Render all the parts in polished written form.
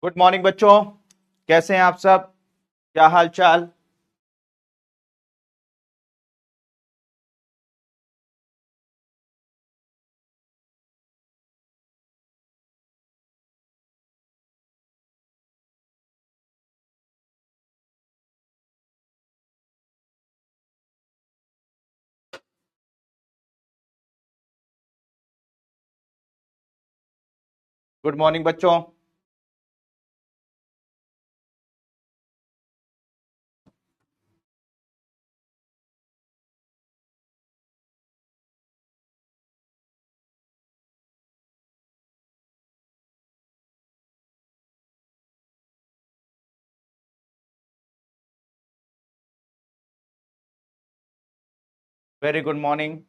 Good morning बच्चों। कैसे हैं आप सब? क्या हाल चाल? गुड मॉर्निंग बच्चों। Very good morning.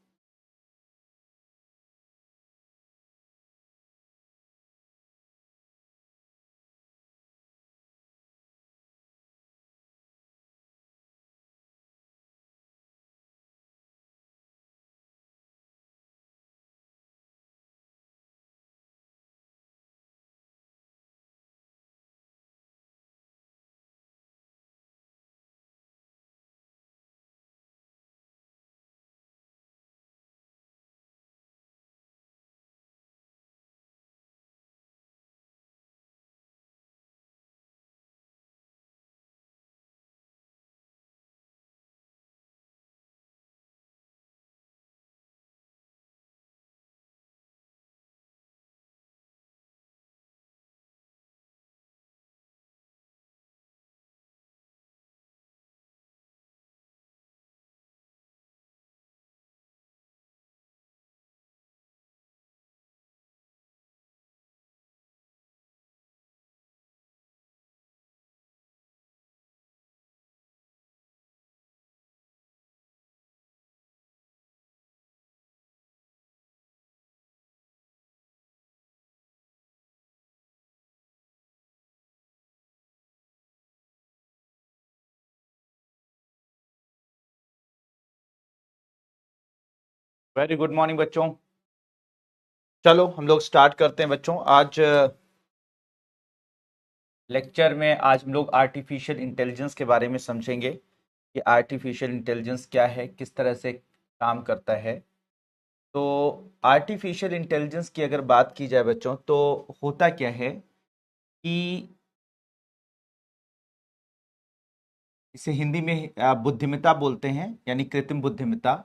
Very good morning बच्चों। चलो हम लोग स्टार्ट करते हैं बच्चों। आज लेक्चर में आज हम लोग आर्टिफिशियल इंटेलिजेंस के बारे में समझेंगे कि आर्टिफिशियल इंटेलिजेंस क्या है, किस तरह से काम करता है। तो आर्टिफिशियल इंटेलिजेंस की अगर बात की जाए बच्चों, तो होता क्या है कि इसे हिंदी में बुद्धिमत्ता बोलते हैं, यानी कृत्रिम बुद्धिमत्ता।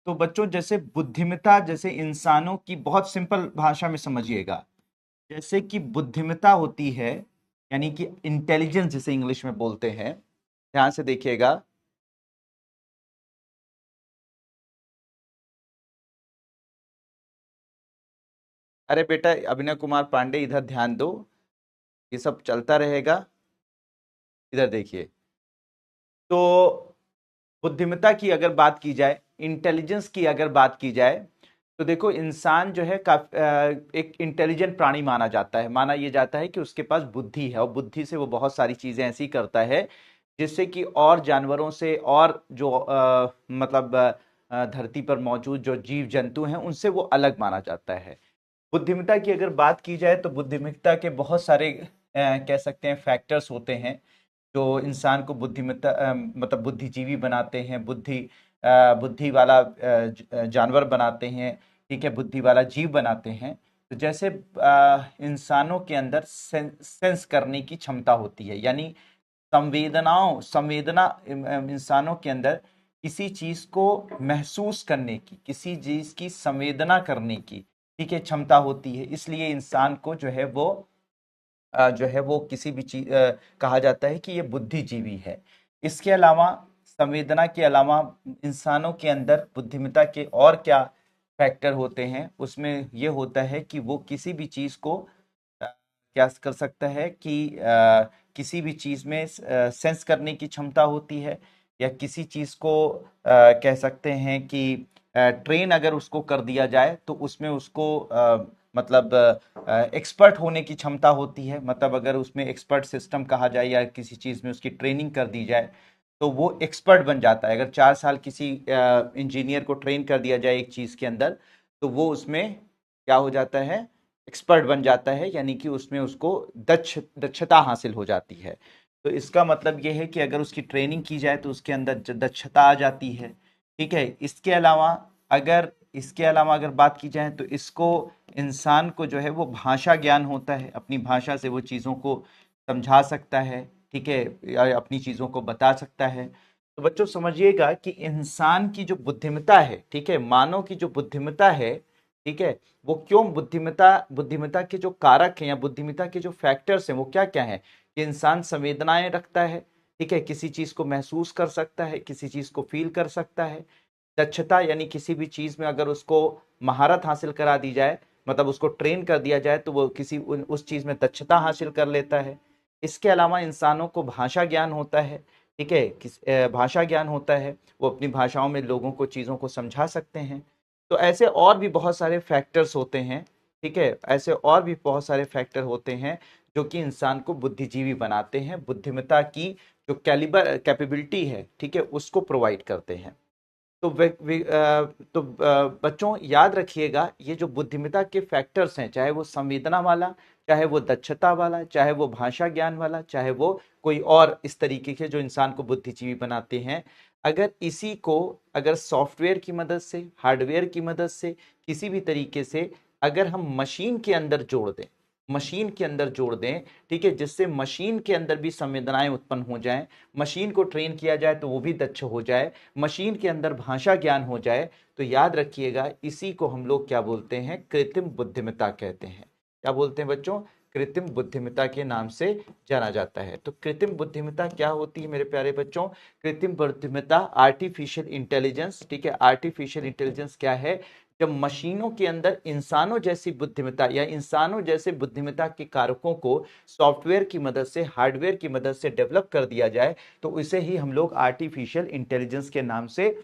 तो बच्चों, जैसे बुद्धिमत्ता, जैसे इंसानों की, बहुत सिंपल भाषा में समझिएगा, जैसे कि बुद्धिमत्ता होती है, यानी कि इंटेलिजेंस जिसे इंग्लिश में बोलते हैं। ध्यान से देखिएगा। अरे बेटा अभिनव कुमार पांडे, इधर ध्यान दो, ये सब चलता रहेगा। इधर देखिए। तो बुद्धिमत्ता की अगर बात की जाए, इंटेलिजेंस की अगर बात की जाए, तो देखो इंसान जो है एक इंटेलिजेंट प्राणी माना जाता है। माना यह जाता है कि उसके पास बुद्धि है और बुद्धि से वो बहुत सारी चीजें ऐसी करता है जिससे कि और जानवरों से और जो मतलब धरती पर मौजूद जो जीव जंतु हैं उनसे वो अलग माना जाता है। बुद्धिमत्ता की अगर बात की जाए तो बुद्धिमत्ता के बहुत सारे कह सकते हैं फैक्टर्स होते हैं जो इंसान को बुद्धिमत्ता मतलब बुद्धिजीवी बनाते हैं, बुद्धि वाला जानवर बनाते हैं। ठीक है, बुद्धि वाला जीव बनाते हैं। तो जैसे इंसानों के अंदर सेंस करने की क्षमता होती है, यानी संवेदना इंसानों के अंदर किसी चीज को महसूस करने की, किसी चीज की संवेदना करने की, ठीक है, क्षमता होती है। इसलिए इंसान को जो है वो किसी भी चीज कहा जाता है कि ये बुद्धिजीवी है। इसके अलावा, संवेदना के अलावा, इंसानों के अंदर बुद्धिमत्ता के और क्या फैक्टर होते हैं, उसमें ये होता है कि वो किसी भी चीज को क्या कर सकता है कि किसी भी चीज में सेंस करने की क्षमता होती है, या किसी चीज को कह सकते हैं कि ट्रेन अगर उसको कर दिया जाए तो उसमें उसको मतलब एक्सपर्ट होने की क्षमता होती है। मतलब अगर उसमें एक्सपर्ट सिस्टम कहा जाए या किसी चीज में उसकी ट्रेनिंग कर दी जाए तो वो एक्सपर्ट बन जाता है। अगर 4 साल किसी इंजीनियर को ट्रेन कर दिया जाए एक चीज के अंदर, तो वो उसमें क्या हो जाता है, एक्सपर्ट बन जाता है, यानी कि उसमें उसको दक्षता हासिल हो जाती है। तो इसका मतलब ये है कि अगर उसकी ट्रेनिंग की जाए तो उसके अंदर दक्षता आ जाती है। ठीक है। इसके अलावा अगर बात की जाए तो इसको इंसान को जो है वो भाषा ज्ञान होता है, अपनी भाषा से वो चीज़ों को समझा सकता है। ठीक है। या अपनी चीज़ों को बता सकता है। तो बच्चों समझिएगा कि इंसान की जो बुद्धिमत्ता है, ठीक है, मानव की जो बुद्धिमत्ता है, ठीक है, वो क्यों बुद्धिमत्ता बुद्धिमत्ता के जो कारक हैं या बुद्धिमत्ता के जो फैक्टर्स हैं वो क्या क्या हैं? कि इंसान संवेदनाएं रखता है। ठीक है। किसी चीज को महसूस कर सकता है, किसी चीज को फील कर सकता है। दक्षता यानी किसी भी चीज में अगर उसको महारत हासिल करा दी जाए, मतलब उसको ट्रेन कर दिया जाए, तो वो उस चीज में दक्षता हासिल कर लेता है। इसके अलावा इंसानों को भाषा ज्ञान होता है। ठीक है। भाषा ज्ञान होता है, वो अपनी भाषाओं में लोगों को चीजों को समझा सकते हैं। तो ऐसे और भी बहुत सारे फैक्टर्स होते हैं। ठीक है। ऐसे और भी बहुत सारे फैक्टर होते हैं जो कि इंसान को बुद्धिजीवी बनाते हैं, बुद्धिमत्ता की जो कैपेबिलिटी है, ठीक है, उसको प्रोवाइड करते हैं। तो बच्चों याद रखिएगा, ये जो बुद्धिमत्ता के फैक्टर्स हैं, चाहे वो संवेदना वाला, चाहे वो दक्षता वाला, चाहे वो भाषा ज्ञान वाला, चाहे वो कोई और इस तरीके के जो इंसान को बुद्धिजीवी बनाते हैं, अगर इसी को अगर सॉफ्टवेयर की मदद से, हार्डवेयर की मदद से, किसी भी तरीके से अगर हम मशीन के अंदर जोड़ दें, मशीन के अंदर जोड़ दें, ठीक है, जिससे मशीन के अंदर भी संवेदनाएं उत्पन्न हो जाएं, मशीन को ट्रेन किया जाए तो वो भी दक्ष हो जाए, मशीन के अंदर भाषा ज्ञान हो जाए, तो याद रखिएगा इसी को हम लोग क्या बोलते हैं? कृत्रिम बुद्धिमत्ता कहते हैं। क्या बोलते हैं बच्चों? कृत्रिम बुद्धिमत्ता के नाम से जाना जाता है। तो कृत्रिम बुद्धिमत्ता क्या होती है मेरे प्यारे बच्चों? कृत्रिम बुद्धिमत्ता आर्टिफिशियल इंटेलिजेंस। ठीक है। आर्टिफिशियल इंटेलिजेंस क्या है? जब मशीनों के अंदर इंसानों जैसी बुद्धिमत्ता या इंसानों जैसे बुद्धिमत्ता के कारकों को सॉफ्टवेयर की मदद से, हार्डवेयर की मदद से डेवलप कर दिया जाए, तो इसे ही हम लोग आर्टिफिशियल इंटेलिजेंस के नाम से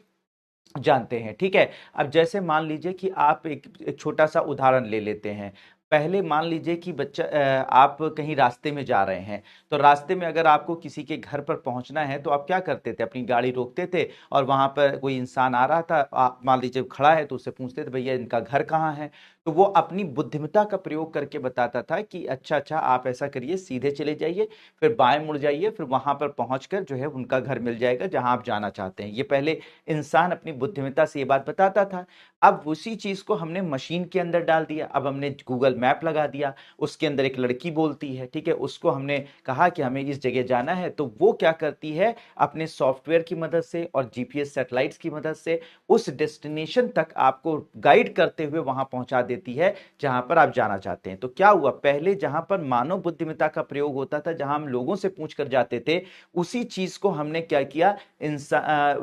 जानते हैं। ठीक है। अब जैसे मान लीजिए कि आप एक छोटा सा उदाहरण ले लेते हैं। पहले मान लीजिए कि आप कहीं रास्ते में जा रहे हैं, तो रास्ते में अगर आपको किसी के घर पर पहुंचना है तो आप क्या करते थे? अपनी गाड़ी रोकते थे और वहां पर कोई इंसान आ रहा था, आप मान लीजिए खड़ा है, तो उससे पूछते थे भैया इनका घर कहाँ है। तो वो अपनी बुद्धिमत्ता का प्रयोग करके बताता था कि अच्छा अच्छा आप ऐसा करिए, सीधे चले जाइए, फिर बाएं मुड़ जाइए, फिर वहां पर पहुंचकर जो है उनका घर मिल जाएगा जहां आप जाना चाहते हैं। ये पहले इंसान अपनी बुद्धिमत्ता से ये बात बताता था। अब उसी चीज को हमने मशीन के अंदर डाल दिया। अब हमने गूगल मैप लगा दिया, उसके अंदर एक लड़की बोलती है, ठीक है, उसको हमने कहा कि हमें इस जगह जाना है, तो वो क्या करती है? अपने सॉफ्टवेयर की मदद से और जीपीएस सैटेलाइट्स की मदद से उस डेस्टिनेशन तक आपको गाइड करते हुए वहां पहुंचा देती है जहां पर आप जाना चाहते हैं। तो क्या हुआ? पहले जहां पर मानव बुद्धिमत्ता का प्रयोग होता था, जहां हम लोगों से पूछ कर जाते थे, उसी चीज को हमने क्या किया?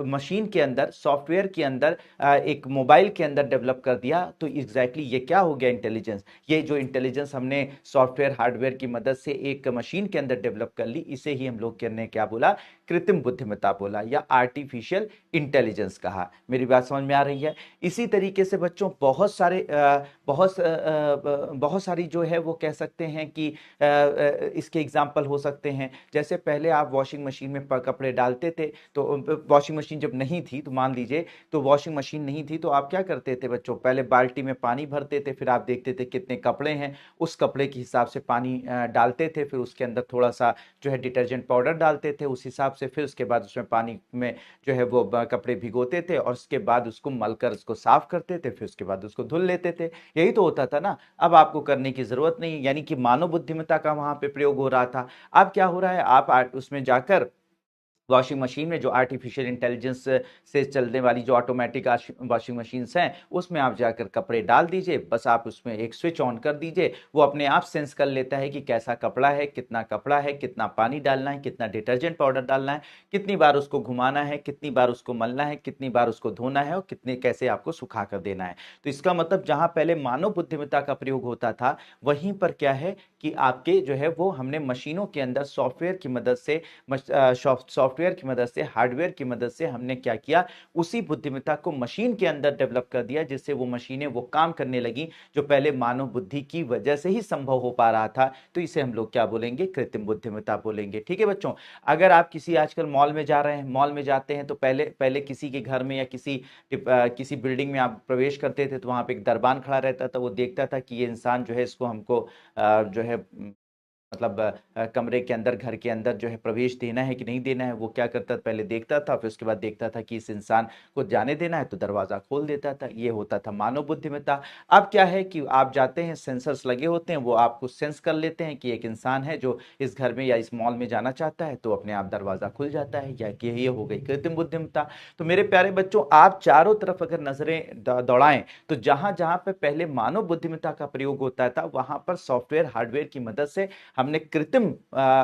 मशीन के अंदर, सॉफ्टवेयर के अंदर, एक मोबाइल के अंदर डेवलप कर दिया। तो एग्जैक्टली ये क्या हो गया? इंटेलिजेंस। ये जो इंटेलिजेंस हमने सॉफ्टवेयर हार्डवेयर की मदद से एक मशीन के अंदर डेवलप कर ली, इसे ही हम लोग ने क्या बोला? कृत्रिम बुद्धिमत्ता बोला या आर्टिफिशियल इंटेलिजेंस कहा। मेरी बात समझ में आ रही है? इसी तरीके से बच्चों बहुत सारी जो है वो कह सकते हैं कि इसके एग्जाम्पल हो सकते हैं। जैसे पहले आप वॉशिंग मशीन में कपड़े डालते थे, तो वॉशिंग मशीन जब नहीं थी, तो मान लीजिए तो वॉशिंग मशीन नहीं थी, तो आप क्या करते थे बच्चों? पहले बाल्टी में पानी भरते थे, फिर आप देखते थे कितने कपड़े हैं, उस कपड़े के हिसाब से पानी डालते थे, फिर उसके अंदर थोड़ा सा जो है डिटर्जेंट पाउडर डालते थे उस हिसाब से, फिर उसके बाद उसमें पानी में जो है वो कपड़े भिगोते थे और उसके बाद उसको मलकर उसको साफ करते थे, फिर उसके बाद उसको धुल लेते थे। यही तो होता था ना। अब आपको करने की जरूरत नहीं, यानी कि मानव बुद्धिमत्ता का वहां पे प्रयोग हो रहा था। अब क्या हो रहा है? आप उसमें जाकर वॉशिंग मशीन में, जो आर्टिफिशियल इंटेलिजेंस से चलने वाली जो ऑटोमेटिक वॉशिंग मशीन्स हैं, उसमें आप जाकर कपड़े डाल दीजिए। बस आप उसमें एक स्विच ऑन कर दीजिए, वो अपने आप सेंस कर लेता है कि कैसा कपड़ा है, कितना कपड़ा है, कितना पानी डालना है, कितना डिटर्जेंट पाउडर डालना है, कितनी बार उसको घुमाना है, कितनी बार उसको मलना है, कितनी बार उसको धोना है और कितने कैसे आपको सुखा कर देना है। तो इसका मतलब जहां पहले मानव बुद्धिमत्ता का प्रयोग होता था, वहीं पर क्या है कि आपके जो है वो हमने मशीनों के अंदर सॉफ्टवेयर की मदद से सॉफ्टवेयर की मदद से हार्डवेयर की मदद से हमने क्या किया, उसी बुद्धिमत्ता को मशीन के अंदर डेवलप कर दिया, जिससे वो मशीनें वो काम करने लगी जो पहले मानव बुद्धि की वजह से ही संभव हो पा रहा था। तो इसे हम लोग क्या बोलेंगे, कृत्रिम बुद्धिमत्ता बोलेंगे। ठीक है बच्चों, अगर आप किसी आजकल मॉल में जा रहे हैं, मॉल में जाते हैं तो पहले पहले किसी के घर में या किसी बिल्डिंग में आप प्रवेश करते थे तो वहां पे एक दरबान खड़ा रहता था, वो देखता था कि ये इंसान जो है इसको हमको जो है मतलब कमरे के अंदर, घर के अंदर जो है प्रवेश देना है कि नहीं देना है। वो क्या करता था, पहले देखता था, फिर उसके बाद देखता था कि इस इंसान को जाने देना है तो दरवाजा खोल देता था। ये होता था मानव बुद्धिमत्ता। अब क्या है कि आप जाते हैं, सेंसर्स लगे होते हैं, वो आपको सेंस कर लेते हैं कि एक इंसान है जो इस घर में या इस मॉल में जाना चाहता है, तो अपने आप दरवाजा खुल जाता है। या कि ये हो गई कृत्रिम बुद्धिमत्ता। तो मेरे प्यारे बच्चों, आप चारों तरफ अगर नजरें दौड़ाएं तो जहां जहां पे पहले मानव बुद्धिमत्ता का प्रयोग होता था, वहां पर सॉफ्टवेयर हार्डवेयर की मदद से हमने कृत्रिम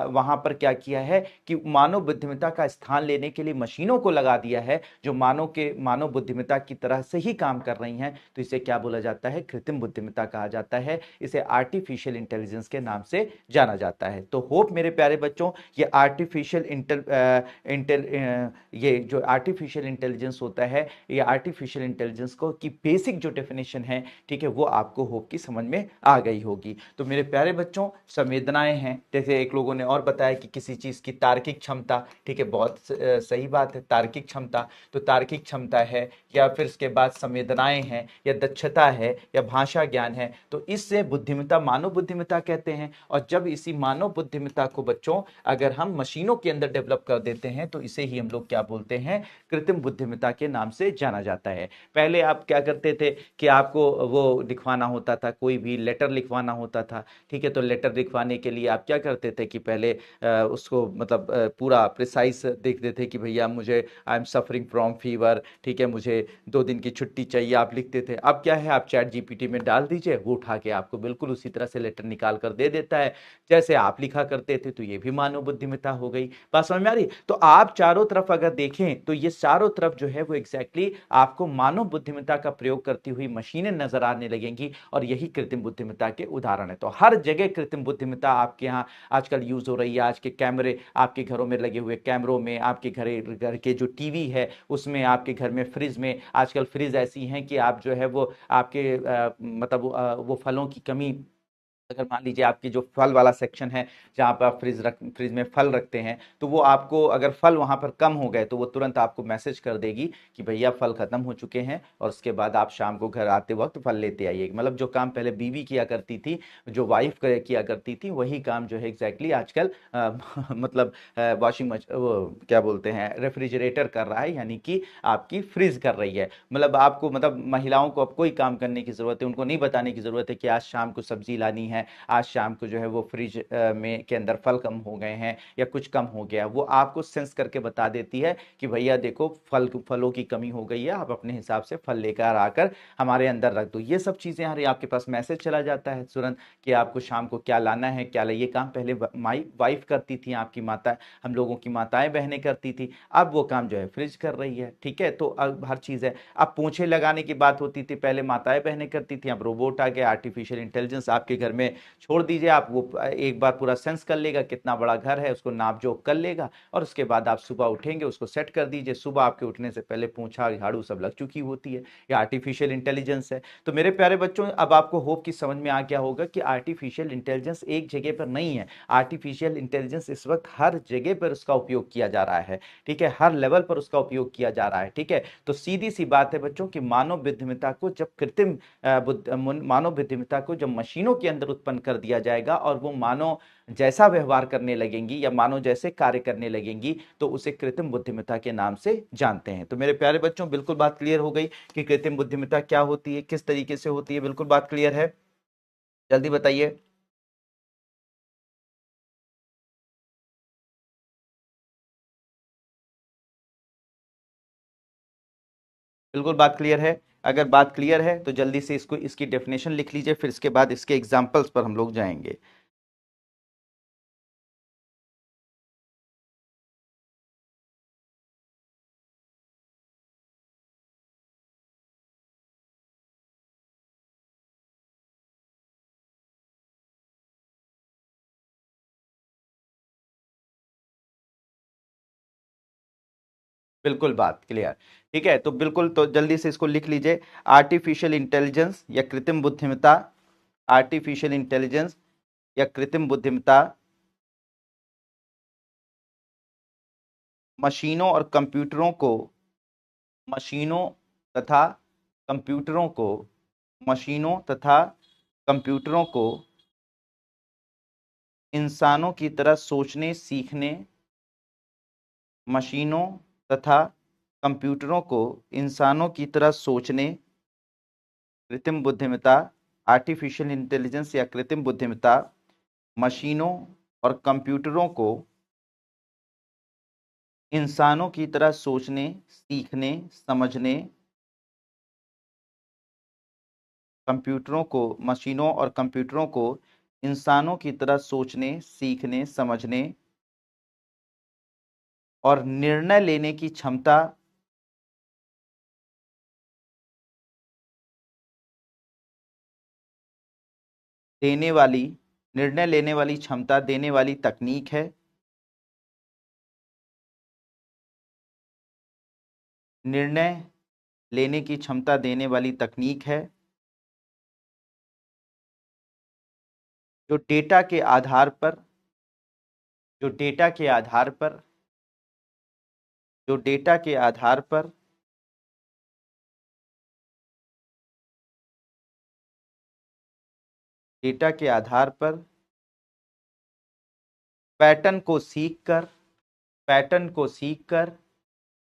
वहां पर क्या किया है कि मानव बुद्धिमत्ता का स्थान लेने के लिए मशीनों को लगा दिया है जो मानव बुद्धिमत्ता की तरह से ही काम कर रही हैं। तो इसे क्या बोला जाता है, कृत्रिम बुद्धिमत्ता कहा जाता है। इसे आर्टिफिशियल इंटेलिजेंस के नाम से जाना जाता है। तो होप मेरे प्यारे बच्चों, ये आर्टिफिशियल ये जो आर्टिफिशियल इंटेलिजेंस होता है, ये आर्टिफिशियल इंटेलिजेंस को की बेसिक जो डेफिनेशन है, ठीक है, वो आपको होप की समझ में आ गई होगी। तो मेरे प्यारे बच्चों, संवेदनाएं हैं, जैसे एक लोगों ने और बताया कि किसी चीज की तार्किक क्षमता, ठीक है, बहुत सही बात है, तार्किक क्षमता। तो तार्किक क्षमता है, या फिर इसके बाद संवेदनाएं हैं, या दक्षता है, या भाषा ज्ञान है, तो इससे बुद्धिमत्ता, मानव बुद्धिमत्ता कहते हैं। और जब इसी मानव बुद्धिमत्ता को बच्चों अगर हम मशीनों के अंदर डेवलप कर देते हैं तो इसे ही हम लोग क्या बोलते हैं, कृत्रिम बुद्धिमत्ता के नाम से जाना जाता है। पहले आप क्या करते थे कि आपको वो लिखवाना होता था, कोई भी लेटर लिखवाना होता था, ठीक है, तो लेटर लिखवाने के लिए आप क्या करते थे कि पहले उसको मतलब पूरा प्रिसाइज देखते थे कि भैया मुझे I am suffering from fever, ठीक है, मुझे 2 दिन की छुट्टी चाहिए, आप लिखते थे। अब क्या है, आप चैट जीपीटी में डाल दीजिए, वो उठा के आपको बिल्कुल उसी तरह से लेटर निकाल कर दे देता है जैसे आप लिखा करते थे। तो ये भी मानव बुद्धिमत्ता हो गई। बात समझ में आ रही? तो आप चारों तरफ अगर देखें तो ये चारों तरफ जो है वो एग्जैक्टली आपको मानव बुद्धिमत्ता का प्रयोग करती हुई मशीनें नजर आने लगेंगी, और यही कृत्रिम बुद्धिमत्ता के उदाहरण है। तो हर जगह कृत्रिम बुद्धिमत्ता आपके यहाँ आजकल यूज हो रही है। आज के कैमरे, आपके घरों में लगे हुए कैमरों में, आपके घर के जो टीवी है उसमें, आपके घर में फ्रिज में, आजकल फ्रिज ऐसी हैं कि आप जो है वो आपके मतलब वो फलों की कमी, अगर मान लीजिए आपकी जो फल वाला सेक्शन है जहां पर आप फ्रिज में फल रखते हैं, तो वो आपको अगर फल वहां पर कम हो गए तो वो तुरंत आपको मैसेज कर देगी कि भैया फल खत्म हो चुके हैं, और उसके बाद आप शाम को घर आते वक्त फल लेते आइए। मतलब जो काम पहले बीवी किया करती थी, जो वाइफ किया करती थी, वही काम जो है एग्जैक्टली आजकल मतलब वॉशिंग मशीन, वो क्या बोलते हैं, रेफ्रिजरेटर कर रहा है, यानी कि आपकी फ्रिज कर रही है। मतलब आपको, मतलब महिलाओं को अब कोई काम करने की जरूरत है, उनको नहीं बताने की जरूरत है कि आज शाम को सब्जी लानी है, आज शाम को जो है वो फ्रिज में के अंदर फल कम हो गए हैं या कुछ कम हो गया, वो आपको सेंस करके बता देती है कि भैया देखो फलों की कमी हो गई है, आप अपने हिसाब से फल लेकर आकर हमारे अंदर रख दो। ये सब चीजें यार आपके पास मैसेज चला जाता है तुरंत कि आपको शाम को क्या लाना है, क्या ये काम पहले माई वाइफ करती थी, आपकी माता, हम लोगों की माताएं बहनें करती थी, अब वो काम जो है फ्रिज कर रही है। ठीक है, तो अब हर चीज है। अब पोछे लगाने की बात होती थी, पहले माताएं बहनें करती थी, अब रोबोट आ गया, आर्टिफिशियल इंटेलिजेंस आपके घर में छोड़ दीजिए आप, वो एक बार पूरा सेंस कर लेगा कितना बड़ा घर है, उसको नाप जोख कर लेगा, और उसके बाद आप सुबह उठेंगे, उसको सेट कर दीजिए, सुबह आपके उठने से पहले पोंछा झाड़ू सब लग चुकी होती है। ये आर्टिफिशियल इंटेलिजेंस है। तो मेरे प्यारे बच्चों, अब आपको होप की समझ में आ गया होगा कि आर्टिफिशियल इंटेलिजेंस एक जगह पर नहीं है। आर्टिफिशियल इंटेलिजेंस इस वक्त हर जगह पर उसका उपयोग किया जा रहा है, ठीक है, हर लेवल पर उसका उपयोग किया जा रहा है। ठीक है, तो सीधी सी बात है बच्चों कि मानव बुद्धिमत्ता को जब मानव बुद्धिमत्ता को जब मशीनों के अंदर उत्पन्न कर दिया जाएगा और वो मानव जैसा व्यवहार करने लगेंगी या मानव जैसे कार्य करने लगेंगी, तो उसे कृत्रिम बुद्धिमत्ता के नाम से जानते हैं। तो मेरे प्यारे बच्चों, बिल्कुल बात क्लियर हो गई कि कृत्रिम बुद्धिमत्ता क्या होती है, किस तरीके से होती है, बिल्कुल बात क्लियर है? जल्दी बताइए। बिल्कुल बात क्लियर है? अगर बात क्लियर है तो जल्दी से इसको, इसकी डेफिनेशन लिख लीजिए, फिर इसके बाद इसके एग्जाम्पल्स पर हम लोग जाएंगे। बिल्कुल बात क्लियर। ठीक है, तो बिल्कुल, तो जल्दी से इसको लिख लीजिए। आर्टिफिशियल इंटेलिजेंस या कृत्रिम बुद्धिमत्ता, आर्टिफिशियल इंटेलिजेंस या कृत्रिम बुद्धिमत्ता मशीनों और कंप्यूटरों को, मशीनों तथा कंप्यूटरों को, मशीनों तथा कंप्यूटरों को इंसानों की तरह सोचने सीखने, मशीनों तथा कंप्यूटरों को इंसानों की तरह सोचने, कृत्रिम बुद्धिमत्ता, आर्टिफिशियल इंटेलिजेंस या कृत्रिम बुद्धिमत्ता मशीनों और कंप्यूटरों को इंसानों की तरह सोचने सीखने समझने, कंप्यूटरों को, मशीनों और कंप्यूटरों को इंसानों की तरह सोचने सीखने समझने और निर्णय लेने की क्षमता देने वाली, निर्णय लेने वाली क्षमता देने वाली तकनीक है। निर्णय लेने की क्षमता देने वाली तकनीक है जो डेटा के आधार पर, जो डेटा के आधार पर, जो डेटा के आधार पर डेटा के आधार पर पैटर्न को सीखकर, पैटर्न को सीखकर,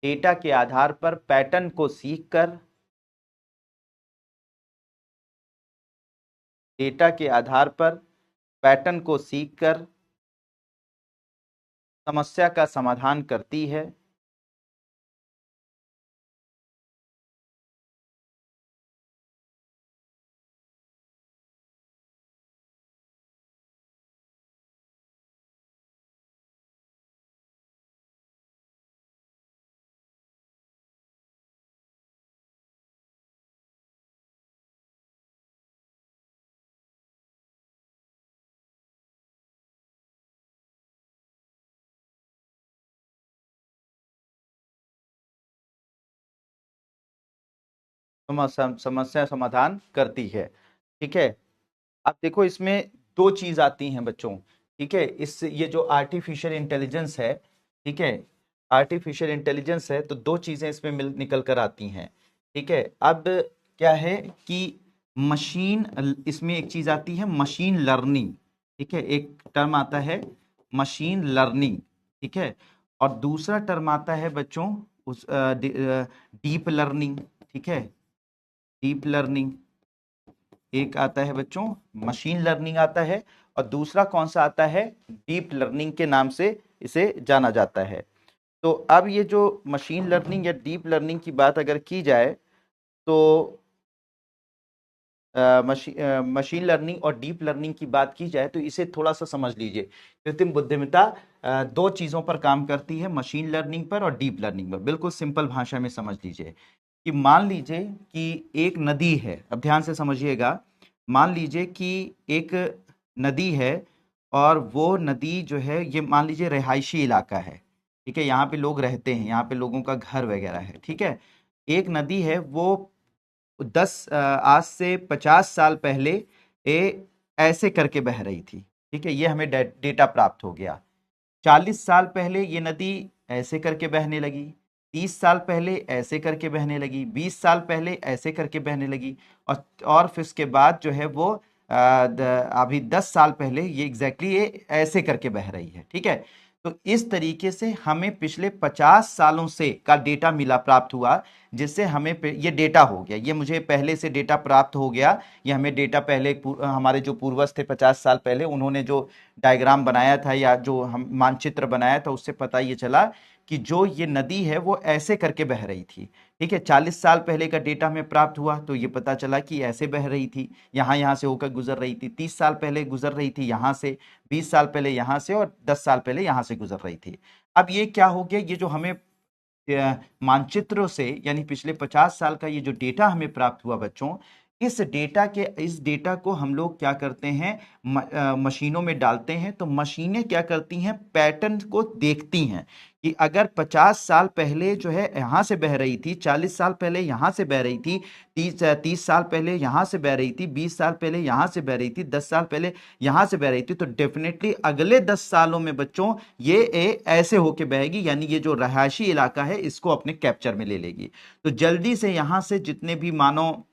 डेटा के आधार पर पैटर्न को सीखकर, डेटा के आधार पर पैटर्न को सीखकर समस्या का समाधान करती है। समस्या समाधान करती है। ठीक है, अब देखो इसमें दो चीज आती हैं बच्चों। ठीक है, इस ये जो आर्टिफिशियल इंटेलिजेंस है, ठीक है, आर्टिफिशियल इंटेलिजेंस है, तो दो चीजें इसमें निकल कर आती हैं। ठीक है, अब क्या है कि मशीन, इसमें एक चीज आती है मशीन लर्निंग। ठीक है, एक टर्म आता है मशीन लर्निंग। ठीक है, और दूसरा टर्म आता है बच्चों उस डीप लर्निंग। ठीक है, डीप लर्निंग एक आता है बच्चों, मशीन लर्निंग आता है, और दूसरा कौन सा आता है, डीप लर्निंग के नाम से इसे जाना जाता है। तो अब ये जो मशीन लर्निंग या डीप लर्निंग की बात अगर की जाए तो मशीन लर्निंग और डीप लर्निंग की बात की जाए तो इसे थोड़ा सा समझ लीजिए। कृत्रिम बुद्धिमत्ता दो चीजों पर काम करती है, मशीन लर्निंग पर और डीप लर्निंग पर। बिल्कुल सिंपल भाषा में समझ लीजिए कि मान लीजिए कि एक नदी है, अब ध्यान से समझिएगा। मान लीजिए कि एक नदी है और वो नदी जो है, ये मान लीजिए रिहायशी इलाका है। ठीक है, यहाँ पे लोग रहते हैं, यहाँ पे लोगों का घर वगैरह है। ठीक है, एक नदी है, वो आज से 50 साल पहले ये ऐसे करके बह रही थी। ठीक है, ये हमें डेटा प्राप्त हो गया। 40 साल पहले ये नदी ऐसे करके बहने लगी, 30 साल पहले ऐसे करके बहने लगी, 20 साल पहले ऐसे करके बहने लगी, और फिर उसके बाद जो है वो अभी 10 साल पहले ये एग्जैक्टली ये ऐसे करके बह रही है। ठीक है, तो इस तरीके से हमें पिछले 50 सालों से का डेटा मिला, प्राप्त हुआ, जिससे हमें ये डेटा हो गया, ये मुझे पहले से डेटा प्राप्त हो गया। ये हमें डेटा पहले हमारे जो पूर्वज थे 50 साल पहले, उन्होंने जो डायग्राम बनाया था या जो हम मानचित्र बनाया था, उससे पता ये चला कि जो ये नदी है वो ऐसे करके बह रही थी। ठीक है, 40 साल पहले का डेटा हमें प्राप्त हुआ तो ये पता चला कि ऐसे बह रही थी, यहाँ यहाँ से होकर गुजर रही थी, 30 साल पहले गुजर रही थी यहाँ से, 20 साल पहले यहाँ से, और 10 साल पहले यहाँ से गुजर रही थी। अब ये क्या हो गया, ये जो हमें मानचित्रों से, यानी पिछले 50 साल का ये जो डेटा हमें प्राप्त हुआ बच्चों, इस डेटा को हम लोग क्या करते हैं, मशीनों में डालते हैं। तो मशीनें क्या करती हैं, पैटर्न को देखती हैं कि अगर 50 साल पहले जो है यहां से बह रही थी, 40 साल पहले यहां से बह रही थी, 30 साल पहले यहां से बह रही थी, 20 साल पहले यहां से बह रही थी, 10 साल पहले यहां से बह रही थी, तो डेफिनेटली अगले 10 सालों में बच्चों ये ऐसे होके बहेगी, यानी ये जो रहायशी इलाका है इसको अपने कैप्चर में ले लेगी। तो जल्दी से यहां से जितने भी मानो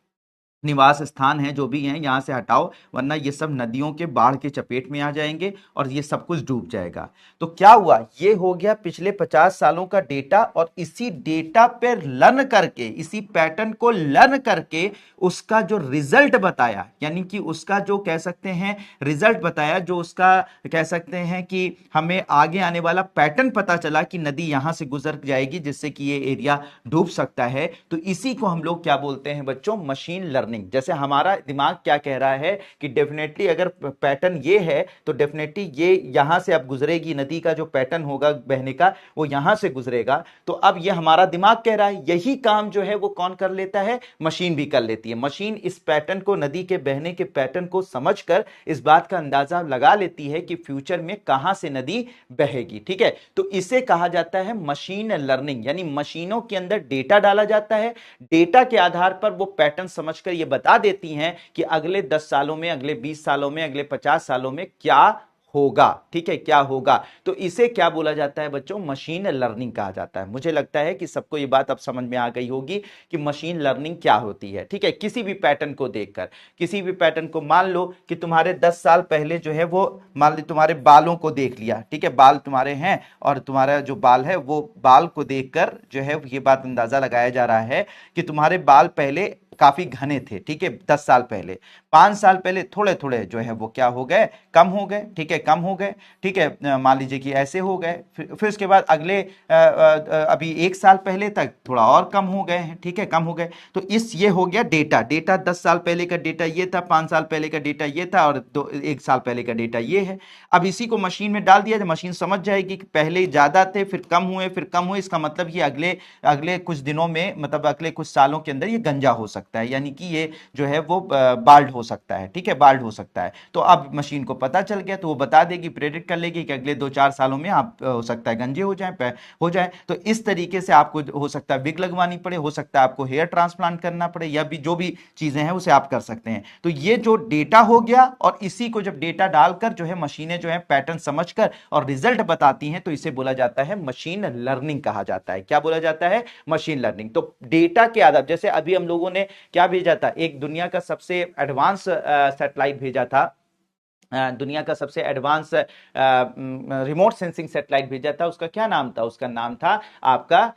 निवास स्थान है जो भी हैं यहां से हटाओ, वरना ये सब नदियों के बाढ़ के चपेट में आ जाएंगे और ये सब कुछ डूब जाएगा। तो क्या हुआ, ये हो गया पिछले 50 सालों का डेटा, और इसी डेटा पर लर्न करके, इसी पैटर्न को लर्न करके उसका जो रिजल्ट बताया, यानी कि उसका जो कह सकते हैं रिजल्ट बताया, जो उसका कह सकते हैं कि हमें आगे आने वाला पैटर्न पता चला कि नदी यहां से गुजर जाएगी जिससे कि ये एरिया डूब सकता है। तो इसी को हम लोग क्या बोलते हैं बच्चों, मशीन लर्निंग। जैसे हमारा दिमाग क्या कह रहा है कि डेफिनेटली अगर पैटर्न ये है तो डेफिनेटली ये यहां से अब गुजरेगी, नदी का जो पैटर्न होगा बहने का वो यहां से गुजरेगा। तो अब ये हमारा दिमाग कह रहा है, यही काम जो है वो कौन कर लेता है, मशीन भी कर लेती है। मशीन इस पैटर्न को, नदी के बहने के पैटर्न को समझकर इस बात का अंदाजा लगा लेती है कि फ्यूचर में कहां से नदी बहेगी। ठीक है, तो इसे कहा जाता है मशीन लर्निंग, यानी मशीनों के अंदर डेटा डाला जाता है, डेटा के आधार पर वो पैटर्न समझकर ये बता देती हैं कि अगले 10 सालों में, अगले 20 सालों में, अगले 50 सालों में क्या होगा। ठीक है, क्या होगा। तो इसे क्या बोला जाता है बच्चों, मशीन लर्निंग कहा जाता है। मुझे लगता है कि सबको ये बात अब समझ में आ गई होगी कि मशीन लर्निंग क्या होती है। ठीक है, किसी भी पैटर्न को देखकर, किसी भी पैटर्न को, मान लो कि तुम्हारे 10 साल पहले जो है वो, मान लो तुम्हारे बालों को देख लिया, ठीक है, बाल तुम्हारे हैं और तुम्हारा जो बाल है वो बाल को देखकर जो है ये बात अंदाजा लगाया जा रहा है कि तुम्हारे बाल पहले काफी घने थे। ठीक है, 10 साल पहले, 5 साल पहले थोड़े थोड़े जो है वो क्या हो गए, कम हो गए। ठीक है, कम हो गए। ठीक है, मान लीजिए कि ऐसे हो गए, फिर उसके बाद अगले अभी 1 साल पहले तक थोड़ा और कम हो गए हैं। ठीक है, कम हो गए। तो इस ये हो गया डेटा, 10 साल पहले का डेटा ये था, 5 साल पहले का डेटा ये था और 1 साल पहले का डेटा ये है। अब इसी को मशीन में डाल दिया तो मशीन समझ जाएगी कि पहले ज्यादा थे, फिर कम हुए, फिर कम हुए। इसका मतलब ये अगले अगले कुछ दिनों में, मतलब अगले कुछ सालों के अंदर ये गंजा हो सकता है, यानी कि ये जो है वो बाल्ड हो सकता है। ठीक है, बाल्ड हो सकता है। तो अब मशीन को पता चल गया, तो वो बता देगी, प्रेडिक्ट कर लेगी कि अगले 2-4 सालों में आप हो सकता है गंजे हो जाए। तो इस तरीके से आपको हो सकता है विग लगवानी पड़े, हो सकता है आपको हेयर ट्रांसप्लांट करना पड़े, या भी जो भी चीजें हैं उसे आप कर सकते हैं। तो ये जो डेटा हो गया, और इसी को जब डेटा डालकर जो है मशीनें जो है पैटर्न समझकर और रिजल्ट बताती हैं, तो इसे बोला जाता है मशीन लर्निंग कहा जाता है। क्या बोला जाता है, मशीन लर्निंग। तो डेटा के आधार, जैसे अभी हम लोगों ने क्या भेजा था, एक दुनिया का सबसे एडवांस सैटेलाइट भेजा था, दुनिया का सबसे एडवांस रिमोट सेंसिंग सैटेलाइट भेजा था। उसका क्या नाम था, उसका नाम था आपका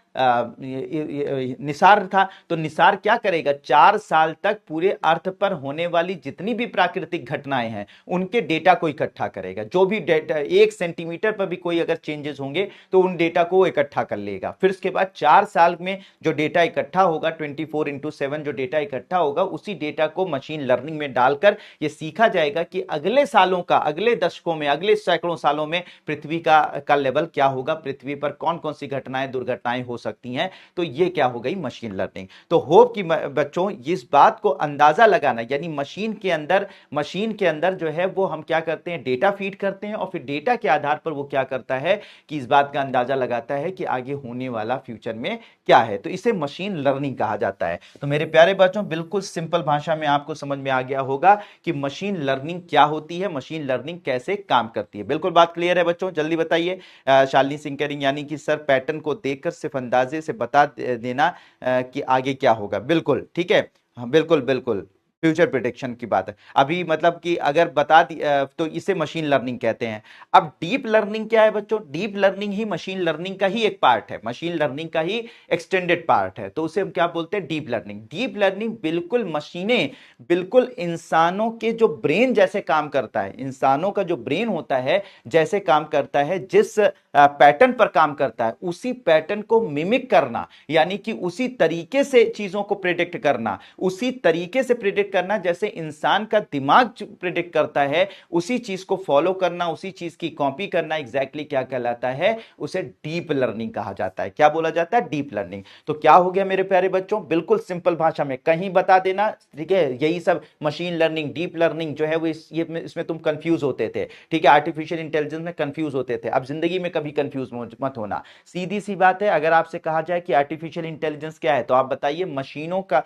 निसार था। तो निसार क्या करेगा, 4 साल तक पूरे अर्थ पर होने वाली जितनी भी प्राकृतिक घटनाएं हैं उनके डेटा को इकट्ठा करेगा। जो भी डेटा 1 सेंटीमीटर पर भी कोई अगर चेंजेस होंगे तो उन डेटा को इकट्ठा कर लेगा। फिर उसके बाद 4 साल में जो डेटा इकट्ठा होगा, 24/7 जो डेटा इकट्ठा होगा, उसी डेटा को मशीन लर्निंग में डालकर यह सीखा जाएगा कि अगले सालों का, अगले दशकों में, अगले सैकड़ों सालों में पृथ्वी का लेवल क्या होगा, पृथ्वी पर कौन कौन सी घटनाएं, दुर्घटनाएं हो सकती हैं। तो ये क्या हो गई, मशीन लर्निंग। तो होप कि बच्चों इस बात को अंदाजा लगाना, यानी मशीन के अंदर जो है वो हम क्या करते हैं, डेटा फीड करते हैं, और फिर डेटा के आधार पर वो क्या करता है कि इस बात का अंदाजा लगाता है कि आगे होने वाला फ्यूचर में क्या है। तो इसे मशीन लर्निंग कहा जाता है। तो मेरे प्यारे बच्चों, बिल्कुल सिंपल भाषा में आपको समझ में आ गया होगा कि मशीन लर्निंग क्या होती है, मशीन लर्निंग कैसे काम करती है। बिल्कुल बात क्लियर है बच्चों, जल्दी बताइए। शालिनी सिंह कह रही, यानी कि सर पैटर्न को देखकर सिर्फ अंदाजे से बता देना कि आगे क्या होगा। बिल्कुल ठीक है, हाँ बिल्कुल बिल्कुल, फ्यूचर प्रिडिक्शन की बात है अभी, मतलब कि अगर बता दी तो इसे मशीन लर्निंग कहते हैं। अब डीप लर्निंग क्या है बच्चों, डीप लर्निंग ही मशीन लर्निंग का ही एक पार्ट है, मशीन लर्निंग का ही एक्सटेंडेड पार्ट है। तो उसे हम क्या बोलते हैं, डीप लर्निंग। डीप लर्निंग बिल्कुल मशीनें, बिल्कुल इंसानों के जो ब्रेन जैसे काम करता है, इंसानों का जो ब्रेन होता है जैसे काम करता है, जिस पैटर्न पर काम करता है, उसी पैटर्न को मिमिक करना, यानी कि उसी तरीके से चीजों को प्रिडिक्ट करना, उसी तरीके से प्रिडिक्ट करना, जैसे इंसान का दिमाग प्रिडिक्ट करता है उसी चीज को फॉलो करना, उसी चीज की कॉपी करना, एग्जैक्टली क्या कहलाता है, उसे डीप लर्निंग कहा जाता है। क्या बोला जाता है? Deep learning. तो क्या हो गया मेरे प्यारे बच्चों, बिल्कुल सिंपल भाषा में कहीं बता देना, ठीक है। यही सब मशीन लर्निंग, डीप लर्निंग जो है वो इसमें तुम कंफ्यूज होते थे, ठीक है, आर्टिफिशियल इंटेलिजेंस में कंफ्यूज होते थे। अब जिंदगी में कभी कंफ्यूज मत होना। सीधी सी बात है, अगर आपसे कहा जाए कि आर्टिफिशियल इंटेलिजेंस क्या है, तो आप बताइए मशीनों का,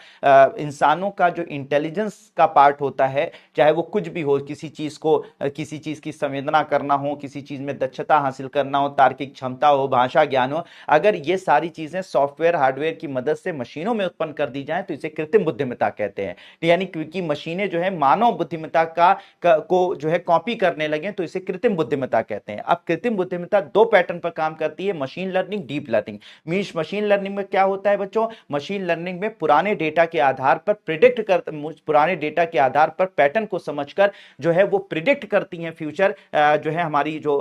इंसानों का जो इंटेलिजेंस का पार्ट होता है, चाहे वो कुछ भी हो, किसी चीज को, किसी चीज की संवेदना करना हो, किसी चीज में दक्षता हासिल करना हो, तार्किक क्षमता हो, भाषा ज्ञान हो, अगर ये सारी चीजें सॉफ्टवेयर हार्डवेयर की मदद से मशीनों में उत्पन्न कर दी जाए तो इसे कृत्रिम बुद्धिमत्ता कहते हैं। यानी क्योंकि मशीनें जो है मानव बुद्धिमत्ता को जो है कॉपी करने लगे तो इसे कृत्रिम बुद्धिमत्ता कहते हैं। अब कृत्रिम बुद्धिमत्ता दो पैटर्न पर काम करती है, machine learning, deep learning. Machine learning में क्या होता है बच्चों, मशीन लर्निंग में पुराने डेटा के आधार पर प्रिडिक्ट कर, पुराने डेटा के आधार पर पैटर्न को समझकर जो है वो प्रिडिक्ट करती हैं फ्यूचर, जो है हमारी जो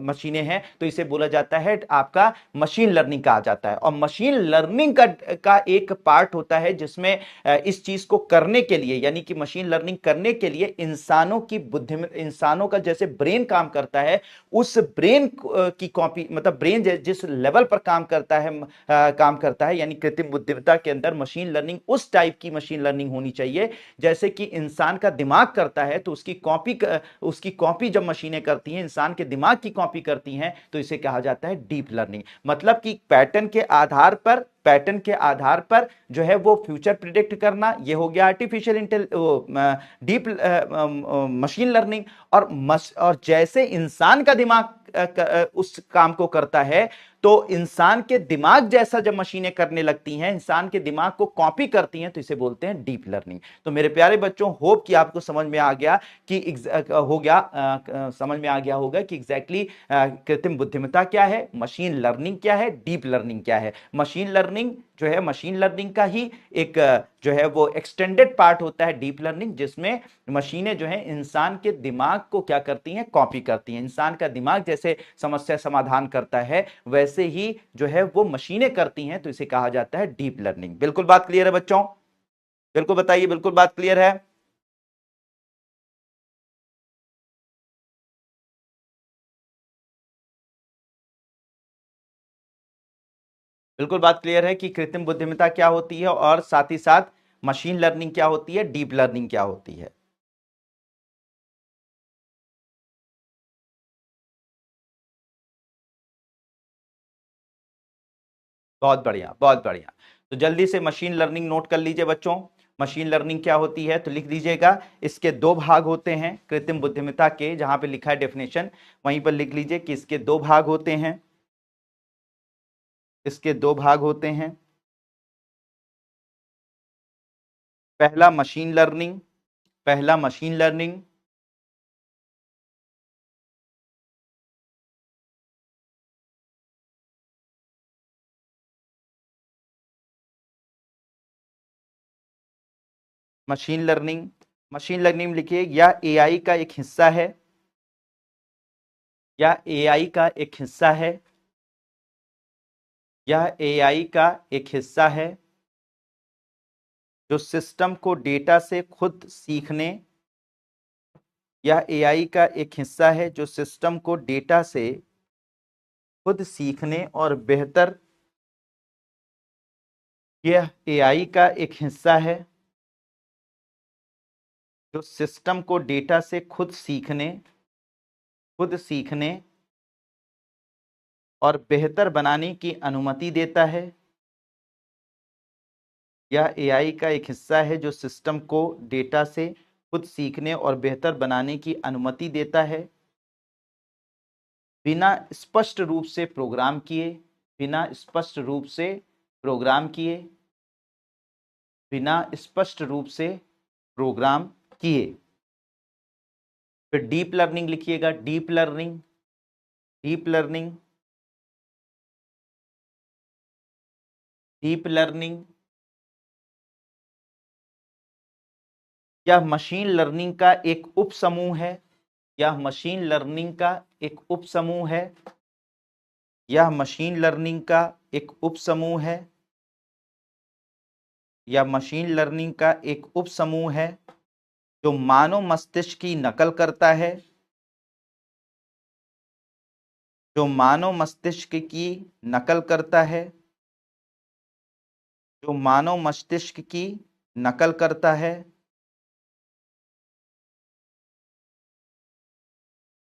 मशीनें हैं, तो इसे बोला जाता है आपका मशीन लर्निंग कहा जाता है। और मशीन लर्निंग का एक पार्ट होता है जिसमें इस चीज को करने के लिए, यानी कि मशीन लर्निंग करने के लिए इंसानों की बुद्धि, इंसानों का जैसे ब्रेन काम करता है, उस ब्रेन की कॉपी, मतलब ब्रेन जिस लेवल पर काम करता है, यानी कृत्रिम बुद्धिमत्ता के अंदर मशीन लर्निंग उस टाइप की मशीन लर्निंग होनी चाहिए जैसे कि इंसान का दिमाग करता है, तो उसकी कॉपी जब मशीनें करती हैं, इंसान के दिमाग की कॉपी करती हैं, तो इसे कहा जाता है डीप लर्निंग। मतलब कि पैटर्न के आधार पर जो है वो फ्यूचर प्रिडिक्ट करना, ये हो गया आर्टिफिशियल डीप मशीन लर्निंग। और जैसे इंसान का दिमाग उस काम को करता है, तो इंसान के दिमाग जैसा जब मशीनें करने लगती हैं, इंसान के दिमाग को कॉपी करती हैं, तो इसे बोलते हैं डीप लर्निंग। तो मेरे प्यारे बच्चों, होप कि आपको समझ में आ गया कि समझ में आ गया होगा कि एग्जैक्टली कृत्रिम बुद्धिमत्ता क्या है, मशीन लर्निंग क्या है, डीप लर्निंग क्या है। मशीन लर्निंग जो है मशीन लर्निंग का ही एक जो है वो एक्सटेंडेड पार्ट होता है डीप लर्निंग, जिसमें मशीनें जो है इंसान के दिमाग को क्या करती हैं, कॉपी करती हैं। इंसान का दिमाग जैसे समस्या समाधान करता है, वैसे ही जो है वो मशीनें करती हैं, तो इसे कहा जाता है डीप लर्निंग। बिल्कुल बात क्लियर है बच्चों? बिल्कुल बताइए, बिल्कुल बात क्लियर है? बिल्कुल बात क्लियर है कि कृत्रिम बुद्धिमत्ता क्या होती है, और साथ ही साथ मशीन लर्निंग क्या होती है, डीप लर्निंग क्या होती है। बहुत बढ़िया, बहुत बढ़िया। तो जल्दी से मशीन लर्निंग नोट कर लीजिए बच्चों। मशीन लर्निंग क्या होती है तो लिख लीजिएगा, इसके दो भाग होते हैं कृत्रिम बुद्धिमत्ता के, जहां पे लिखा है डेफिनेशन वहीं पर लिख लीजिए कि इसके दो भाग होते हैं। इसके दो भाग होते हैं। पहला मशीन लर्निंग, पहला machine learning, machine learning. Machine learning में लिखिए, यह एआई का एक हिस्सा है, यह एआई का एक हिस्सा है, यह एआई का एक हिस्सा है जो सिस्टम को डेटा से खुद सीखने, यह एआई का एक हिस्सा है जो सिस्टम को डेटा से खुद सीखने और बेहतर, यह एआई का एक हिस्सा है जो सिस्टम को डेटा से खुद सीखने और बेहतर बनाने की अनुमति देता है। यह एआई का एक हिस्सा है जो सिस्टम को डेटा से खुद सीखने और बेहतर बनाने की अनुमति देता है, बिना स्पष्ट रूप से प्रोग्राम किए, बिना स्पष्ट रूप से प्रोग्राम किए, बिना स्पष्ट रूप से प्रोग्राम किए। फिर डीप लर्निंग लिखिएगा, deep learning, deep learning, deep learning. यह मशीन लर्निंग का एक उपसमूह है, यह मशीन लर्निंग का एक उपसमूह है, यह मशीन लर्निंग का एक उपसमूह है या मशीन लर्निंग का एक उप समूह है जो मानव मस्तिष्क की नकल करता है, जो मानव मस्तिष्क की नकल करता है, जो मानव मस्तिष्क की नकल करता है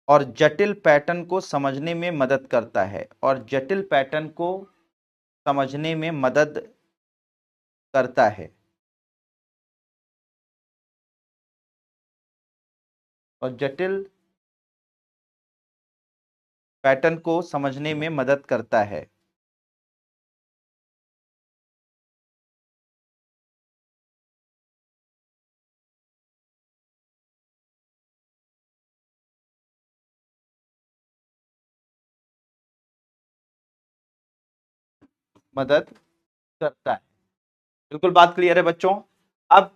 और जटिल पैटर्न को समझने में मदद करता है, और जटिल पैटर्न को समझने में मदद करता है, और जटिल पैटर्न को समझने में मदद करता है। मदद करता है। बिल्कुल बात क्लियर है बच्चों। अब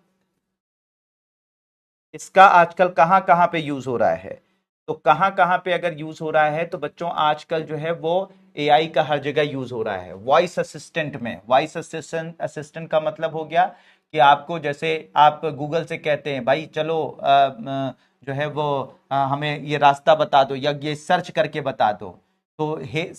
इसका आजकल कहां कहां पे यूज हो रहा है, तो कहां कहां पे अगर यूज हो रहा है तो बच्चों आजकल जो है वो एआई का हर जगह यूज हो रहा है। वॉइस असिस्टेंट में, वॉइस असिस्टेंट असिस्टेंट का मतलब हो गया कि आपको, जैसे आप गूगल से कहते हैं भाई चलो जो है वो हमें ये रास्ता बता दो या ये सर्च करके बता दो, तो हे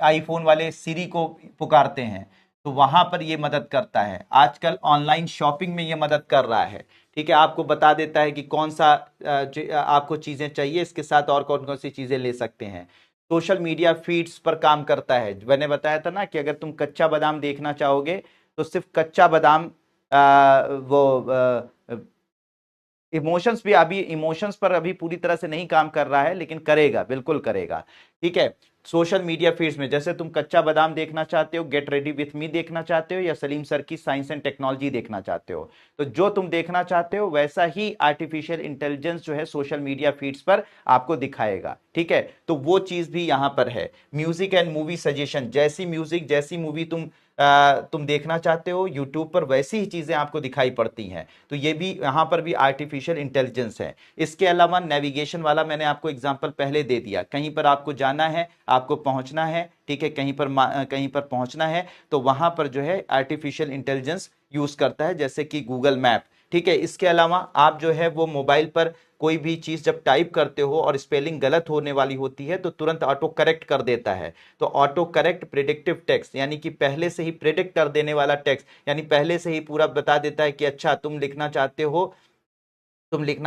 आईफोन वाले सीरी को पुकारते हैं, तो वहां पर ये मदद करता है। आजकल ऑनलाइन शॉपिंग में ये मदद कर रहा है। ठीक है, आपको बता देता है कि कौन सा आपको चीजें चाहिए, इसके साथ और कौन कौन सी चीजें ले सकते हैं। सोशल मीडिया फीड्स पर काम करता है। मैंने बताया था ना कि अगर तुम कच्चा बादाम देखना चाहोगे तो सिर्फ कच्चा बादाम वो इमोशंस भी, अभी इमोशंस पर अभी पूरी तरह से नहीं काम कर रहा है लेकिन करेगा, बिल्कुल करेगा। ठीक है, सोशल मीडिया फीड्स में जैसे तुम कच्चा बादाम देखना चाहते हो, गेट रेडी विथ मी देखना चाहते हो, या सलीम सर की साइंस एंड टेक्नोलॉजी देखना चाहते हो, तो जो तुम देखना चाहते हो वैसा ही आर्टिफिशियल इंटेलिजेंस जो है सोशल मीडिया फीड्स पर आपको दिखाएगा। ठीक है, तो वो चीज भी यहां पर है। म्यूजिक एंड मूवी सजेशन, जैसी म्यूजिक जैसी मूवी तुम देखना चाहते हो यूट्यूब पर वैसी ही चीजें आपको दिखाई पड़ती हैं, तो ये भी यहां पर भी आर्टिफिशियल इंटेलिजेंस है। इसके अलावा नेविगेशन वाला मैंने आपको एग्जांपल पहले दे दिया, कहीं पर आपको जाना है, आपको पहुंचना है, ठीक है, कहीं पर पहुंचना है, तो वहां पर जो है आर्टिफिशियल इंटेलिजेंस यूज करता है, जैसे कि गूगल मैप। ठीक है, इसके अलावा आप जो है वो मोबाइल पर कोई भी चीज जब टाइप करते हो और स्पेलिंग गलत होने वाली होती है तो तुरंत ऑटो करेक्ट कर देता है। तो ऑटो करेक्ट प्रिडिक्टिव टेक्स्ट, यानी कि पहले से ही प्रिडिक्ट कर देने वाला टेक्स्ट, यानी पहले से ही पूरा बता देता है कि अच्छा तुम लिखना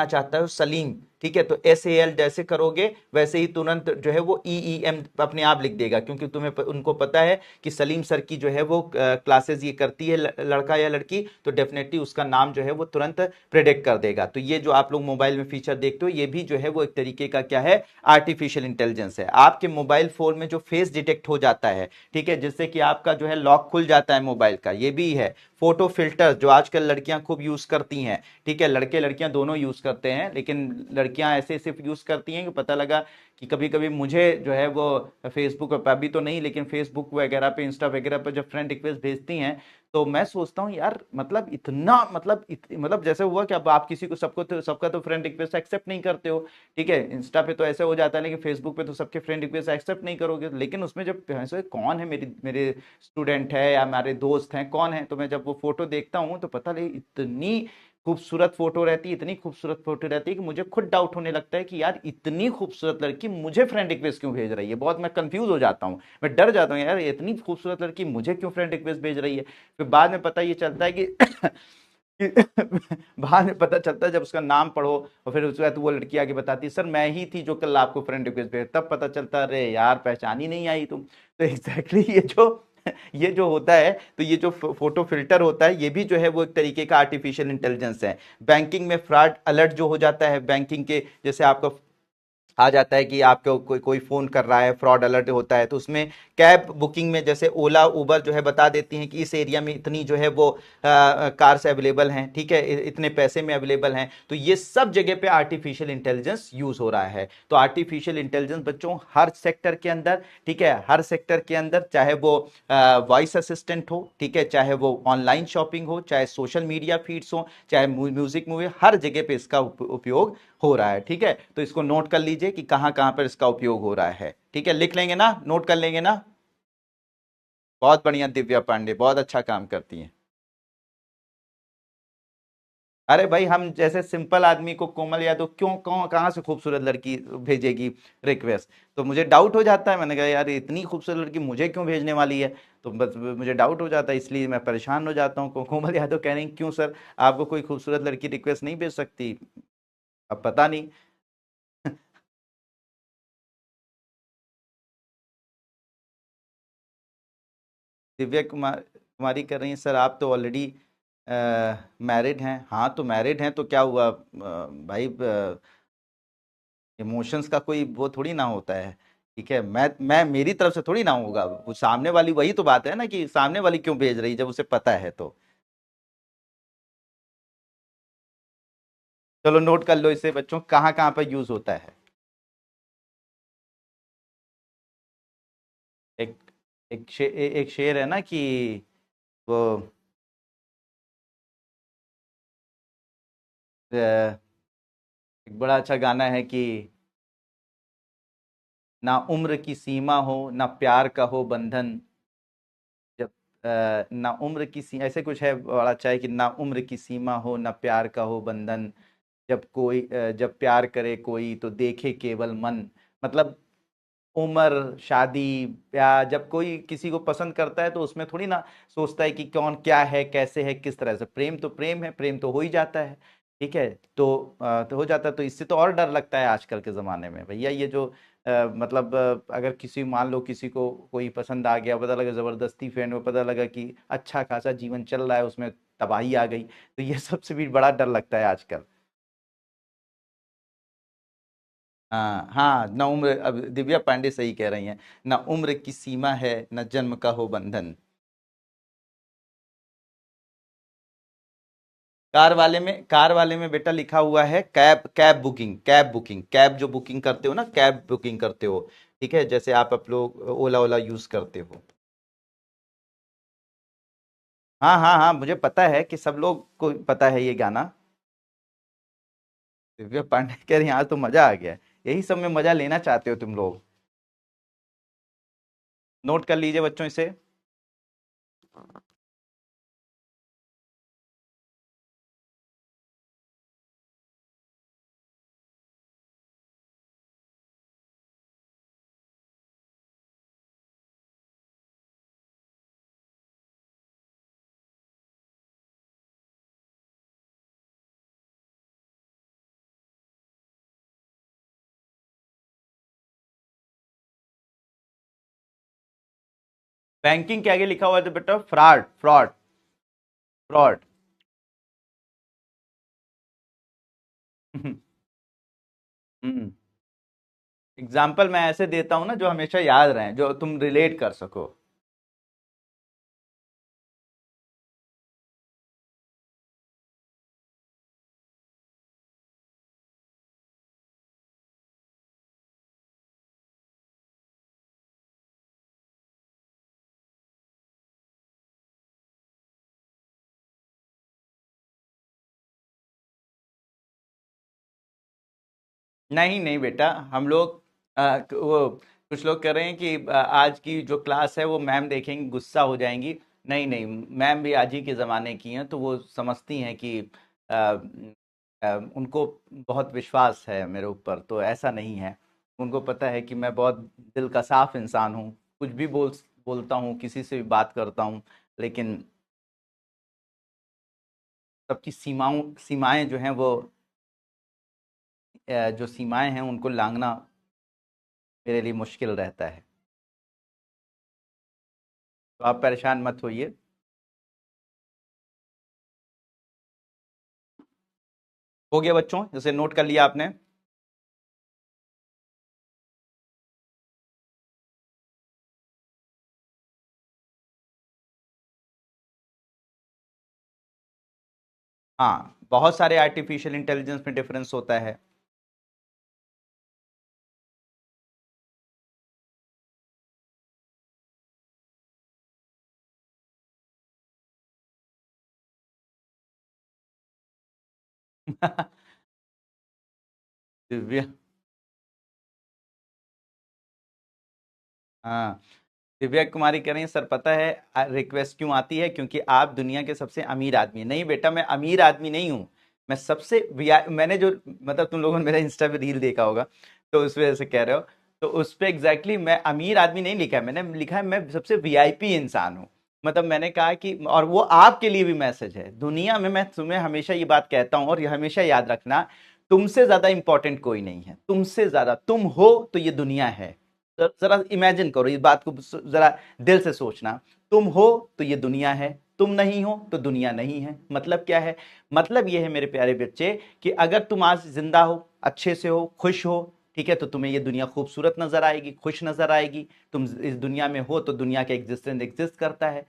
चाहता हो सलीम, ठीक है, तो SAL जैसे करोगे वैसे ही तुरंत जो है वो EEM अपने आप लिख देगा, क्योंकि उनको पता है कि सलीम सर की जो है वो क्लासेस ये करती है, लड़का या लड़की, तो डेफिनेटली उसका नाम जो है वो तुरंत प्रेडिक्ट कर देगा। तो ये जो आप लोग मोबाइल में फीचर देखते हो ये भी जो है वो एक तरीके का क्या है, आर्टिफिशियल इंटेलिजेंस है। आपके मोबाइल फोन में जो फेस डिटेक्ट हो जाता है, ठीक है, जिससे कि आपका जो है लॉक खुल जाता है मोबाइल का, ये भी है। फोटो फिल्टर जो आजकल लड़कियां खूब यूज करती हैं, ठीक है, लड़के लड़कियां दोनों यूज करते हैं, लेकिन लड़कियां ऐसे सिर्फ यूज करती हैं कि पता लगा कि कभी कभी मुझे जो है वो फेसबुक पर, अभी तो नहीं लेकिन फेसबुक वगैरह पे, इंस्टा वगैरह पे जब फ्रेंड रिक्वेस्ट भेजती हैं, तो मैं सोचता हूँ यार मतलब इतना मतलब जैसे हुआ कि अब आप किसी को, सबका तो फ्रेंड रिक्वेस्ट एक्सेप्ट नहीं करते हो। ठीक है, इंस्टा पे तो ऐसे हो जाता है, लेकिन फेसबुक पे तो सबके फ्रेंड रिक्वेस्ट एक्सेप्ट नहीं करोगे, लेकिन उसमें जब ऐसे कौन है, मेरे स्टूडेंट है या हमारे दोस्त हैं कौन है, तो मैं जब वो फोटो देखता हूँ तो पता नहीं इतनी खूबसूरत फोटो रहती है, इतनी खूबसूरत फोटो रहती है कि मुझे खुद डाउट होने लगता है कि यार इतनी खूबसूरत लड़की मुझे फ्रेंड रिक्वेस्ट क्यों भेज रही है। बहुत मैं कंफ्यूज हो जाता हूँ, मैं डर जाता हूँ यार इतनी खूबसूरत लड़की मुझे क्यों फ्रेंड रिक्वेस्ट भेज रही है। फिर बाद में पता ये चलता है कि बाद में पता चलता है जब उसका नाम पढ़ो और फिर उसके बाद वो लड़की आगे बताती है सर मैं ही थी जो कल आपको फ्रेंड रिक्वेस्ट भेज, तब पता चलता है अरे यार पहचान ही नहीं आई तुम। तो एग्जैक्टली ये जो होता है, तो ये जो फोटो फिल्टर होता है ये भी जो है वो एक तरीके का आर्टिफिशियल इंटेलिजेंस है। बैंकिंग में फ्रॉड अलर्ट जो हो जाता है, बैंकिंग के जैसे आपका आ जाता है कि आपको कोई कोई फोन कर रहा है, फ्रॉड अलर्ट होता है, तो उसमें कैब बुकिंग में जैसे ओला उबर जो है बता देती हैं कि इस एरिया में इतनी जो है वो कार्स अवेलेबल हैं, ठीक है, इतने पैसे में अवेलेबल हैं, तो ये सब जगह पे आर्टिफिशियल इंटेलिजेंस यूज हो रहा है। तो आर्टिफिशियल इंटेलिजेंस बच्चों हर सेक्टर के अंदर, ठीक है, हर सेक्टर के अंदर, चाहे वो वॉइस असिस्टेंट हो, ठीक है, चाहे वो ऑनलाइन शॉपिंग हो, चाहे सोशल मीडिया फीड्स हो, चाहे म्यूजिक मूवी, हर जगह पे इसका उपयोग हो रहा है। ठीक है, तो इसको नोट कर लीजिए कि कहां कहां पर इसका उपयोग हो रहा है। ठीक है, लिख लेंगे ना, नोट कर लेंगे ना। बहुत बढ़िया दिव्या पांडे, बहुत अच्छा काम करती हैं। अरे भाई, हम जैसे सिंपल आदमी को कोमल यादव क्यों कौन कहाँ से खूबसूरत लड़की भेजेगी रिक्वेस्ट? तो मुझे डाउट हो जाता है, मैंने कहा यार इतनी खूबसूरत लड़की मुझे क्यों भेजने वाली है? तो बस मुझे डाउट हो जाता है, इसलिए मैं परेशान हो जाता हूँ। कोमल यादव कह रही क्यों सर, आपको कोई खूबसूरत लड़की रिक्वेस्ट नहीं भेज सकती? अब पता नहीं। दिव्या कुमारी कर रही हैं, सर आप तो ऑलरेडी मैरिड हैं। हाँ तो मैरिड हैं तो क्या हुआ भाई, इमोशंस का कोई वो थोड़ी ना होता है। ठीक है, मैं मेरी तरफ से थोड़ी ना होगा, वो सामने वाली, वही तो बात है ना कि सामने वाली क्यों भेज रही जब उसे पता है तो। चलो नोट कर लो इसे बच्चों, कहाँ कहाँ पर यूज होता है। एक एक शेर है ना कि वो एक बड़ा अच्छा गाना है कि ना उम्र की सीमा हो ना प्यार का हो बंधन, जब ना उम्र की ऐसे कुछ है बड़ा अच्छा है कि ना उम्र की सीमा हो ना प्यार का हो बंधन, जब प्यार करे कोई तो देखे केवल मन। मतलब उम्र, शादी, प्यार, जब कोई किसी को पसंद करता है तो उसमें थोड़ी ना सोचता है कि कौन क्या है, कैसे है, किस तरह से। प्रेम तो प्रेम है, प्रेम तो हो ही जाता है। ठीक है, तो हो जाता है। तो इससे तो और डर लगता है आजकल के ज़माने में भैया, ये जो मतलब अगर किसी, मान लो किसी को कोई पसंद आ गया, पता लगा ज़बरदस्ती फ्रेंड में, पता लगा कि अच्छा खासा जीवन चल रहा है उसमें तबाही आ गई, तो ये सबसे भी बड़ा डर लगता है आजकल। हाँ हाँ, न उम्र, अब दिव्या पांडे सही कह रही हैं, न उम्र की सीमा है न जन्म का हो बंधन। कार वाले में बेटा लिखा हुआ है कैब, कैब जो बुकिंग करते हो ना, कैब बुकिंग करते हो। ठीक है, जैसे आप लोग ओला ओला यूज करते हो। हाँ हाँ हाँ, मुझे पता है कि सब लोग को पता है ये गाना। दिव्या पांडे कह रही यहाँ तो मजा आ गया। यही सब में मजा लेना चाहते हो तुम लोग। नोट कर लीजिए बच्चों इसे। बैंकिंग के आगे लिखा हुआ है तो बेटा फ्रॉड, फ्रॉड, फ्रॉड। हम्म। एग्जाम्पल मैं ऐसे देता हूँ ना जो हमेशा याद रहे, जो तुम रिलेट कर सको। नहीं नहीं बेटा, हम लोग वो कुछ लोग कह रहे हैं कि आज की जो क्लास है वो मैम देखेंगी गुस्सा हो जाएंगी। नहीं नहीं, मैम भी आज ही के ज़माने की हैं, तो वो समझती हैं कि अ, उनको बहुत विश्वास है मेरे ऊपर, तो ऐसा नहीं है। उनको पता है कि मैं बहुत दिल का साफ इंसान हूँ, कुछ भी बोलता हूँ, किसी से भी बात करता हूँ, लेकिन सबकी सीमाएं जो हैं वो जो सीमाएं हैं उनको लांघना मेरे लिए मुश्किल रहता है। तो आप परेशान मत होइए। हो गया बच्चों, जैसे नोट कर लिया आपने। हाँ, बहुत सारे आर्टिफिशियल इंटेलिजेंस में डिफरेंस होता है। दिव्या, हाँ, दिव्या कुमारी कह रही हैं सर पता है रिक्वेस्ट क्यों आती है, क्योंकि आप दुनिया के सबसे अमीर आदमी हैं। नहीं बेटा, मैं अमीर आदमी नहीं हूँ। मैं सबसे मैंने जो मतलब तुम लोगों ने मेरा इंस्टा पे रील देखा होगा, तो उस वजह से कह रहे हो। तो उस पे एग्जैक्टली मैं अमीर आदमी नहीं लिखा है, मैंने लिखा है मैं सबसे वीआईपी इंसान हूँ। मतलब मैंने कहा कि, और वो आपके लिए भी मैसेज है दुनिया में, मैं तुम्हें हमेशा ये बात कहता हूँ और ये हमेशा याद रखना, तुमसे ज्यादा इंपॉर्टेंट कोई नहीं है, तुमसे ज्यादा तुम हो तो ये दुनिया है। जरा इमेजिन करो इस बात को, जरा दिल से सोचना, तुम हो तो ये दुनिया है, तुम नहीं हो तो दुनिया नहीं है। मतलब क्या है? मतलब ये है मेरे प्यारे बच्चे कि अगर तुम आज जिंदा हो, अच्छे से हो, खुश हो, ठीक है, तो तुम्हें ये दुनिया खूबसूरत नजर आएगी, खुश नजर आएगी। तुम इस दुनिया में हो तो दुनिया का एग्जिस्टेंस एग्जिस्ट करता है।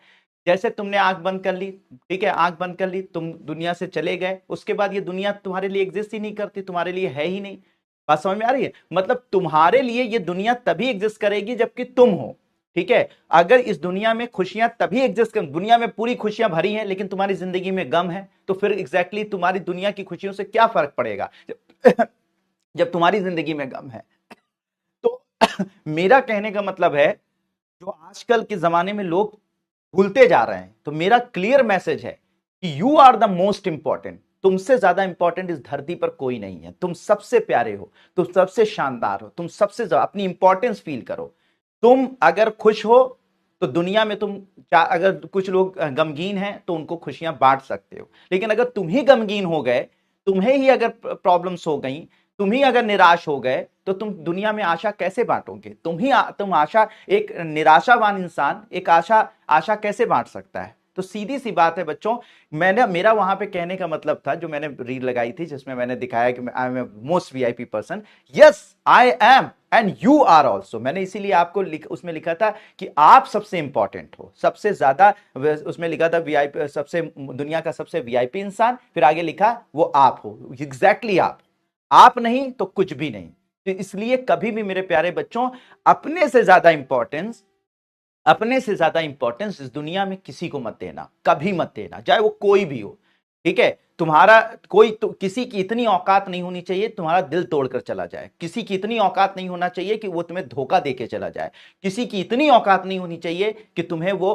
जैसे तुमने आंख बंद कर ली, ठीक है, आंख बंद कर ली, तुम दुनिया से चले गए, उसके बाद ये दुनिया तुम्हारे लिए एग्जिस्ट ही नहीं करती, तुम्हारे लिए है ही नहीं। बात समझ में आ रही है? मतलब तुम्हारे लिए ये दुनिया तभी एग्जिस्ट करेगी जबकि तुम हो, ठीक है। अगर इस दुनिया में खुशियां तभी एग्जिस्ट कर, दुनिया में पूरी खुशियां भरी हैं लेकिन तुम्हारी जिंदगी में गम है, तो फिर एग्जैक्टली तुम्हारी दुनिया की खुशियों से क्या फर्क पड़ेगा जब तुम्हारी जिंदगी में गम है। तो मेरा कहने का मतलब है, जो आजकल के जमाने में लोग भूलते जा रहे हैं, तो मेरा क्लियर मैसेज है कि you are the most important. तुमसे ज्यादा इंपॉर्टेंट इस धरती पर कोई नहीं है। तुम सबसे प्यारे हो, तुम सबसे शानदार हो, तुम सबसे ज्यादा अपनी इंपॉर्टेंस फील करो। तुम अगर खुश हो तो दुनिया में तुम, अगर कुछ लोग गमगीन हैं तो उनको खुशियां बांट सकते हो, लेकिन अगर तुम ही गमगीन हो गए, तुम्हें ही अगर प्रॉब्लम्स हो गई, तुम ही अगर निराश हो गए, तो तुम दुनिया में आशा कैसे बांटोगे? तुम आशा, एक निराशावान इंसान एक आशा आशा कैसे बांट सकता है? तो सीधी सी बात है बच्चों, मैंने, मेरा वहां पे कहने का मतलब था, जो मैंने रील लगाई थी जिसमें मैंने दिखाया कि I am a most VIP person, yes I am and you are also. मैंने इसीलिए आपको उसमें लिखा था कि आप सबसे इंपॉर्टेंट हो, सबसे ज्यादा, उसमें लिखा था वीआईपी, सबसे दुनिया का सबसे वीआईपी इंसान, फिर आगे लिखा वो आप हो, एग्जैक्टली आप नहीं तो कुछ भी नहीं। तो इसलिए कभी भी मेरे प्यारे बच्चों, अपने से ज्यादा इंपॉर्टेंस, अपने से ज्यादा इंपॉर्टेंस इस दुनिया में किसी को मत देना, कभी मत देना, चाहे वो कोई भी हो, ठीक है। तुम्हारा कोई तो, किसी की इतनी औकात नहीं होनी चाहिए तुम्हारा दिल तोड़कर चला जाए, किसी की इतनी औकात नहीं होना चाहिए कि वो तुम्हें धोखा देके चला जाए, किसी की इतनी औकात नहीं होनी चाहिए कि तुम्हें वो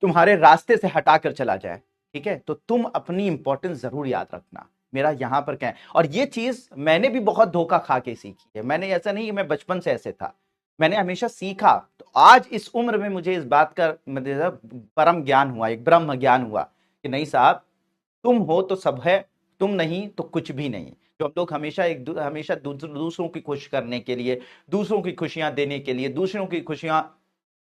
तुम्हारे रास्ते से हटाकर चला जाए, ठीक है। तो तुम अपनी इंपॉर्टेंस जरूर याद रखना, मेरा यहां पर क्या है। और ये चीज मैंने भी बहुत धोखा खा के सीखी है, मैंने, ऐसा नहीं कि मैं बचपन से ऐसे था, मैंने हमेशा सीखा। तो आज इस उम्र में मुझे इस बात का मतलब परम ज्ञान हुआ, एक ब्रह्म ज्ञान हुआ कि नहीं साहब, तुम हो तो सब है, तुम नहीं तो कुछ भी नहीं। जो हम लोग हमेशा हमेशा दूसरों की खुश करने के लिए, दूसरों की खुशियां देने के लिए, दूसरों की खुशियां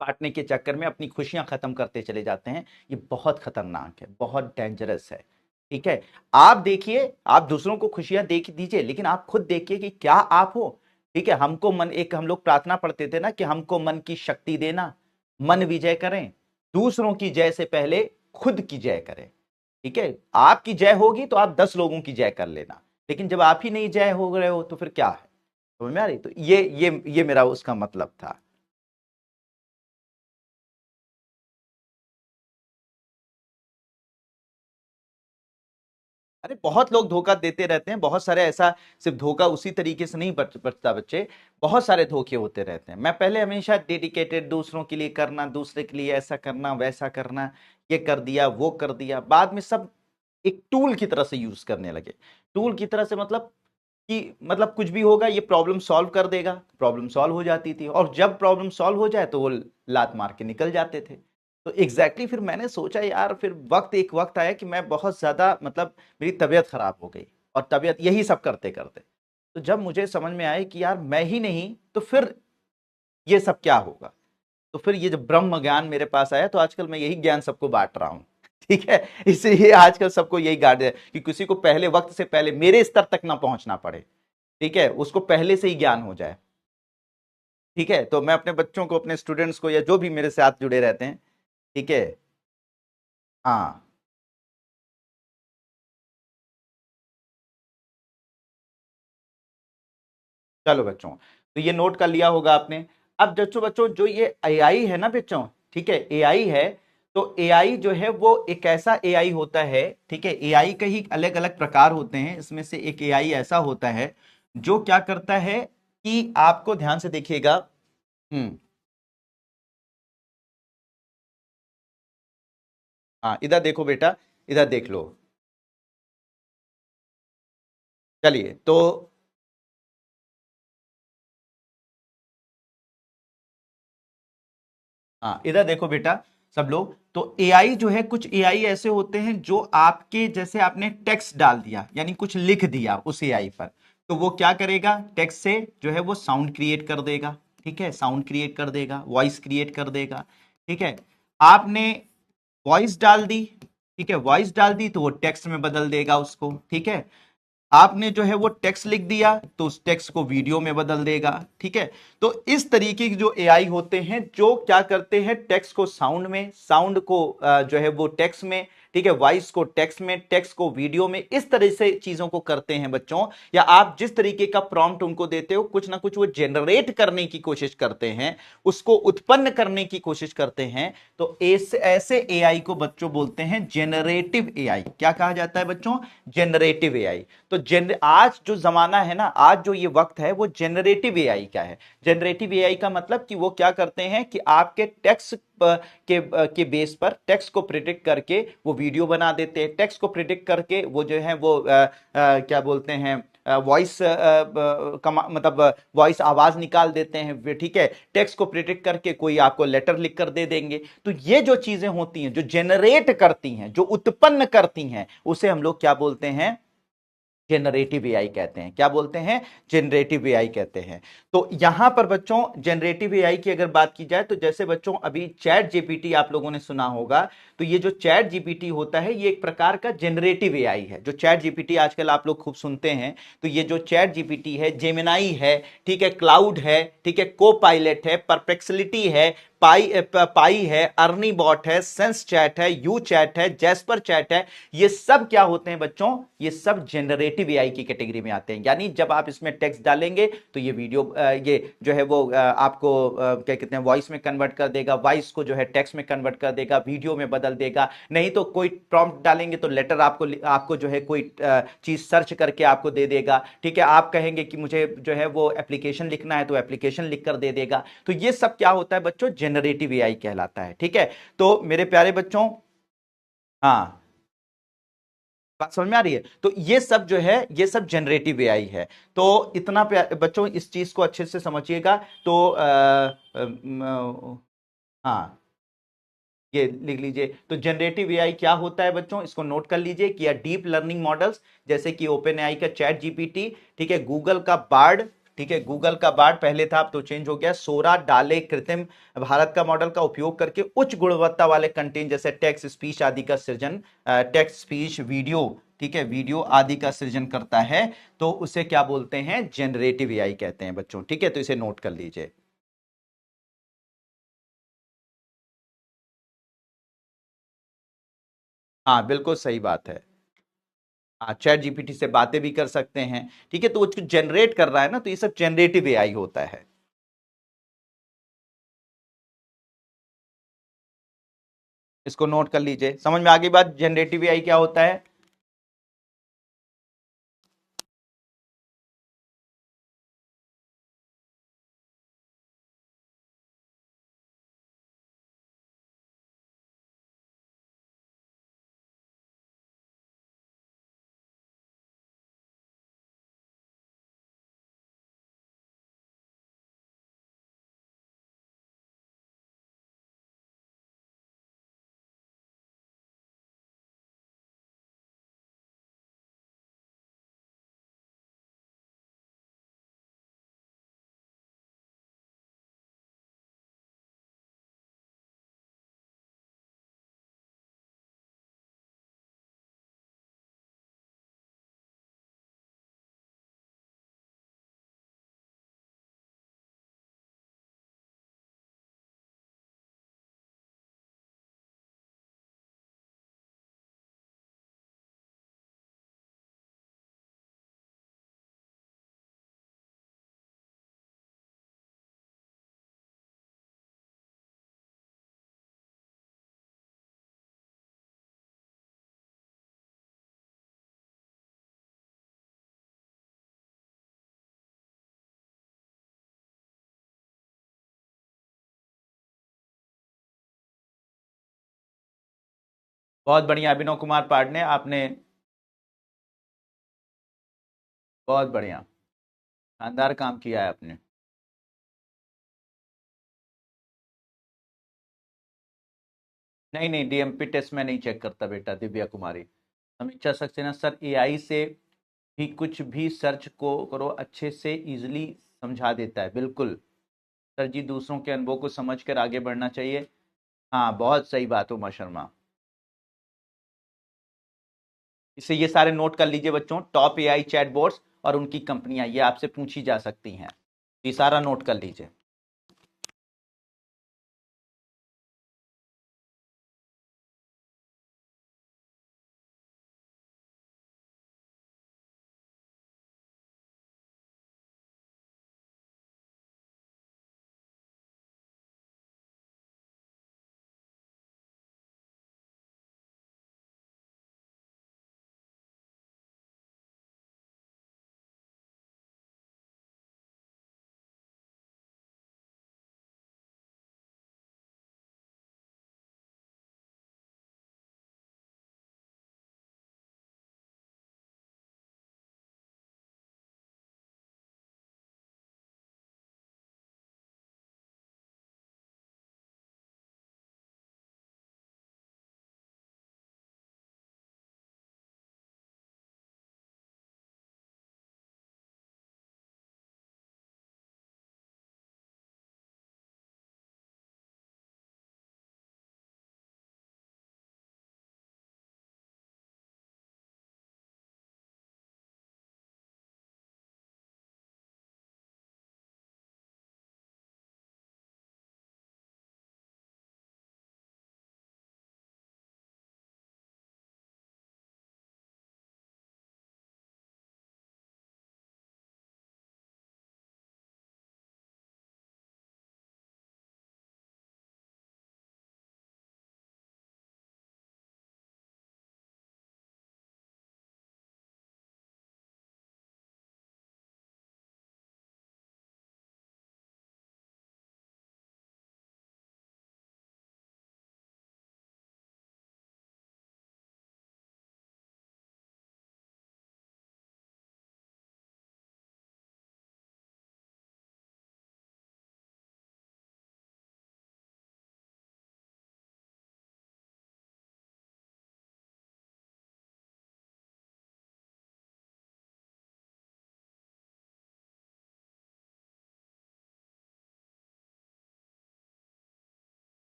बांटने के चक्कर में अपनी खुशियां खत्म करते चले जाते हैं, ये बहुत खतरनाक है, बहुत डेंजरस है, ठीक है। आप देखिए, आप दूसरों को खुशियां देख दीजिए, लेकिन आप खुद देखिए कि क्या आप हो, ठीक है। हमको मन, एक हम लोग प्रार्थना पढ़ते थे ना कि हमको मन की शक्ति देना, मन विजय करें, दूसरों की जय से पहले खुद की जय करें, ठीक है। आपकी जय होगी तो आप 10 लोगों की जय कर लेना, लेकिन जब आप ही नहीं जय हो रहे हो तो फिर क्या है? समझ में आ रही? तो ये मेरा उसका मतलब था। अरे बहुत लोग धोखा देते रहते हैं, बहुत सारे, ऐसा सिर्फ धोखा उसी तरीके से नहीं बचता बच्चे, बहुत सारे धोखे होते रहते हैं। मैं पहले हमेशा डेडिकेटेड, दूसरों के लिए करना, दूसरे के लिए ऐसा करना वैसा करना, ये कर दिया वो कर दिया, बाद में सब एक टूल की तरह से यूज करने लगे। टूल की तरह से मतलब कि मतलब कुछ भी होगा ये प्रॉब्लम सॉल्व कर देगा, प्रॉब्लम सॉल्व हो जाती थी, और जब प्रॉब्लम सॉल्व हो जाए तो वो लात मार के निकल जाते थे। तो फिर मैंने सोचा यार, फिर एक वक्त आया कि मैं बहुत ज्यादा, मतलब मेरी तबीयत खराब हो गई, और तबीयत यही सब करते करते, तो जब मुझे समझ में आया कि यार मैं ही नहीं तो फिर ये सब क्या होगा, तो फिर ये जब ब्रह्म ज्ञान मेरे पास आया, तो आजकल मैं यही ज्ञान सबको बांट रहा हूं, ठीक है। इसलिए आजकल सबको यही गाइड है कि किसी को पहले, वक्त से पहले मेरे स्तर तक ना पहुंचना पड़े, ठीक है, उसको पहले से ही ज्ञान हो जाए, ठीक है। तो मैं अपने बच्चों को, अपने स्टूडेंट्स को, या जो भी मेरे साथ जुड़े रहते हैं, ठीक है, हाँ, चलो बच्चों, तो ये नोट कर लिया होगा आपने। अब बच्चों बच्चों जो ये एआई है ना बच्चों, ठीक है, एआई है, तो एआई जो है वो एक ऐसा एआई होता है, ठीक है, एआई के ही अलग अलग प्रकार होते हैं, इसमें से एक एआई ऐसा होता है जो क्या करता है कि, आपको ध्यान से देखिएगा। हम्म, हाँ, इधर देखो बेटा, इधर देख लो। चलिए तो हाँ, इधर देखो बेटा सब लोग। तो एआई जो है, कुछ एआई ऐसे होते हैं जो आपके जैसे आपने टेक्स्ट डाल दिया यानी कुछ लिख दिया उस एआई पर, तो वो क्या करेगा, टेक्स्ट से जो है वो साउंड क्रिएट कर देगा। ठीक है, साउंड क्रिएट कर देगा, वॉइस क्रिएट कर देगा। ठीक है, आपने वॉइस डाल दी, ठीक है, वॉइस डाल दी तो वो टेक्स्ट में बदल देगा उसको। ठीक है, आपने जो है वो टेक्स्ट लिख दिया तो उस टेक्स्ट को वीडियो में बदल देगा। ठीक है, तो इस तरीके के जो एआई होते हैं जो क्या करते हैं, टेक्स्ट को साउंड में, साउंड को जो है वो टेक्स्ट में, ठीक है, वॉइस को टेक्स्ट में, टेक्स्ट को वीडियो में, इस तरह से चीजों को करते हैं बच्चों। या आप जिस तरीके का प्रॉम्प्ट उनको देते हो कुछ ना कुछ वो जनरेट करने की कोशिश करते हैं, उसको उत्पन्न करने की कोशिश करते हैं। तो ऐसे एआई को बच्चों बोलते हैं जेनरेटिव एआई। क्या कहा जाता है बच्चों, जेनरेटिव एआई। तो आज जो जमाना है ना, आज जो ये वक्त है वो जेनरेटिव एआई का है। जेनरेटिव एआई का मतलब कि वो क्या करते हैं कि आपके टेक्स्ट के बेस पर टेक्स्ट को प्रिडिक्ट करके वो वीडियो बना देते हैं, टेक्स्ट को प्रिडिक्ट करके वो जो है वो क्या बोलते हैं, वॉइस मतलब वॉइस आवाज निकाल देते हैं। ठीक है, टेक्स्ट को प्रिडिक्ट करके कोई आपको लेटर लिख कर दे देंगे। तो ये जो चीजें होती हैं, जो जनरेट करती हैं, जो उत्पन्न करती हैं, उसे हम लोग क्या बोलते हैं, जनरेटिव एआई कहते हैं। क्या बोलते हैं, जनरेटिव एआई कहते हैं। तो यहां पर बच्चों जनरेटिव एआई की अगर बात की जाए तो जैसे बच्चों अभी चैट जीपीटी आप लोगों ने सुना होगा, तो ये जो चैट जीपीटी होता है ये एक प्रकार का जनरेटिव एआई है। जो चैट जीपीटी आजकल आप लोग खूब सुनते हैं, तो ये जो चैट जीपीटी है, जेमिनाई है, ठीक है, क्लाउड है, ठीक है, को पायलट है, परप्लेक्सिटी है, पाई है, अर्नी बॉट है, सेंस चैट है, यू चैट है, जैस्पर चैट है, ये सब क्या होते हैं बच्चों, ये सब जनरेटिव एआई की कैटेगरी में आते हैं। यानी जब आप इसमें टेक्स्ट डालेंगे तो ये वीडियो ये जो है वो आपको क्या कहते हैं, वॉइस में कन्वर्ट कर देगा, वॉइस को जो है टेक्स्ट में कन्वर्ट कर देगा, वीडियो में बदल देगा। नहीं तो कोई प्रॉम्प्ट डालेंगे तो लेटर आपको जो है कोई चीज सर्च करके आपको दे देगा। ठीक है, आप कहेंगे कि मुझे जो है वो एप्लीकेशन लिखना है तो एप्लीकेशन लिख कर दे देगा। तो ये सब क्या होता है बच्चों, जनरेटिव एआई कहलाता है। ठीक है, तो मेरे प्यारे बच्चों, हाँ, बात समझ में आ रही है। तो ये सब जो है ये सब जनरेटिव एआई है। तो इतना बच्चों इस चीज को अच्छे से समझिएगा। तो हाँ, ये लिख लीजिए। तो जनरेटिव एआई क्या होता है बच्चों, इसको नोट कर लीजिए कि डीप लर्निंग मॉडल्स जैसे कि ओपन एआई का चैट जीपीटी, ठीक है, गूगल का बार्ड, ठीक है, गूगल का बार्ड पहले था अब तो चेंज हो गया, सोरा डाले कृत्रिम भारत का मॉडल का उपयोग करके उच्च गुणवत्ता वाले कंटेंट जैसे टेक्स्ट स्पीच आदि का सृजन, टेक्स्ट स्पीच वीडियो, ठीक है, वीडियो आदि का सृजन करता है। तो उसे क्या बोलते हैं, जनरेटिव एआई कहते हैं बच्चों। ठीक है, तो इसे नोट कर लीजिए। हाँ, बिल्कुल सही बात है। हाँ, चैट जीपीटी से बातें भी कर सकते हैं। ठीक है, तो वो जनरेट कर रहा है ना, तो ये सब जनरेटिव एआई होता है। इसको नोट कर लीजिए, समझ में आ गई बात, जनरेटिव एआई क्या होता है। बहुत बढ़िया अभिनव कुमार पांडे, आपने बहुत बढ़िया शानदार काम किया है आपने। नहीं नहीं, डीएमपी टेस्ट में नहीं चेक करता बेटा दिव्या कुमारी। समीक्षा सक्सेना सर, एआई से भी कुछ भी सर्च को करो, अच्छे से इजीली समझा देता है, बिल्कुल। सर जी, दूसरों के अनुभव को समझकर आगे बढ़ना चाहिए। हाँ, बहुत सही बात उमा शर्मा। इससे ये सारे नोट कर लीजिए बच्चों, टॉप एआई चैटबॉट्स और उनकी कंपनियां, ये आपसे पूछी जा सकती हैं। ये सारा नोट कर लीजिए।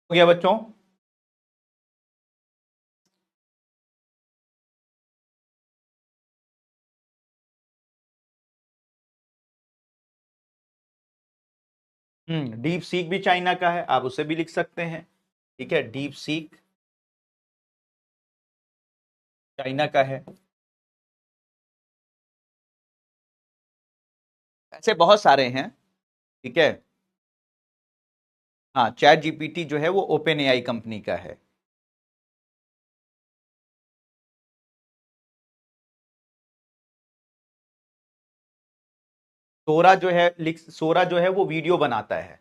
हो गया बच्चों? डीप सीक भी चाइना का है, आप उसे भी लिख सकते हैं। ठीक है, डीप सीक चाइना का है। ऐसे बहुत सारे हैं। ठीक है। हाँ, चैट जीपीटी जो है वो ओपन एआई कंपनी का है। सोरा जो है वो वीडियो बनाता है।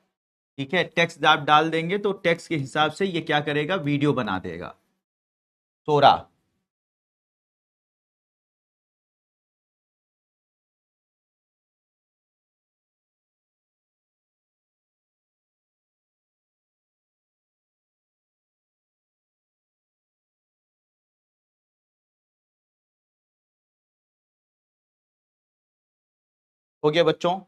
ठीक है, टेक्स्ट आप डाल देंगे तो टेक्स्ट के हिसाब से ये क्या करेगा, वीडियो बना देगा। सोरा। हो गया बच्चों?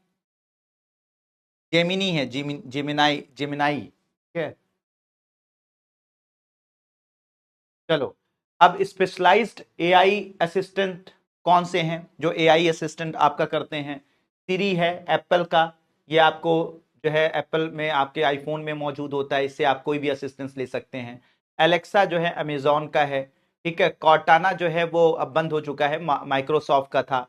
जेमिनी है, जेमिनाई, जेमिनाई, ठीक है। चलो, अब स्पेशलाइज्ड एआई असिस्टेंट कौन से हैं जो एआई असिस्टेंट आपका करते हैं? सिरी है एप्पल का, ये आपको जो है एप्पल में आपके आईफोन में मौजूद होता है, इससे आप कोई भी असिस्टेंस ले सकते हैं। एलेक्सा जो है अमेजॉन का है, ठीक है। कॉर्टाना जो है वो अब बंद हो चुका है, माइक्रोसॉफ्ट का था।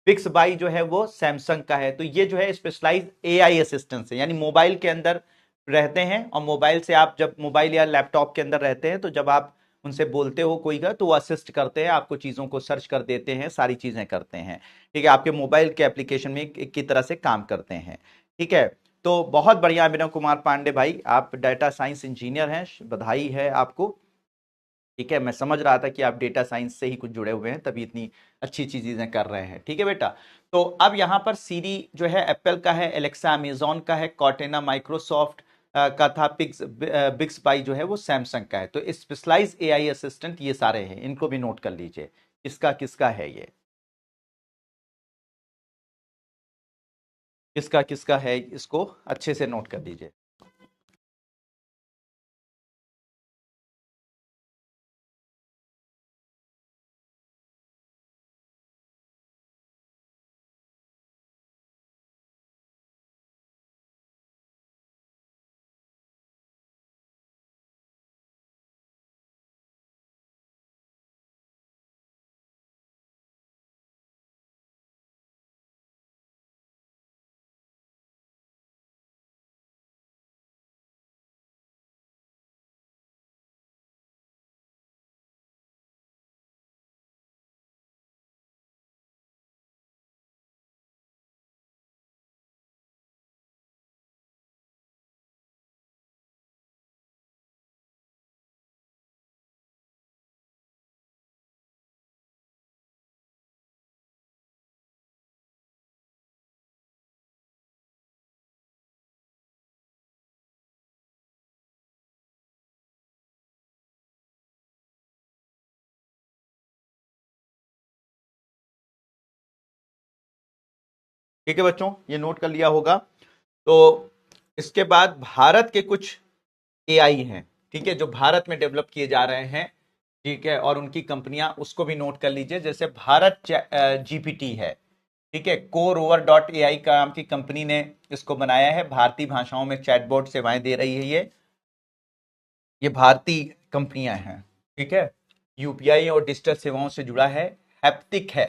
पिक्स बाई जो है वो सैमसंग का है। तो ये जो है स्पेशलाइज एआई असिस्टेंट है, यानी मोबाइल के अंदर रहते हैं, और मोबाइल से आप जब मोबाइल या लैपटॉप के अंदर रहते हैं तो जब आप उनसे बोलते हो कोई का, तो वो असिस्ट करते हैं आपको, चीजों को सर्च कर देते हैं, सारी चीजें करते हैं, ठीक है। आपके मोबाइल के एप्लीकेशन में एक की तरह से काम करते हैं, ठीक है। तो बहुत बढ़िया अभिनव कुमार पांडे भाई, आप डाटा साइंस इंजीनियर हैं, बधाई है आपको, ठीक है। मैं समझ रहा था कि आप डेटा साइंस से ही कुछ जुड़े हुए हैं, तभी इतनी अच्छी अच्छी चीजें कर रहे हैं, ठीक है बेटा। तो अब यहां पर सीरी जो है एप्पल का है, एलेक्सा अमेजॉन का है, कॉर्टेना माइक्रोसॉफ्ट का था, पिक्स बिक्स बाई जो है वो सैमसंग का है। तो स्पेशलाइज एआई असिस्टेंट ये सारे हैं, इनको भी नोट कर लीजिए, किसका किसका है ये, किसका किसका है, इसको अच्छे से नोट कर लीजिए। ठीक है बच्चों, ये नोट कर लिया होगा। तो इसके बाद भारत के कुछ एआई हैं, ठीक है, जो भारत में डेवलप किए जा रहे हैं, ठीक है, और उनकी कंपनियां, उसको भी नोट कर लीजिए। जैसे भारत जीपीटी है, ठीक है, कोर ओवर डॉट ए आई का नाम की कंपनी ने इसको बनाया है, भारतीय भाषाओं में चैटबॉट सेवाएं दे रही है ये भारतीय कंपनियां हैं, ठीक है। यूपीआई और डिजिटल सेवाओं से जुड़ा है। हैप्टिक है,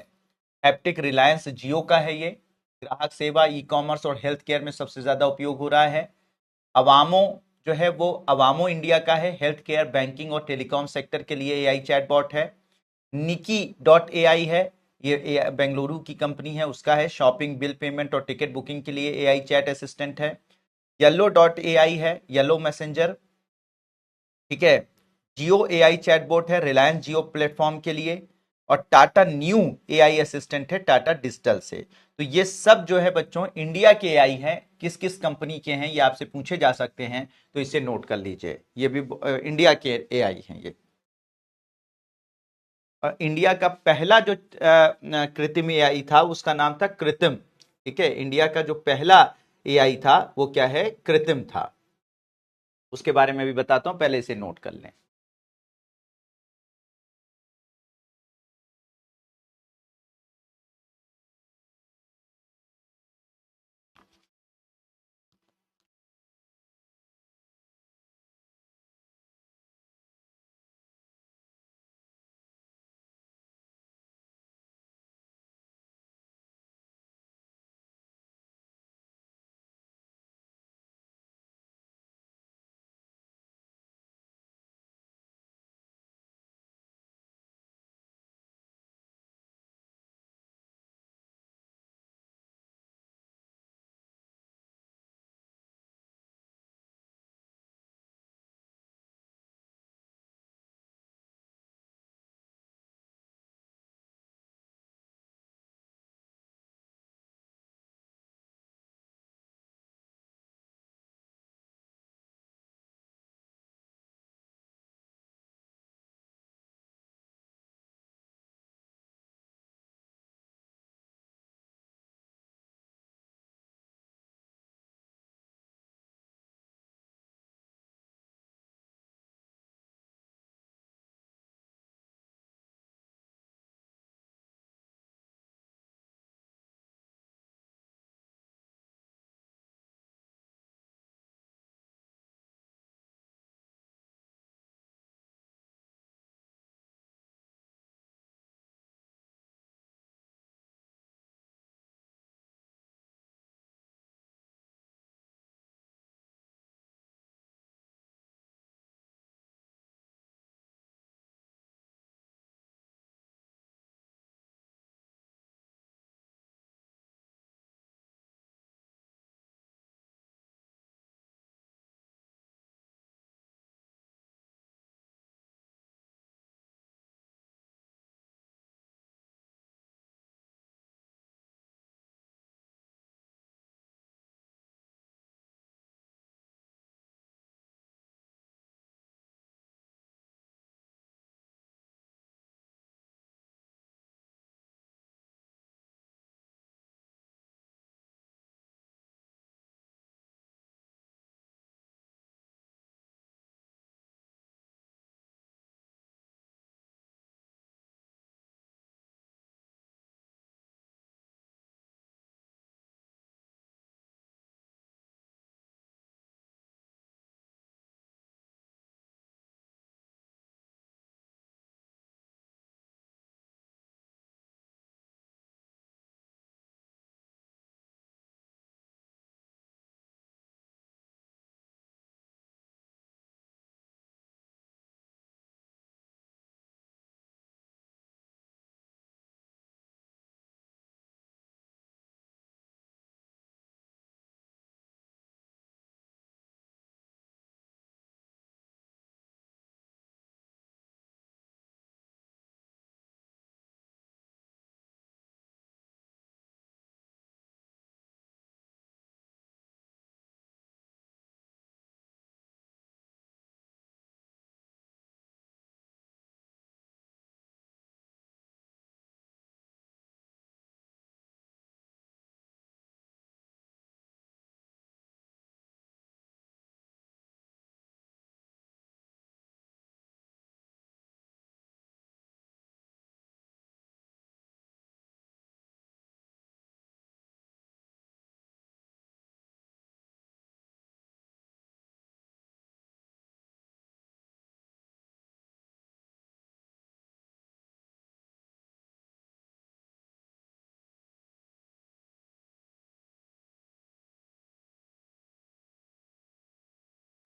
हैप्टिक रिलायंस जियो का है ये, ग्राहक सेवा, ई कॉमर्स और हेल्थ केयर में सबसे ज्यादा उपयोग हो रहा है। अवामो जो है वो अवामो इंडिया का है, हेल्थ केयर, बैंकिंग और टेलीकॉम सेक्टर के लिए एआई चैटबॉट है। निकी डॉट ए आई है, ये बेंगलुरु की कंपनी है, उसका है, शॉपिंग, बिल पेमेंट और टिकट बुकिंग के लिए एआई चैट असिस्टेंट है। येलो डॉट ए आई है, येलो मैसेंजर, ठीक है। जियो एआई चैटबॉट है, रिलायंस जियो प्लेटफॉर्म के लिए। और टाटा न्यू एआई असिस्टेंट है, टाटा डिजिटल से। तो ये सब जो है बच्चों इंडिया के एआई हैं, किस किस कंपनी के हैं ये आपसे पूछे जा सकते हैं, तो इसे नोट कर लीजिए, ये भी इंडिया के एआई हैं ये। और इंडिया का पहला जो कृत्रिम एआई था उसका नाम था कृत्रिम, ठीक है। इंडिया का जो पहला एआई था वो क्या है, कृत्रिम था। उसके बारे में भी बताता हूं, पहले इसे नोट कर लें।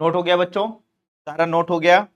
नोट हो गया बच्चों? सारा नोट हो गया?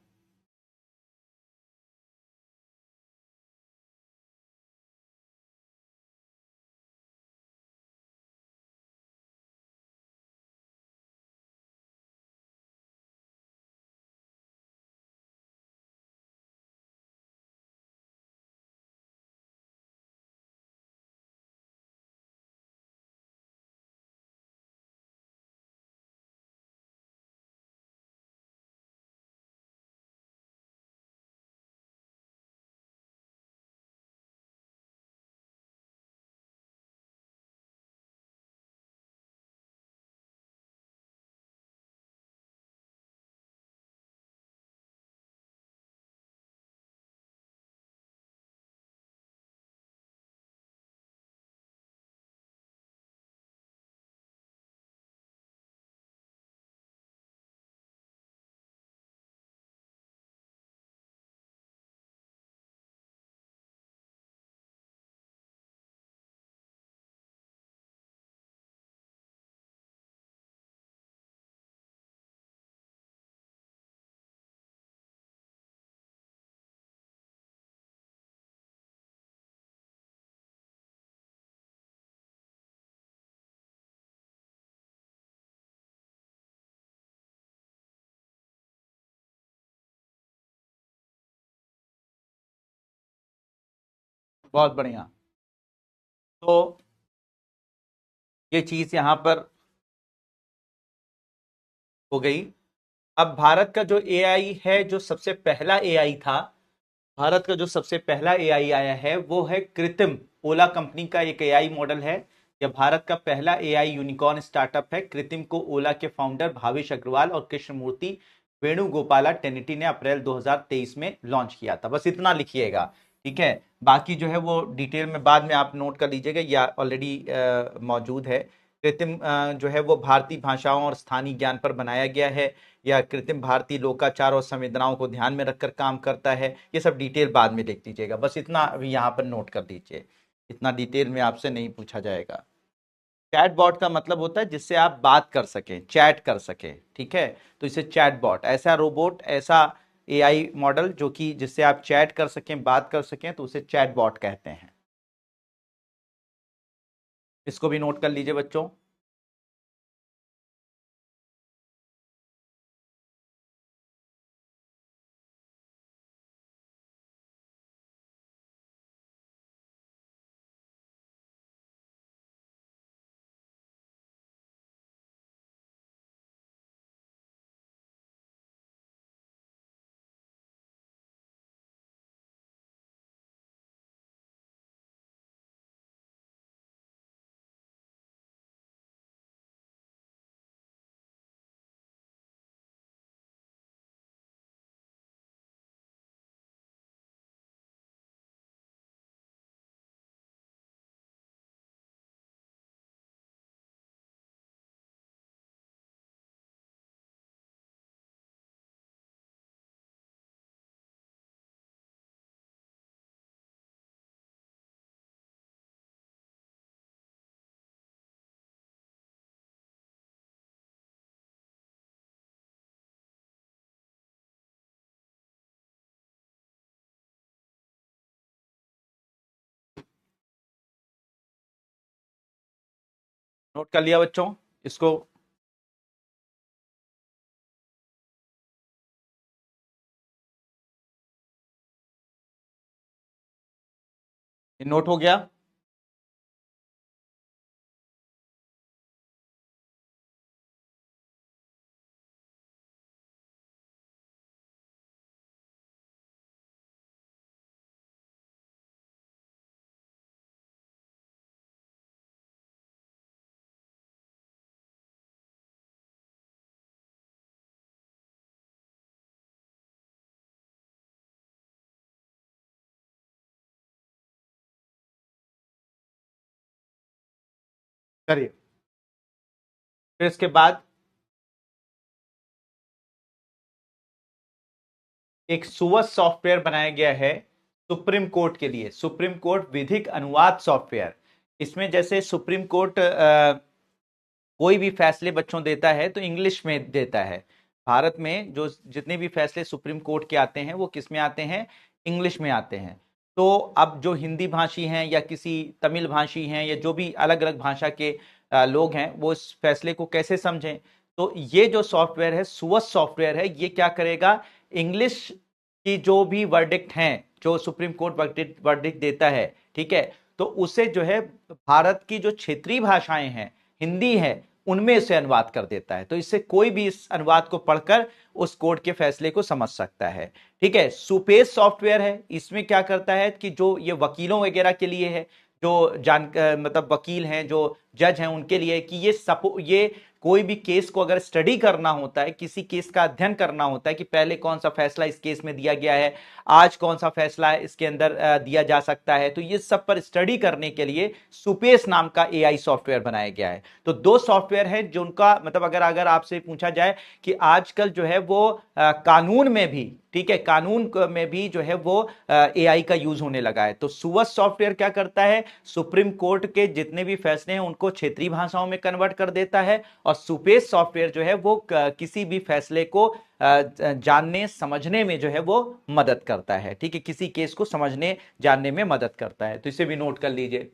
बहुत बढ़िया। तो ये चीज यहां पर हो गई। अब भारत का जो एआई है, जो सबसे पहला एआई था, भारत का जो सबसे पहला एआई आया है वो है कृत्रिम। ओला कंपनी का एक एआई मॉडल है। यह भारत का पहला एआई यूनिकॉर्न स्टार्टअप है। कृत्रिम को ओला के फाउंडर भावेश अग्रवाल और कृष्णमूर्ति वेणुगोपाला टेनिटी ने अप्रैल 2023 में लॉन्च किया था। बस इतना लिखिएगा, ठीक है। बाकी जो है वो डिटेल में बाद में आप नोट कर लीजिएगा, या ऑलरेडी मौजूद है। कृत्रिम जो है वो भारतीय भाषाओं और स्थानीय ज्ञान पर बनाया गया है। या कृत्रिम भारतीय लोकाचार और संवेदनाओं को ध्यान में रखकर काम करता है। ये सब डिटेल बाद में देख लीजिएगा, बस इतना अभी यहाँ पर नोट कर दीजिए। इतना डिटेल में आपसे नहीं पूछा जाएगा। चैट बॉट का मतलब होता है जिससे आप बात कर सकें, चैट कर सकें, ठीक है। तो इसे चैट बॉट, ऐसा रोबोट, ऐसा एआई मॉडल जो कि जिससे आप चैट कर सकें, बात कर सकें, तो उसे चैट बॉट कहते हैं। इसको भी नोट कर लीजिए बच्चों। नोट कर लिया बच्चों इसको? ये नोट हो गया? करिए। फिर इसके बाद एक सुवस सॉफ्टवेयर बनाया गया है सुप्रीम कोर्ट के लिए। सुप्रीम कोर्ट विधिक अनुवाद सॉफ्टवेयर। इसमें जैसे सुप्रीम कोर्ट कोई भी फैसले बच्चों देता है तो इंग्लिश में देता है। भारत में जो जितने भी फैसले सुप्रीम कोर्ट के आते हैं वो किस में आते हैं, इंग्लिश में आते हैं। तो अब जो हिंदी भाषी हैं या किसी तमिल भाषी हैं या जो भी अलग अलग भाषा के लोग हैं वो इस फैसले को कैसे समझें। तो ये जो सॉफ्टवेयर है, सुवस सॉफ्टवेयर है, ये क्या करेगा, इंग्लिश की जो भी वर्डिक्ट हैं, जो सुप्रीम कोर्ट वर्डिक्ट देता है, ठीक है, तो उसे जो है भारत की जो क्षेत्रीय भाषाएं हैं, हिंदी है, उनमें इसे अनुवाद कर देता है। तो इससे कोई भी इस अनुवाद को पढ़कर उस कोर्ट के फैसले को समझ सकता है। ठीक है, सुपेज सॉफ्टवेयर है, इसमें क्या करता है कि जो ये वकीलों वगैरह के लिए है, जो मतलब वकील हैं, जो जज हैं, उनके लिए कि ये कोई भी केस को अगर स्टडी करना होता है, किसी केस का अध्ययन करना होता है कि पहले कौन सा फैसला इस केस में दिया गया है, आज कौन सा फैसला इसके अंदर दिया जा सकता है, तो ये सब पर स्टडी करने के लिए सुपेस नाम का एआई सॉफ्टवेयर बनाया गया है। तो दो सॉफ्टवेयर है जो उनका मतलब अगर अगर आपसे पूछा जाए कि आजकल जो है वो कानून में भी, ठीक है, कानून में भी जो है वो एआई का यूज होने लगा है। तो सुवस सॉफ्टवेयर क्या करता है, सुप्रीम कोर्ट के जितने भी फैसले हैं उनको क्षेत्रीय भाषाओं में कन्वर्ट कर देता है, और सुपेस सॉफ्टवेयर जो है वो किसी भी फैसले को जानने समझने में जो है वो मदद करता है। ठीक है, किसी केस को समझने जानने में मदद करता है। तो इसे भी नोट कर लीजिए।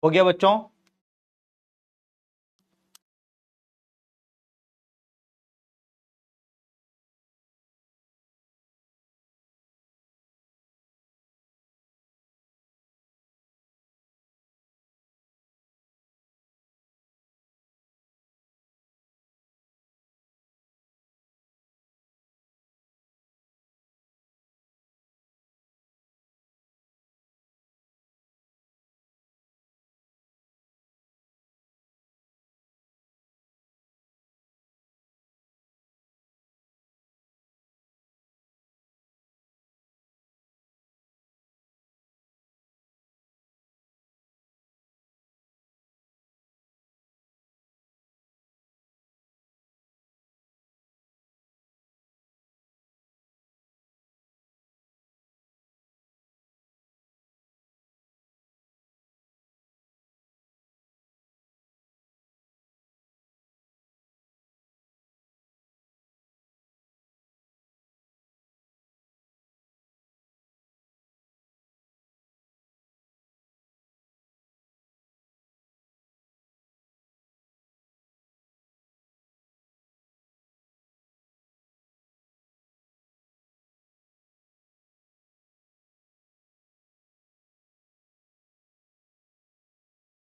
हो गया बच्चों?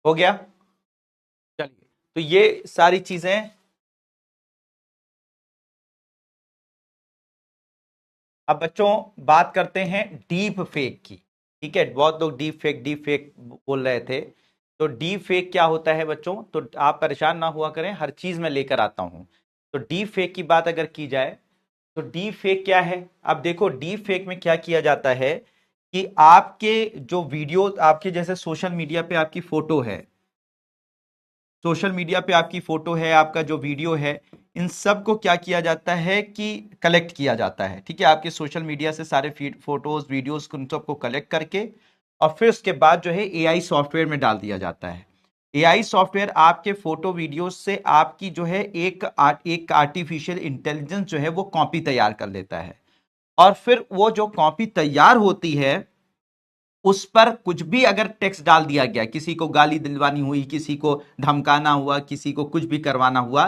हो गया? चलिए, तो ये सारी चीजें, अब बच्चों बात करते हैं डीप फेक की। ठीक है, बहुत लोग डीप फेक बोल रहे थे। तो डीप फेक क्या होता है बच्चों, तो आप परेशान ना हुआ करें, हर चीज में लेकर आता हूं। तो डीप फेक की बात अगर की जाए तो डीप फेक क्या है, अब देखो डीप फेक में क्या किया जाता है कि आपके जो वीडियो, आपके जैसे सोशल मीडिया पे आपकी फोटो है, सोशल मीडिया पे आपकी फोटो है, आपका जो वीडियो है, इन सब को क्या किया जाता है कि कलेक्ट किया जाता है। ठीक है, आपके सोशल मीडिया से सारे फीड, फोटोज, वीडियोस, उन सबको कलेक्ट करके और फिर उसके बाद जो है एआई सॉफ्टवेयर में डाल दिया जाता है। एआई सॉफ्टवेयर आपके फोटो वीडियोस से आपकी जो है एक आर्टिफिशियल इंटेलिजेंस जो है वो कॉपी तैयार कर लेता है। और फिर वो जो कॉपी तैयार होती है उस पर कुछ भी अगर टेक्स्ट डाल दिया गया, किसी को गाली दिलवानी हुई, किसी को धमकाना हुआ, किसी को कुछ भी करवाना हुआ,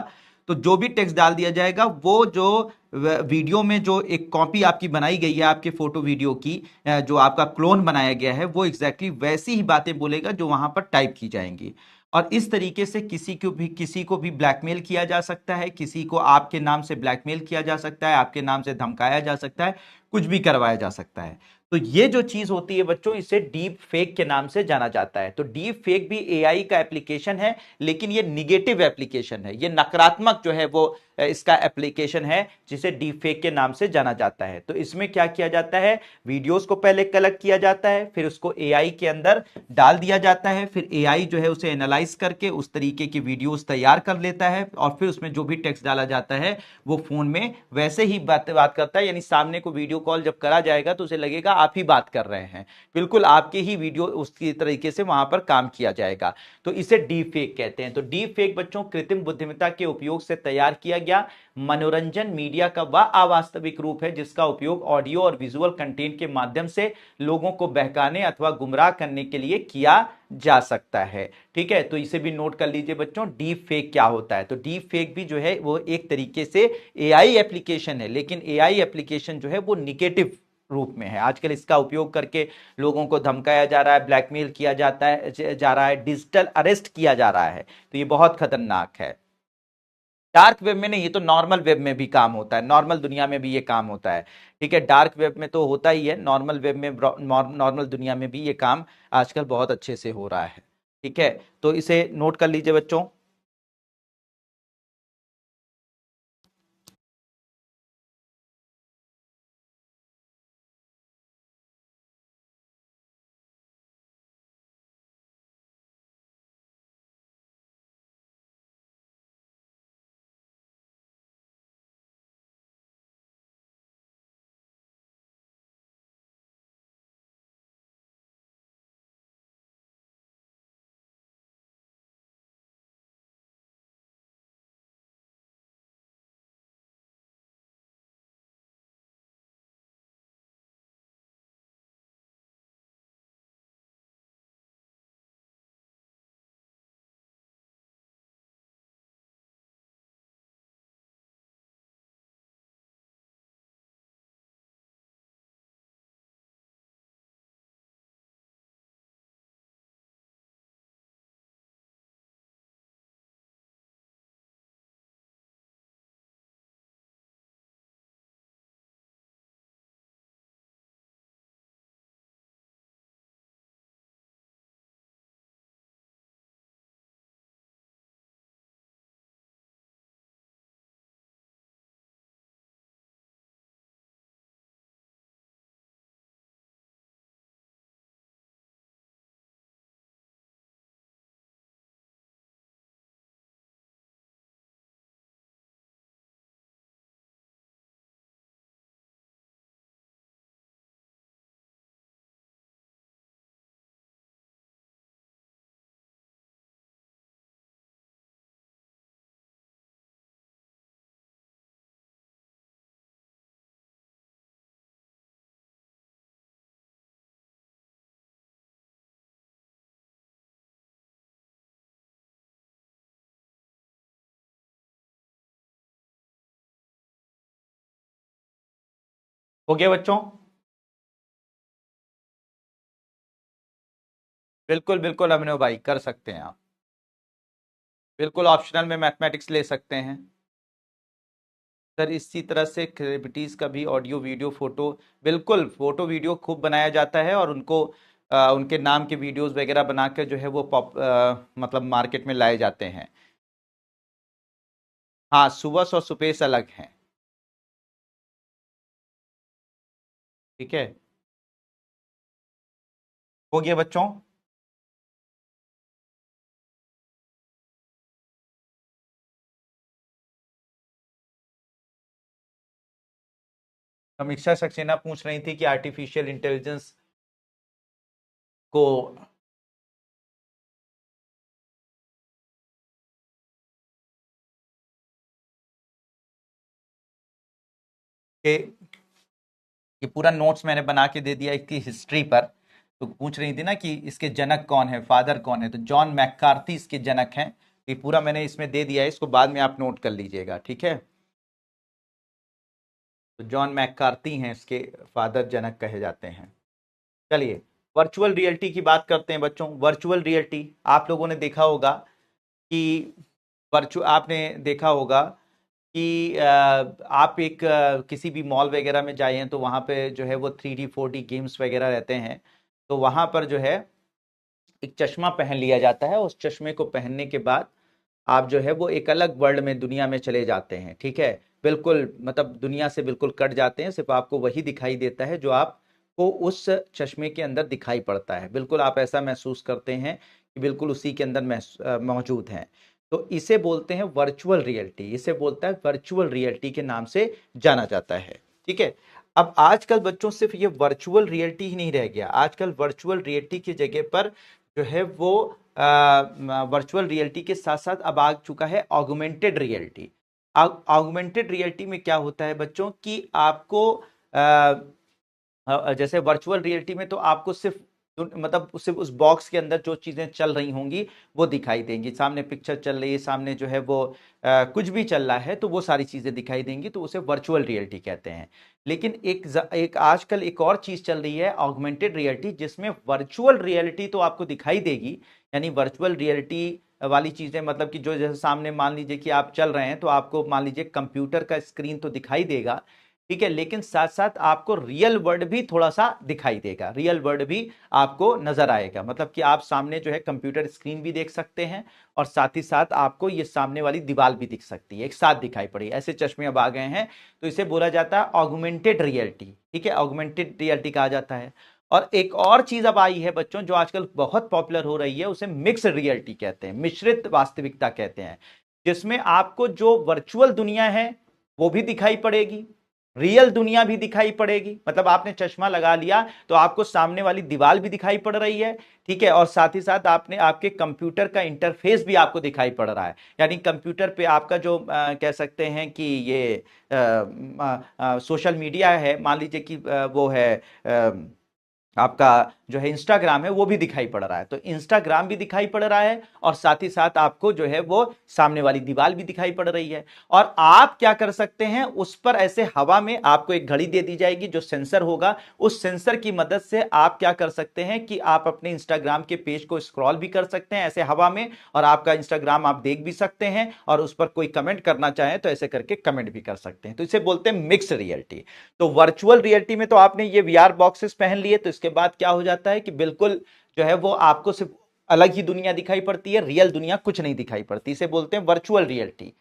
तो जो भी टेक्स्ट डाल दिया जाएगा, वो जो वीडियो में जो एक कॉपी आपकी बनाई गई है आपके फोटो वीडियो की, जो आपका क्लोन बनाया गया है, वो एग्जैक्टली वैसी ही बातें बोलेगा जो वहां पर टाइप की जाएंगी। और इस तरीके से किसी को भी ब्लैकमेल किया जा सकता है, किसी को आपके नाम से ब्लैकमेल किया जा सकता है, आपके नाम से धमकाया जा सकता है, कुछ भी करवाया जा सकता है। तो ये जो चीज होती है बच्चों, इसे डीप फेक के नाम से जाना जाता है। तो डीप फेक भी एआई का एप्लीकेशन है, लेकिन ये निगेटिव एप्लीकेशन है, ये नकारात्मक जो है वो इसका एप्लीकेशन है, जिसे डीप फेक के नाम से जाना जाता है। तो इसमें क्या किया जाता है, वीडियोस को पहले कलेक्ट किया जाता है, फिर उसको एआई के अंदर डाल दिया जाता है, फिर एआई जो है उसे एनालाइज करके उस तरीके की वीडियोस तैयार कर लेता है, और फिर उसमें जो भी टेक्स्ट डाला जाता है वो फोन में वैसे ही बात बात करता है। यानी सामने को वीडियो कॉल जब करा जाएगा तो उसे लगेगा आप ही बात कर रहे हैं, बिल्कुल आपके ही वीडियो उसकी तरीके से वहां पर काम किया जाएगा। तो इसे डीप फेक कहते हैं। तो डीप फेक बच्चों कृत्रिम बुद्धिमत्ता के उपयोग से तैयार किया गया मनोरंजन मीडिया का वह अवास्तविक रूप है जिसका उपयोग ऑडियो और विजुअल कंटेंट के माध्यम से लोगों को बहकाने अथवा गुमराह करने के लिए किया जा सकता है। ठीक है, तो इसे भी नोट कर लीजिए बच्चों, डीप फेक क्या होता है। तो डीप फेक भी जो है वो एक तरीके से एआई एप्लीकेशन है, लेकिन एआई एप्लीकेशन जो है वो निगेटिव रूप में है। आजकल इसका उपयोग करके लोगों को धमकाया जा रहा है, ब्लैकमेल किया जाता है, जा रहा है, डिजिटल अरेस्ट किया जा रहा है। तो ये बहुत खतरनाक है। डार्क वेब में नहीं, ये तो नॉर्मल वेब में भी काम होता है, नॉर्मल दुनिया में भी ये काम होता है। ठीक है, डार्क वेब में तो होता ही है, नॉर्मल वेब में, नॉर्मल दुनिया में भी ये काम आजकल बहुत अच्छे से हो रहा है। ठीक है, तो इसे नोट कर लीजिए बच्चों। हो गया बच्चों? बिल्कुल बिल्कुल अभिनव भाई, कर सकते हैं आप। बिल्कुल ऑप्शनल में मैथमेटिक्स ले सकते हैं सर। इसी तरह से सेलिब्रिटीज का भी ऑडियो वीडियो फोटो, बिल्कुल फोटो वीडियो खूब बनाया जाता है, और उनको उनके नाम के वीडियोस वगैरह बनाकर जो है वो मतलब मार्केट में लाए जाते हैं। हाँ, सुबह और सुपेश अलग हैं। ठीक है। हो गया बच्चों? समीक्षा सक्सेना पूछ रही थी कि आर्टिफिशियल इंटेलिजेंस को के ये पूरा नोट्स मैंने बना के दे दिया इसकी हिस्ट्री पर। तो पूछ रही थी ना कि इसके जनक कौन है, फादर कौन है, तो जॉन मैककार्थी इसके जनक हैं। ये पूरा मैंने इसमें दे दिया है, इसको बाद में आप नोट कर लीजिएगा, ठीक है। तो जॉन मैककार्थी हैं इसके फादर, जनक कहे जाते हैं। चलिए वर्चुअल रियलिटी की बात करते हैं बच्चों। वर्चुअल रियलिटी आप लोगों ने देखा होगा कि आपने देखा होगा कि आप एक किसी भी मॉल वगैरह में जाए हैं तो वहाँ पे जो है वो 3D 4D गेम्स वगैरह रहते हैं। तो वहाँ पर जो है एक चश्मा पहन लिया जाता है। उस चश्मे को पहनने के बाद आप जो है वो एक अलग वर्ल्ड में, दुनिया में चले जाते हैं, ठीक है। बिल्कुल मतलब दुनिया से बिल्कुल कट जाते हैं, सिर्फ आपको वही दिखाई देता है जो आपको उस चश्मे के अंदर दिखाई पड़ता है। बिल्कुल आप ऐसा महसूस करते हैं कि बिल्कुल उसी के अंदर मौजूद हैं। तो इसे बोलते हैं वर्चुअल रियलिटी, इसे बोलता है वर्चुअल रियलिटी के नाम से जाना जाता है, ठीक है। अब आजकल बच्चों सिर्फ ये वर्चुअल रियलिटी ही नहीं रह गया, आजकल वर्चुअल रियलिटी की जगह पर जो है वो वर्चुअल रियलिटी के साथ साथ अब आ चुका है ऑगमेंटेड रियलिटी। ऑगमेंटेड रियलिटी में क्या होता है बच्चों कि आपको जैसे वर्चुअल रियलिटी में तो आपको सिर्फ मतलब सिर्फ उस बॉक्स के अंदर जो चीजें चल रही होंगी वो दिखाई देंगी। सामने पिक्चर चल रही है, सामने जो है वो कुछ भी चल रहा है तो वो सारी चीजें दिखाई देंगी, तो उसे वर्चुअल रियलिटी कहते हैं। लेकिन एक आजकल एक और चीज चल रही है ऑगमेंटेड रियलिटी, जिसमें वर्चुअल रियलिटी तो आपको दिखाई देगी, यानी वर्चुअल रियलिटी वाली चीजें मतलब कि जो जैसे सामने मान लीजिए कि आप चल रहे हैं तो आपको मान लीजिए कंप्यूटर का स्क्रीन तो दिखाई देगा, ठीक है, लेकिन साथ साथ आपको रियल वर्ल्ड भी थोड़ा सा दिखाई देगा, रियल वर्ल्ड भी आपको नजर आएगा। मतलब कि आप सामने जो है कंप्यूटर स्क्रीन भी देख सकते हैं और साथ ही साथ आपको ये सामने वाली दीवार भी दिख सकती है, एक साथ दिखाई पड़ी। ऐसे चश्मे अब आ गए हैं, तो इसे बोला जाता है ऑगमेंटेड रियलिटी, ठीक है, ऑगमेंटेड रियलिटी कहा जाता है। और एक और चीज अब आई है बच्चों जो आजकल बहुत पॉपुलर हो रही है, उसे मिक्स रियलिटी कहते हैं, मिश्रित वास्तविकता कहते हैं, जिसमें आपको जो वर्चुअल दुनिया है वो भी दिखाई पड़ेगी, रियल दुनिया भी दिखाई पड़ेगी। मतलब आपने चश्मा लगा लिया तो आपको सामने वाली दीवार भी दिखाई पड़ रही है, ठीक है, और साथ ही साथ आपने आपके कंप्यूटर का इंटरफेस भी आपको दिखाई पड़ रहा है। यानी कंप्यूटर पे आपका जो कह सकते हैं कि ये सोशल मीडिया है, मान लीजिए कि वो है आपका जो है इंस्टाग्राम है, वो भी दिखाई पड़ रहा है। तो इंस्टाग्राम भी दिखाई पड़ रहा है और साथ ही साथ आपको जो है वो सामने वाली दीवार भी दिखाई पड़ रही है। और आप क्या कर सकते हैं, उस पर ऐसे हवा में आपको एक घड़ी दे दी जाएगी जो सेंसर होगा, उस सेंसर की मदद से आप क्या कर सकते हैं कि आप अपने इंस्टाग्राम के पेज को स्क्रॉल भी कर सकते हैं ऐसे हवा में, और आपका इंस्टाग्राम आप देख भी सकते हैं, और उस पर कोई कमेंट करना चाहें तो ऐसे करके कमेंट भी कर सकते हैं। तो इसे बोलते हैं मिक्स रियलिटी। तो वर्चुअल रियलिटी में तो आपने ये वीआर बॉक्सेस पहन लिए, तो इसके बाद क्या हो जाता है कि बिल्कुल जो है वो आपको सिर्फ अलग ही दुनिया दिखाई पड़ती है, रियल दुनिया कुछ नहीं दिखाई पड़ती। इसे बोलते हैं वर्चुअल रियलिटी।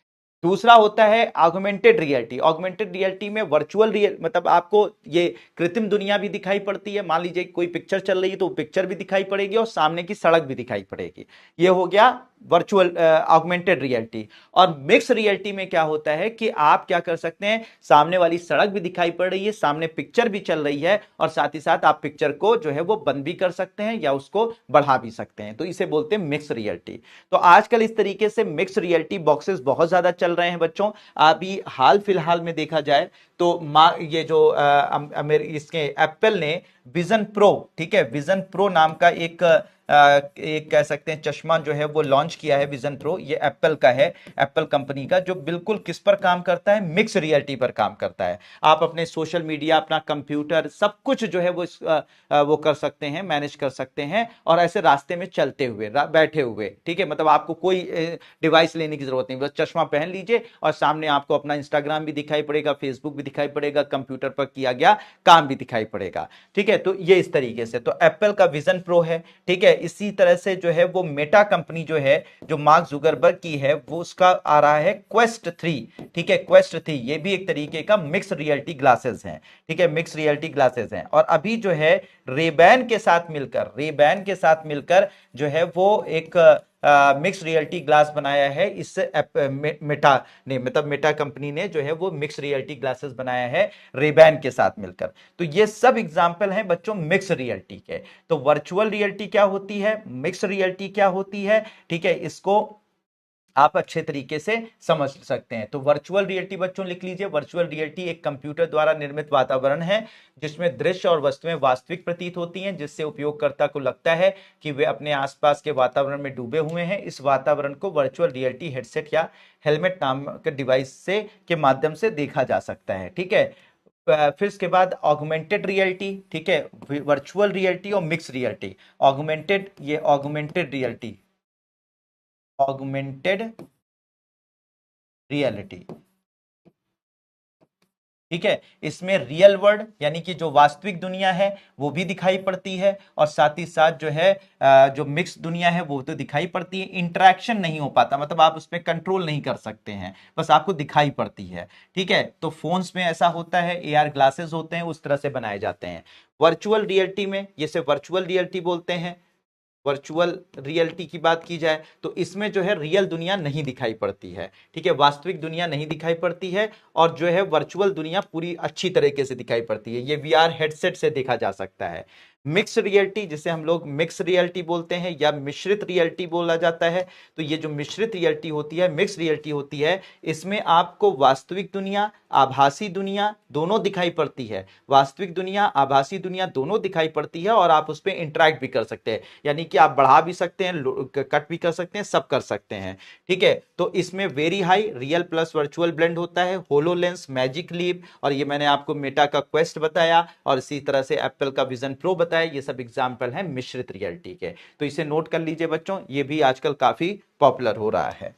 दूसरा होता है ऑगमेंटेड रियलिटी। ऑगमेंटेड रियलिटी में वर्चुअल रियल मतलब आपको ये कृत्रिम दुनिया भी दिखाई पड़ती है, मान लीजिए कोई पिक्चर चल रही है तो पिक्चर भी दिखाई पड़ेगी और सामने की सड़क भी दिखाई पड़ेगी। ये हो गया वर्चुअल ऑगमेंटेड रियलिटी। और मिक्स रियलिटी में क्या होता है कि आप क्या कर सकते हैं, सामने वाली सड़क भी दिखाई पड़ रही है, सामने पिक्चर भी चल रही है, और साथ ही साथ आप पिक्चर को जो है वो बंद भी कर सकते हैं या उसको बढ़ा भी सकते हैं। तो इसे बोलते हैं मिक्स रियलिटी। तो आजकल इस तरीके से मिक्स रियलिटी बॉक्सेस बहुत ज्यादा चल रहे हैं बच्चों। अभी हाल फिलहाल में देखा जाए तो ये जो इसके एप्पल ने विजन प्रो, ठीक है, विजन प्रो नाम का एक कह सकते हैं चश्मा जो है वो लॉन्च किया है। विजन प्रो ये एप्पल का है, एप्पल कंपनी का, जो बिल्कुल किस पर काम करता है, मिक्स रियलिटी पर काम करता है। आप अपने सोशल मीडिया, अपना कंप्यूटर, सब कुछ जो है वो कर सकते हैं, मैनेज कर सकते हैं, और ऐसे रास्ते में चलते हुए, बैठे हुए, ठीक है। मतलब आपको कोई डिवाइस लेने की जरूरत नहीं, बस चश्मा पहन लीजिए और सामने आपको अपना इंस्टाग्राम भी दिखाई पड़ेगा, फेसबुक भी दिखाई पड़ेगा, कंप्यूटर पर किया गया काम भी दिखाई पड़ेगा, ठीक है। तो ये इस तरीके से तो एप्पल का विजन प्रो है, ठीक है। इसी तरह से जो है वो मेटा कंपनी जो है, जो मार्क जुगरबर्ग की है, वो उसका आ रहा है क्वेस्ट 3। ठीक है, क्वेस्ट 3 ये भी एक तरीके का मिक्स रियलिटी ग्लासेस हैं। ठीक है, मिक्स रियलिटी ग्लासेस हैं। और अभी जो है रेबैन के साथ मिलकर जो है वो एक मिक्स रियलिटी ग्लास बनाया है। इससे मेटा ने, मतलब मेटा कंपनी ने जो है वो मिक्स रियलिटी ग्लासेस बनाया है रेबैन के साथ मिलकर। तो ये सब एग्जांपल हैं बच्चों मिक्स रियलिटी के। तो वर्चुअल रियलिटी क्या होती है, मिक्स रियलिटी क्या होती है, ठीक है, इसको आप अच्छे तरीके से समझ सकते हैं। तो वर्चुअल रियलिटी बच्चों लिख लीजिए, वर्चुअल रियलिटी एक कंप्यूटर द्वारा निर्मित वातावरण है जिसमें दृश्य और वस्तुएं वास्तविक प्रतीत होती हैं, जिससे उपयोगकर्ता को लगता है कि वे अपने आसपास के वातावरण में डूबे हुए हैं। इस वातावरण को वर्चुअल रियलिटी हेडसेट या हेलमेट नाम के डिवाइस से के माध्यम से देखा जा सकता है। ठीक है, फिर इसके बाद ऑगमेंटेड रियलिटी। ठीक है, वर्चुअल रियलिटी और मिक्स रियलिटी। ऑगमेंटेड, ये ऑगमेंटेड रियलिटी, ऑगमेंटेड रियलिटी। ठीक है, इसमें रियल वर्ल्ड यानी कि जो वास्तविक दुनिया है वो भी दिखाई पड़ती है, और साथ ही साथ जो है जो मिक्स दुनिया है वो तो दिखाई पड़ती है। इंटरेक्शन नहीं हो पाता, मतलब आप उसमें कंट्रोल नहीं कर सकते हैं, बस आपको दिखाई पड़ती है। ठीक है, तो फोन्स में ऐसा होता है, एआर ग्लासेस होते हैं, उस तरह से बनाए जाते हैं। वर्चुअल रियलिटी में, जैसे वर्चुअल रियलिटी बोलते हैं, वर्चुअल रियलिटी की बात की जाए तो इसमें जो है रियल दुनिया नहीं दिखाई पड़ती है। ठीक है, वास्तविक दुनिया नहीं दिखाई पड़ती है, और जो है वर्चुअल दुनिया पूरी अच्छी तरीके से दिखाई पड़ती है। ये वीआर हेडसेट से देखा जा सकता है। मिक्स रियलिटी, जिसे हम लोग मिक्स रियलिटी बोलते हैं या मिश्रित रियलिटी बोला जाता है, तो ये जो मिश्रित रियलिटी होती है, मिक्स रियलिटी होती है, इसमें आपको वास्तविक दुनिया, आभासी दुनिया दोनों दिखाई पड़ती है। वास्तविक दुनिया, आभासी दुनिया दोनों दिखाई पड़ती है, और आप उस पर इंटरेक्ट भी कर सकते हैं, यानी कि आप बढ़ा भी सकते हैं, कट भी कर सकते हैं, सब कर सकते हैं। ठीक है, तो इसमें very high real plus virtual blend होता है, होलोलेंस, मैजिक लीप, और ये मैंने आपको मेटा का क्वेस्ट बताया, और इसी तरह से एप्पल का विजन प्रो बताया। ये सब एग्जाम्पल हैं मिश्रित रियलिटी के। तो इसे नोट कर लीजिए बच्चों, ये भी आजकल काफी पॉपुलर हो रहा है।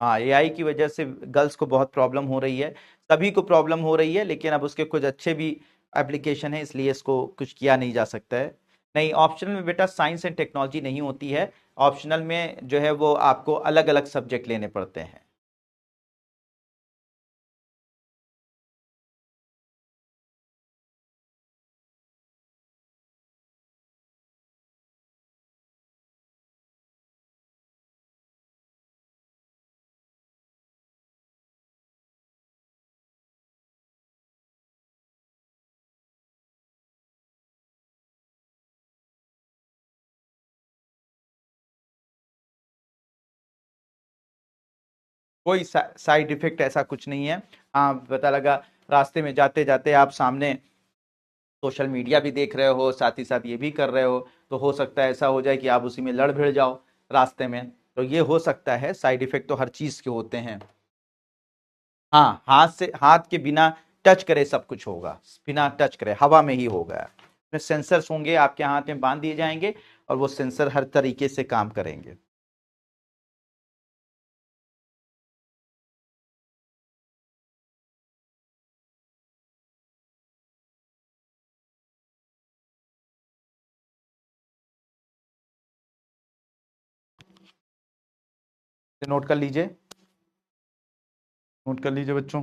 हाँ, एआई की वजह से गर्ल्स को बहुत प्रॉब्लम हो रही है, सभी को प्रॉब्लम हो रही है, लेकिन अब उसके कुछ अच्छे भी एप्लीकेशन है, इसलिए इसको कुछ किया नहीं जा सकता है। नहीं, ऑप्शनल में बेटा साइंस एंड टेक्नोलॉजी नहीं होती है। ऑप्शनल में जो है वो आपको अलग अलग सब्जेक्ट लेने पड़ते हैं। कोई साइड इफेक्ट ऐसा कुछ नहीं है। हाँ, पता लगा रास्ते में जाते जाते आप सामने सोशल मीडिया भी देख रहे हो, साथ ही साथ ये भी कर रहे हो, तो हो सकता है ऐसा हो जाए कि आप उसी में लड़ भिड़ जाओ रास्ते में। तो ये हो सकता है, साइड इफेक्ट तो हर चीज के होते हैं। हाँ, हाथ के बिना टच करे सब कुछ होगा, बिना टच करे हवा में ही होगा। इसमें सेंसर्स होंगे, आपके हाथ में बांध दिए जाएंगे, और वो सेंसर हर तरीके से काम करेंगे। नोट कर लीजिए, नोट कर लीजिए बच्चों।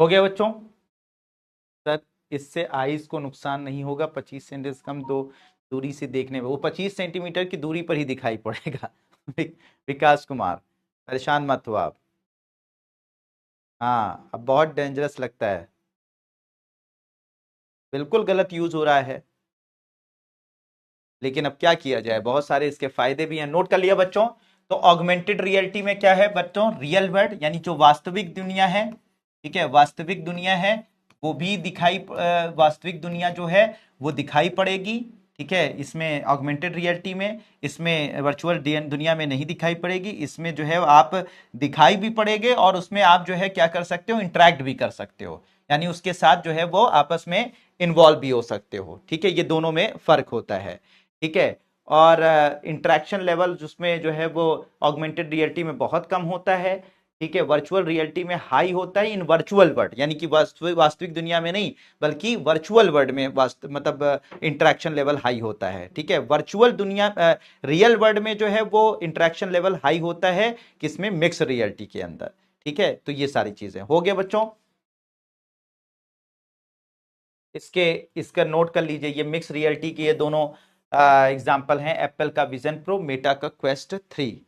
हो गया बच्चों? सर इससे आईज को नुकसान नहीं होगा, 25 सेंटीमीटर से कम दो दूरी से देखने में, वो 25 सेंटीमीटर की दूरी पर ही दिखाई पड़ेगा। विकास कुमार परेशान मत हो आप। हाँ अब बहुत डेंजरस लगता है, बिल्कुल गलत यूज हो रहा है, लेकिन अब क्या किया जाए, बहुत सारे इसके फायदे भी हैं। नोट कर लिया बच्चों? तो ऑगमेंटेड रियलिटी में क्या है बच्चों, रियल वर्ल्ड यानी जो वास्तविक दुनिया है, ठीक है, वास्तविक दुनिया है वो भी दिखाई वास्तविक दुनिया जो है वो दिखाई पड़ेगी, ठीक है, इसमें ऑगमेंटेड रियलिटी में, इसमें वर्चुअल दुनिया में नहीं दिखाई पड़ेगी, इसमें जो है आप दिखाई भी पड़ेगे और उसमें आप जो है क्या कर सकते हो, इंटरेक्ट भी कर सकते हो, यानी उसके साथ जो है वो आपस में इन्वॉल्व भी हो सकते हो, ठीक है, ये दोनों में फर्क होता है, ठीक है। और इंटरेक्शन लेवल जिसमें जो है वो ऑगमेंटेड रियलिटी में बहुत कम होता है, ठीक है, वर्चुअल रियलिटी में हाई होता है इन वर्चुअल वर्ल्ड, यानी कि वास्तविक दुनिया में नहीं बल्कि वर्चुअल वर्ल्ड में मतलब इंटरेक्शन लेवल हाई होता है, ठीक है। वर्चुअल दुनिया रियल वर्ल्ड में जो है वो इंटरेक्शन लेवल हाई होता है किसमें, मिक्स रियलिटी के अंदर, ठीक है। तो ये सारी चीजें हो गया बच्चों, इसके इसका नोट कर लीजिए, ये मिक्स रियलिटी के ये दोनों एग्जाम्पल हैं, एप्पल का विजन प्रो, मेटा का क्वेस्ट 3।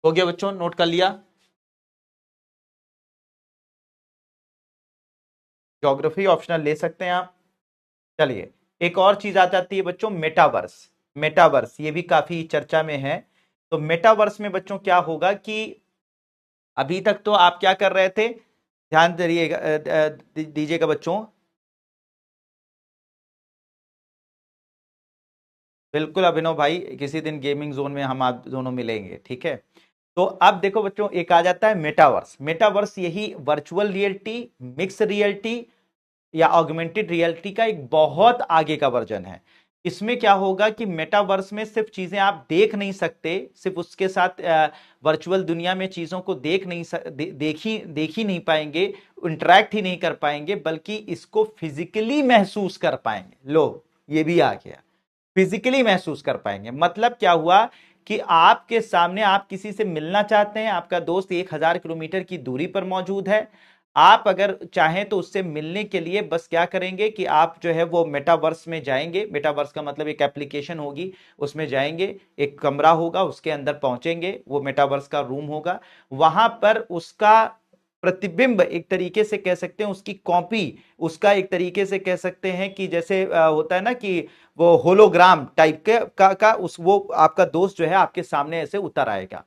हो गया बच्चों, नोट कर लिया? ज्योग्राफी ऑप्शनल ले सकते हैं आप। चलिए एक और चीज आ जाती है बच्चों, मेटावर्स। मेटावर्स ये भी काफी चर्चा में है। तो मेटावर्स में बच्चों क्या होगा कि अभी तक तो आप क्या कर रहे थे, ध्यान दीजिएगा दीजिएगा बच्चों, बिल्कुल अभिनव भाई, किसी दिन गेमिंग जोन में हम आप दोनों मिलेंगे, ठीक है। तो अब देखो बच्चों, एक आ जाता है मेटावर्स। मेटावर्स यही वर्चुअल रियलिटी, मिक्स रियलिटी या ऑगमेंटेड रियलिटी का एक बहुत आगे का वर्जन है। इसमें क्या होगा कि मेटावर्स में सिर्फ चीजें आप देख नहीं सकते, सिर्फ उसके साथ वर्चुअल दुनिया में चीजों को देख नहीं देख ही नहीं पाएंगे, इंटरेक्ट ही नहीं कर पाएंगे, बल्कि इसको फिजिकली महसूस कर पाएंगे। लो ये भी आ गया, फिजिकली महसूस कर पाएंगे। मतलब क्या हुआ कि आपके सामने आप किसी से मिलना चाहते हैं, आपका दोस्त 1000 किलोमीटर की दूरी पर मौजूद है, आप अगर चाहें तो उससे मिलने के लिए बस क्या करेंगे कि आप जो है वो मेटावर्स में जाएंगे। मेटावर्स का मतलब एक एप्लीकेशन होगी, उसमें जाएंगे, एक कमरा होगा, उसके अंदर पहुंचेंगे, वो मेटावर्स का रूम होगा, वहां पर उसका प्रतिबिंब, एक तरीके से कह सकते हैं उसकी कॉपी, उसका एक तरीके से कह सकते हैं कि जैसे होता है ना कि वो होलोग्राम टाइप के का उस वो आपका दोस्त जो है आपके सामने ऐसे उतर आएगा।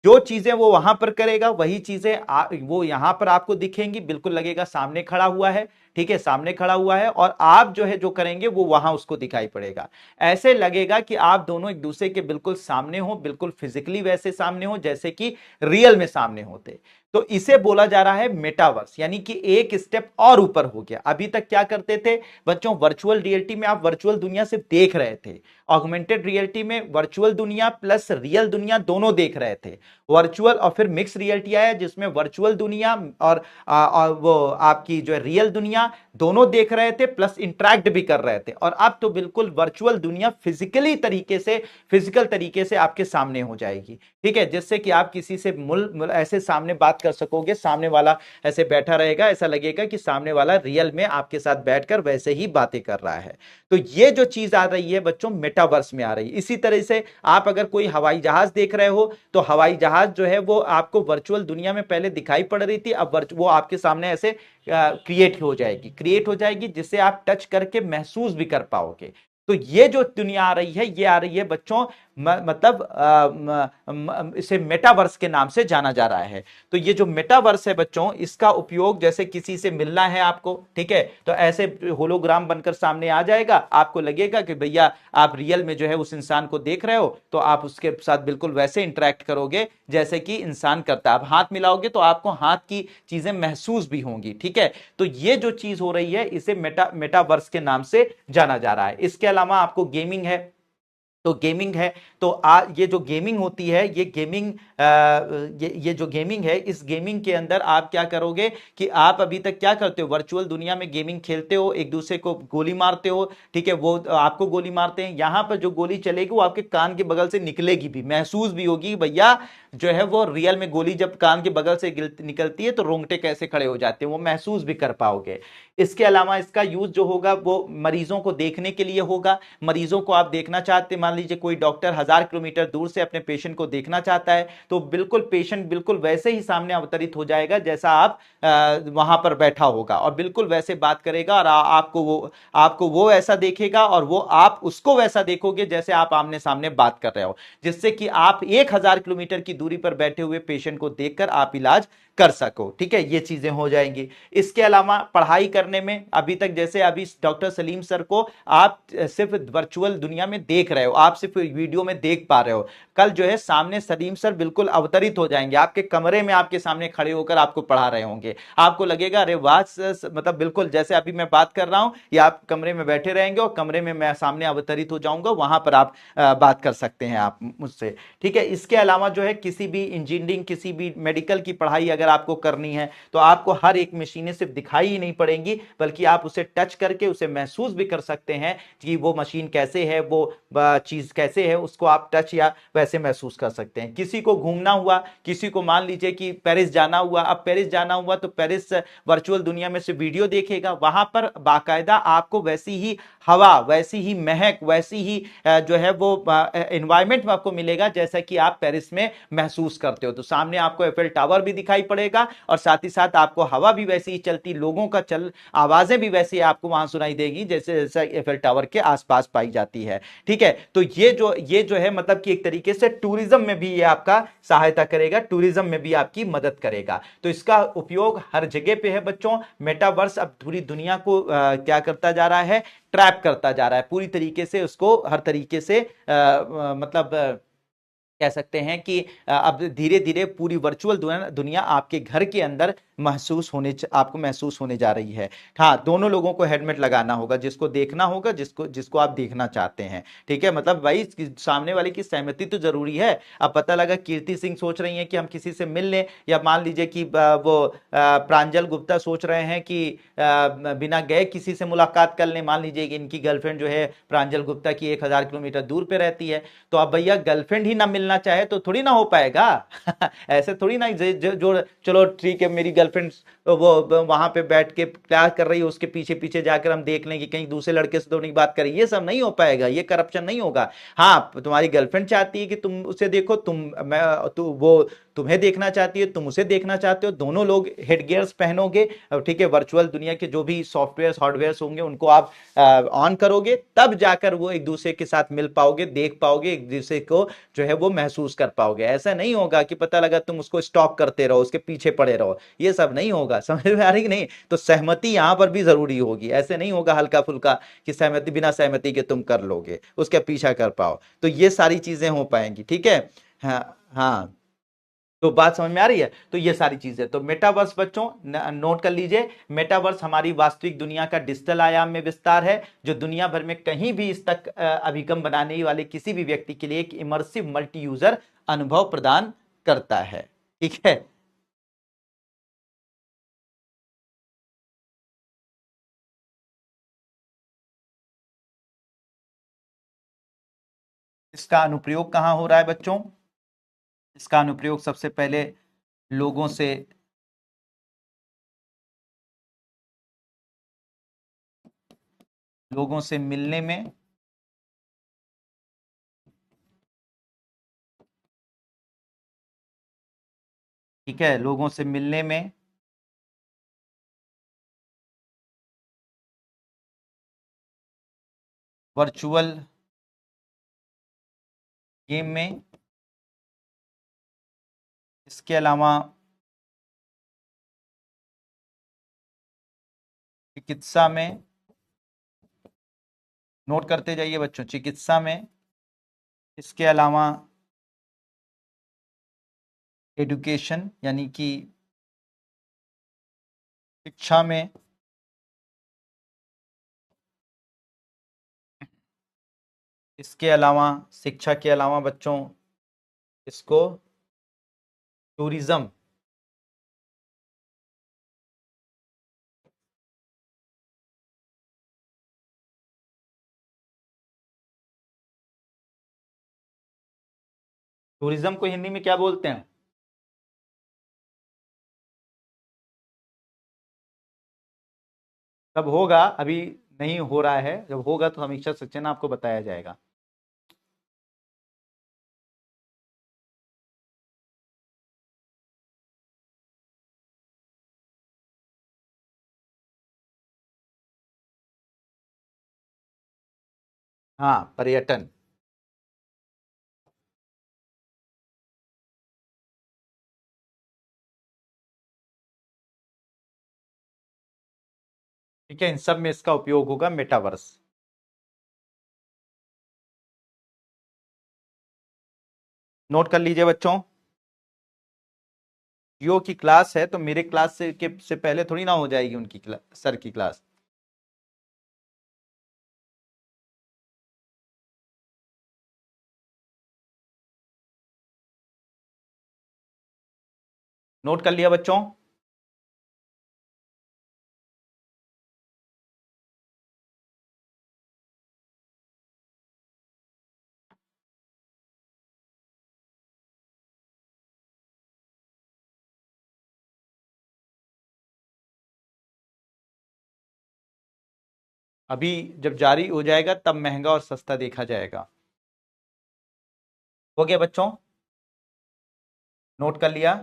जो चीजें वो वहां पर करेगा वही चीजें वो यहां पर आपको दिखेंगी, बिल्कुल लगेगा सामने खड़ा हुआ है, ठीक है, सामने खड़ा हुआ है, और आप जो है जो करेंगे वो वहां उसको दिखाई पड़ेगा। ऐसे लगेगा कि आप दोनों एक दूसरे के बिल्कुल सामने हो, बिल्कुल फिजिकली वैसे सामने हो जैसे कि रियल में सामने होते। तो इसे बोला जा रहा है मेटावर्स, यानी कि एक स्टेप और ऊपर हो गया। अभी तक क्या करते थे बच्चों, वर्चुअल रियलिटी में आप वर्चुअल दुनिया सिर्फ देख रहे थे, ऑगमेंटेड रियलिटी में वर्चुअल दुनिया प्लस रियल दुनिया दोनों देख रहे थे। वर्चुअल और फिर मिक्स रियलिटी आया जिसमें वर्चुअल दुनिया और वो आपकी जो है रियल दुनिया दोनों देख रहे थे, प्लस इंटरेक्ट भी कर रहे थे। और अब तो बिल्कुल वर्चुअल दुनिया फिजिकल तरीके से आपके सामने हो जाएगी, ठीक है, जिससे कि आप किसी से ऐसे सामने बात बात कर सकोगे, सामने वाला ऐसे बैठा रहेगा, ऐसा लगेगा कि सामने वाला रियल में आपके साथ बैठकर वैसे ही बातें कर रहा है। तो ये जो चीज आ रही है बच्चों मेटावर्स में आ रही है। इसी तरह से आप अगर कोई हवाई जहाज देख रहे हो तो हवाई जहाज जो है वो आपको वर्चुअल दुनिया में पहले दिखाई पड़ रही थी, अब वो आपके सामने ऐसे क्रिएट हो जाएगी जिससे आप टच करके महसूस भी कर पाओगे। तो ये जो दुनिया आ रही है ये आ रही है बच्चों मतलब इसे मेटावर्स के नाम से जाना जा रहा है। तो ये जो मेटावर्स है बच्चों इसका उपयोग जैसे किसी से मिलना है आपको, ठीक है, तो ऐसे होलोग्राम बनकर सामने आ जाएगा, आपको लगेगा कि भैया आप रियल में जो है उस इंसान को देख रहे हो, तो आप उसके साथ बिल्कुल वैसे इंटरेक्ट करोगे जैसे कि इंसान करता है। आप हाथ मिलाओगे तो आपको हाथ की चीजें महसूस भी होंगी, ठीक है। तो ये जो चीज हो रही है इसे मेटावर्स के नाम से जाना जा रहा है। इसके अलावा आपको गेमिंग है, तो गेमिंग है, तो ये जो गेमिंग होती है ये गेमिंग ये जो गेमिंग है इस गेमिंग के अंदर आप क्या करोगे कि आप अभी तक क्या करते हो, वर्चुअल दुनिया में गेमिंग खेलते हो, एक दूसरे को गोली मारते हो, ठीक है, वो आपको गोली मारते हैं, यहां पर जो गोली चलेगी वो आपके कान के बगल से निकलेगी भी, महसूस भी होगी भैया जो है वो रियल में गोली जब कान के बगल से निकलती है तो रोंगटे कैसे खड़े हो जाते हैं, वो महसूस भी कर पाओगे। इसके अलावा इसका यूज जो होगा वो मरीजों को देखने के लिए होगा। मरीजों को आप देखना चाहते, मान लीजिए कोई डॉक्टर 1000 किलोमीटर दूर से अपने पेशेंट को देखना चाहता है तो बिल्कुल पेशेंट बिल्कुल वैसे ही सामने अवतरित हो जाएगा जैसा आप वहां पर बैठा होगा और बिल्कुल वैसे बात करेगा और आपको वो ऐसा देखेगा और वो आप उसको वैसा देखोगे जैसे आप आमने सामने बात कर रहे हो, जिससे कि आप 1000 किलोमीटर की दूरी पर बैठे हुए पेशेंट को देखकर आप इलाज कर सको, ठीक है, ये चीजें हो जाएंगी। इसके अलावा पढ़ाई करने में अभी तक जैसे अभी डॉक्टर सलीम सर को आप सिर्फ वर्चुअल दुनिया में देख रहे हो, आप सिर्फ वीडियो में देख पा रहे हो, कल जो है सामने सलीम सर बिल्कुल अवतरित हो जाएंगे, आपके कमरे में आपके सामने खड़े होकर आपको पढ़ा रहे होंगे, आपको लगेगा अरे वाह मतलब बिल्कुल जैसे अभी मैं बात कर रहा हूं या आप कमरे में बैठे रहेंगे और कमरे में मैं सामने अवतरित हो जाऊंगा, वहां पर आप बात कर सकते हैं आप मुझसे, ठीक है। इसके अलावा जो है किसी भी इंजीनियरिंग किसी भी मेडिकल की पढ़ाई अगर आपको करनी है तो आपको हर एक मशीनें सिर्फ दिखाई ही नहीं पड़ेंगी बल्कि आप उसे टच करके उसे महसूस भी कर सकते हैं कि वो मशीन कैसे है, वो चीज कैसे है, उसको आप टच या वैसे महसूस कर सकते हैं। किसी को घूमना हुआ, किसी को मान लीजिए कि पेरिस जाना हुआ, अब पेरिस जाना हुआ तो पेरिस वर्चुअल दुनिया में से वीडियो देखेगा, वहां पर बाकायदा आपको वैसी ही हवा, वैसी ही महक, वैसी ही जो है वो एनवायरमेंट में आपको मिलेगा जैसा कि आप पेरिस में महसूस करते हो। तो सामने आपको एफएल टावर भी दिखाई पड़ेगा और साथ ही साथ आपको हवा भी वैसी ही चलती, लोगों का चल आवाजें भी वैसी आपको वहां सुनाई देगी जैसे जैसे एफएल टावर के आसपास पाई जाती है, ठीक है। तो ये जो है मतलब कि एक तरीके से टूरिज्म में भी ये आपका सहायता करेगा, टूरिज्म में भी आपकी मदद करेगा। तो इसका उपयोग हर जगह पे है बच्चों। मेटावर्स अब पूरी दुनिया को क्या करता जा रहा है, ट्रैप करता जा रहा है पूरी तरीके से, उसको हर तरीके से मतलब कह सकते हैं कि अब धीरे धीरे पूरी वर्चुअल दुनिया आपके घर के अंदर आपको महसूस होने जा रही है। हाँ, दोनों लोगों को हेलमेट लगाना होगा, जिसको देखना होगा, जिसको जिसको आप देखना चाहते हैं, ठीक है, मतलब भाई सामने वाले की सहमति तो जरूरी है। अब पता लगा कीर्ति सिंह सोच रही हैं कि हम किसी से मिल लें, या मान लीजिए कि वो प्रांजल गुप्ता सोच रहे हैं कि बिना गए किसी से मुलाकात कर लें, मान लीजिए कि इनकी गर्लफ्रेंड जो है प्रांजल गुप्ता की 1000 किलोमीटर दूर पे रहती है, तो अब भैया गर्लफ्रेंड ही ना मिलना चाहे तो थोड़ी ना हो पाएगा ऐसे थोड़ी ना जो चलो ठीक है मेरी गर्लफ्रेंड वो वहां पे बैठ के प्यार कर रही है, उसके पीछे पीछे जाकर हम देख लें कि कहीं दूसरे लड़के से तो नहीं बात करी, ये सब नहीं हो पाएगा, ये करप्शन नहीं होगा। हाँ, तुम्हारी गर्लफ्रेंड चाहती है कि तुम उसे देखो, वो तुम्हें देखना चाहती है, तुम उसे देखना चाहते हो, दोनों लोग हेड गियर्स पहनोगे, ठीक है, वर्चुअल दुनिया के जो भी सॉफ्टवेयर हार्डवेयर होंगे उनको आप ऑन करोगे, तब जाकर वो एक दूसरे के साथ मिल पाओगे, देख पाओगे, एक दूसरे को जो है वो महसूस कर पाओगे। ऐसा नहीं होगा कि पता लगा तुम उसको स्टॉक करते रहो, उसके पीछे पड़े रहो, ये सब नहीं होगा। समझ में आ रही कि नहीं? तो सहमति यहां पर भी जरूरी होगी, ऐसे नहीं होगा हल्का फुल्का कि सहमति बिना सहमति के तुम कर लोगे, उसका पीछा कर पाओ, तो ये सारी चीजें हो पाएंगी, ठीक है। हाँ हाँ, तो बात समझ में आ रही है? तो ये सारी चीजें, तो मेटावर्स बच्चों नोट कर लीजिए, मेटावर्स हमारी वास्तविक दुनिया का डिजिटल आयाम में विस्तार है जो दुनिया भर में कहीं भी इस तक अभिगम बनाने वाले किसी भी व्यक्ति के लिए एक इमर्सिव मल्टी यूजर अनुभव प्रदान करता है, ठीक है। इसका अनुप्रयोग कहाँ हो रहा है बच्चों? इसका अनुप्रयोग सबसे पहले लोगों से मिलने में, ठीक है, लोगों से मिलने में, वर्चुअल गेम में, इसके अलावा चिकित्सा में, नोट करते जाइए बच्चों, चिकित्सा में, इसके अलावा एडुकेशन यानी कि शिक्षा में, इसके अलावा शिक्षा के अलावा बच्चों इसको टूरिज्म, टूरिज्म को हिंदी में क्या बोलते हैं? तब होगा, अभी नहीं हो रहा है, जब होगा तो समीक्षा सेक्शन आपको बताया जाएगा। हाँ, पर्यटन, ठीक है, इन सब में इसका उपयोग होगा मेटावर्स। नोट कर लीजिए बच्चों, जियो की क्लास है तो मेरे क्लास से पहले थोड़ी ना हो जाएगी उनकी सर की क्लास। नोट कर लिया बच्चों? अभी जब जारी हो जाएगा तब महंगा और सस्ता देखा जाएगा। हो गया बच्चों? नोट कर लिया?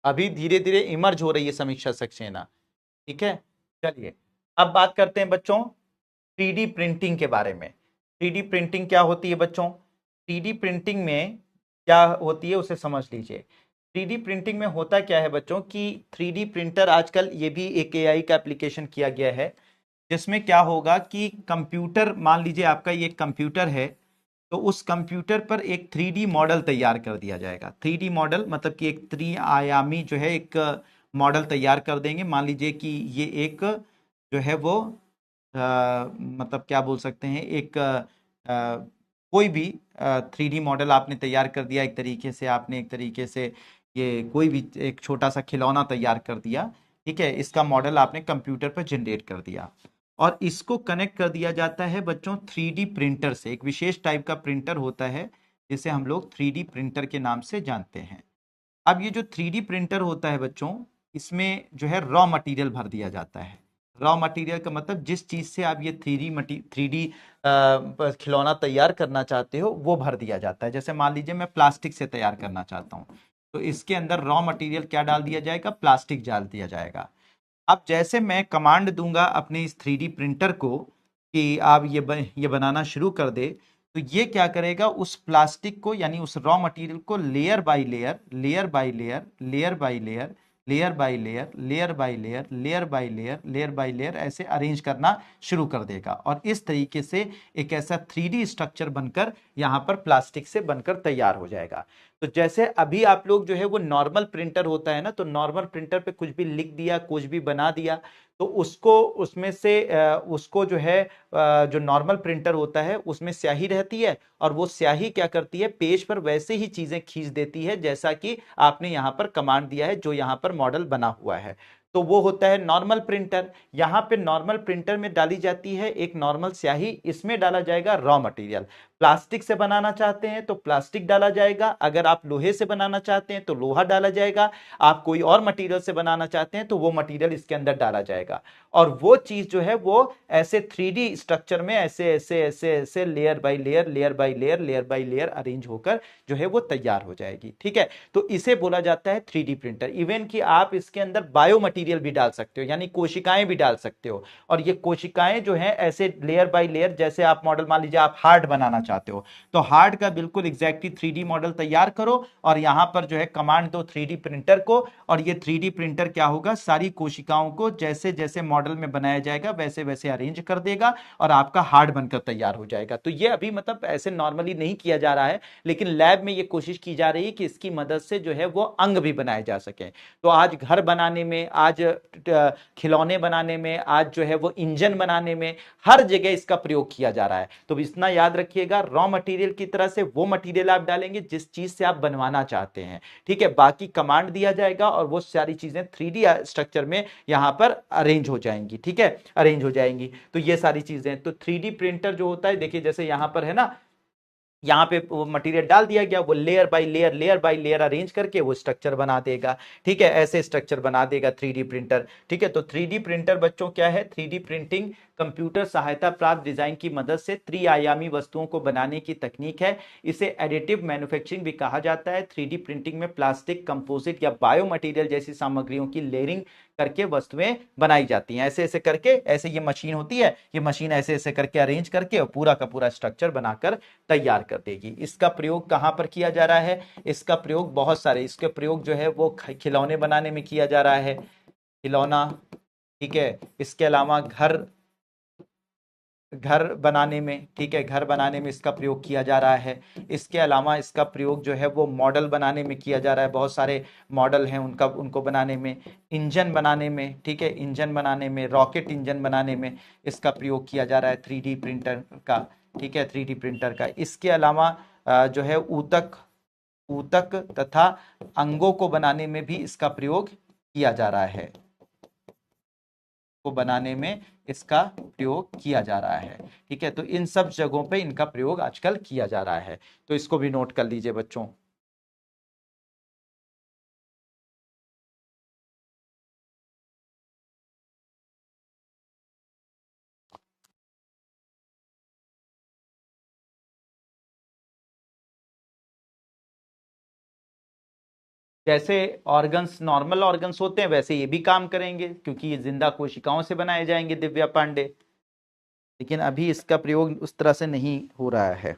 अभी धीरे धीरे इमर्ज हो रही है समीक्षा सक्सेना, ठीक है। चलिए, अब बात करते हैं बच्चों 3D प्रिंटिंग के बारे में। 3D प्रिंटिंग क्या होती है बच्चों? 3D प्रिंटिंग में क्या होती है उसे समझ लीजिए। 3D प्रिंटिंग में होता क्या है बच्चों कि 3D प्रिंटर आजकल ये भी एक एआई का एप्लीकेशन किया गया है, जिसमें क्या होगा कि कंप्यूटर, मान लीजिए आपका ये कंप्यूटर है, तो उस कंप्यूटर पर एक 3D मॉडल तैयार कर दिया जाएगा। 3D मॉडल मतलब कि एक त्रिआयामी जो है एक मॉडल तैयार कर देंगे। मान लीजिए कि ये एक जो है वो मतलब क्या बोल सकते हैं, एक कोई भी 3D मॉडल आपने तैयार कर दिया, एक तरीके से आपने एक तरीके से ये कोई भी एक छोटा सा खिलौना तैयार कर दिया, ठीक है, इसका मॉडल आपने कंप्यूटर पर जनरेट कर दिया और इसको कनेक्ट कर दिया जाता है बच्चों 3D प्रिंटर से। एक विशेष टाइप का प्रिंटर होता है जिसे हम लोग 3D प्रिंटर के नाम से जानते हैं। अब ये जो 3D प्रिंटर होता है बच्चों, इसमें जो है रॉ मटेरियल भर दिया जाता है। रॉ मटेरियल का मतलब जिस चीज से आप ये 3D खिलौना तैयार करना चाहते हो वो भर दिया जाता है। जैसे मान लीजिए मैं प्लास्टिक से तैयार करना चाहता हूँ, तो इसके अंदर रॉ मटेरियल क्या डाल दिया जाएगा? प्लास्टिक डाल दिया जाएगा। अब जैसे मैं कमांड दूंगा अपने इस 3D प्रिंटर को कि आप ये बनाना शुरू कर दे, तो ये क्या करेगा? उस प्लास्टिक को यानी उस रॉ मटेरियल को layer by layer, layer by layer, layer by layer, layer by layer, layer by layer, layer by layer, layer by layer ऐसे अरेंज करना शुरू कर देगा और इस तरीके से एक ऐसा 3D स्ट्रक्चर बनकर यहां पर प्लास्टिक से बनकर तैयार हो जाएगा। तो जैसे अभी आप लोग जो है वो नॉर्मल प्रिंटर होता है ना, तो नॉर्मल प्रिंटर पे कुछ भी लिख दिया, कुछ भी बना दिया, तो उसको उसमें से उसको जो है जो नॉर्मल प्रिंटर होता है उसमें स्याही रहती है, और वो स्याही क्या करती है, पेज पर वैसे ही चीजें खींच देती है जैसा कि आपने यहां पर कमांड दिया है, जो यहां पर मॉडल बना हुआ है। तो वो होता है नॉर्मल प्रिंटर। यहां पे नॉर्मल प्रिंटर में डाली जाती है एक नॉर्मल स्याही, इसमें डाला जाएगा रॉ मटेरियल। प्लास्टिक से बनाना चाहते हैं तो प्लास्टिक डाला जाएगा, अगर आप लोहे से बनाना चाहते हैं तो लोहा डाला जाएगा, आप कोई और मटेरियल से बनाना चाहते हैं तो वो मटेरियल इसके अंदर डाला जाएगा। और वो चीज जो है वो ऐसे 3D स्ट्रक्चर में ऐसे ऐसे ऐसे ऐसे layer by layer, layer by layer, layer by layer arrange होकर जो है वो तैयार हो जाएगी। ठीक है, तो इसे बोला जाता है 3D प्रिंटर। इवन कि आप इसके अंदर बायो मटेरियल भी डाल सकते हो, यानी कोशिकाएं भी डाल सकते हो, और ये कोशिकाएं जो है ऐसे लेयर बाय लेयर, जैसे आप मॉडल मान लीजिए आप हार्ट बनाना चाहते हो, तो हार्ट का बिल्कुल एग्जैक्टली 3D मॉडल तैयार करो, और यहां पर जो है कमांड दो 3D प्रिंटर को, और ये 3D प्रिंटर क्या होगा, सारी कोशिकाओं को जैसे जैसे मॉडल में बनाया जाएगा वैसे वैसे अरेंज कर देगा, और आपका हार्ट बनकर तैयार हो जाएगा। तो ये अभी मतलब ऐसे नॉर्मली नहीं किया जा रहा है, लेकिन लैब में ये कोशिश की जा रही है कि इसकी मदद से जो है वो अंग भी बनाए जा सके। तो आज घर बनाने में, आज खिलौने बनाने में, आज जो है वो इंजन बनाने में, हर जगह इसका प्रयोग किया जा रहा है। तो इतना याद रखिएगा, रॉ मटेरियल की तरह से वो मटेरियल आप डालेंगे जिस चीज से आप बनवाना चाहते हैं। ठीक है, बाकी कमांड दिया जाएगा और वो सारी चीजें 3D स्ट्रक्चर में यहां पर अरेंज हो जाएंगी। ठीक है, अरेंज हो जाएंगी। तो ये सारी चीजें, तो 3D प्रिंटर जो होता है, देखिए जैसे यहां पर है ना, यहाँ पे वो मटेरियल डाल दिया गया, वो layer by layer, layer by layer arrange करके वो स्ट्रक्चर बना देगा। ठीक है, ऐसे स्ट्रक्चर बना देगा 3D प्रिंटर। ठीक है, तो 3D प्रिंटर बच्चों क्या है, 3D प्रिंटिंग कंप्यूटर सहायता प्राप्त डिजाइन की मदद से त्रिआयामी वस्तुओं को बनाने की तकनीक है। इसे एडिटिव मैन्युफैक्चरिंग भी कहा जाता है। 3D प्रिंटिंग में प्लास्टिक, कंपोजिट या बायो मटेरियल जैसी सामग्रियों की लेयरिंग करके वस्तुएं बनाई जाती हैं। ऐसे ऐसे करके, ऐसे ये मशीन होती है, ये मशीन ऐसे ऐसे करके अरेंज करके और पूरा का पूरा स्ट्रक्चर बनाकर तैयार कर देगी। इसका प्रयोग कहां पर किया जा रहा है, इसका प्रयोग बहुत सारे, इसके प्रयोग जो है वो खिलौने बनाने में किया जा रहा है, खिलौना। ठीक है, इसके अलावा घर घर बनाने में, ठीक है, घर बनाने में इसका प्रयोग किया जा रहा है। इसके अलावा इसका प्रयोग जो है वो मॉडल बनाने में किया जा रहा है, बहुत सारे मॉडल हैं उनका, उनको बनाने में, इंजन बनाने में, ठीक है, इंजन बनाने में, रॉकेट इंजन बनाने में इसका प्रयोग किया जा रहा है 3D प्रिंटर का। ठीक है, 3D प्रिंटर का। इसके अलावा जो है ऊतक, ऊतक तथा अंगों को बनाने में भी इसका प्रयोग किया जा रहा है, को बनाने में इसका प्रयोग किया जा रहा है। ठीक है, तो इन सब जगहों पे इनका प्रयोग आजकल किया जा रहा है, तो इसको भी नोट कर लीजिए बच्चों। जैसे ऑर्गन्स नॉर्मल ऑर्गन्स होते हैं वैसे ये भी काम करेंगे, क्योंकि ये जिंदा कोशिकाओं से बनाए जाएंगे, दिव्या पांडे। लेकिन अभी इसका प्रयोग उस तरह से नहीं हो रहा है।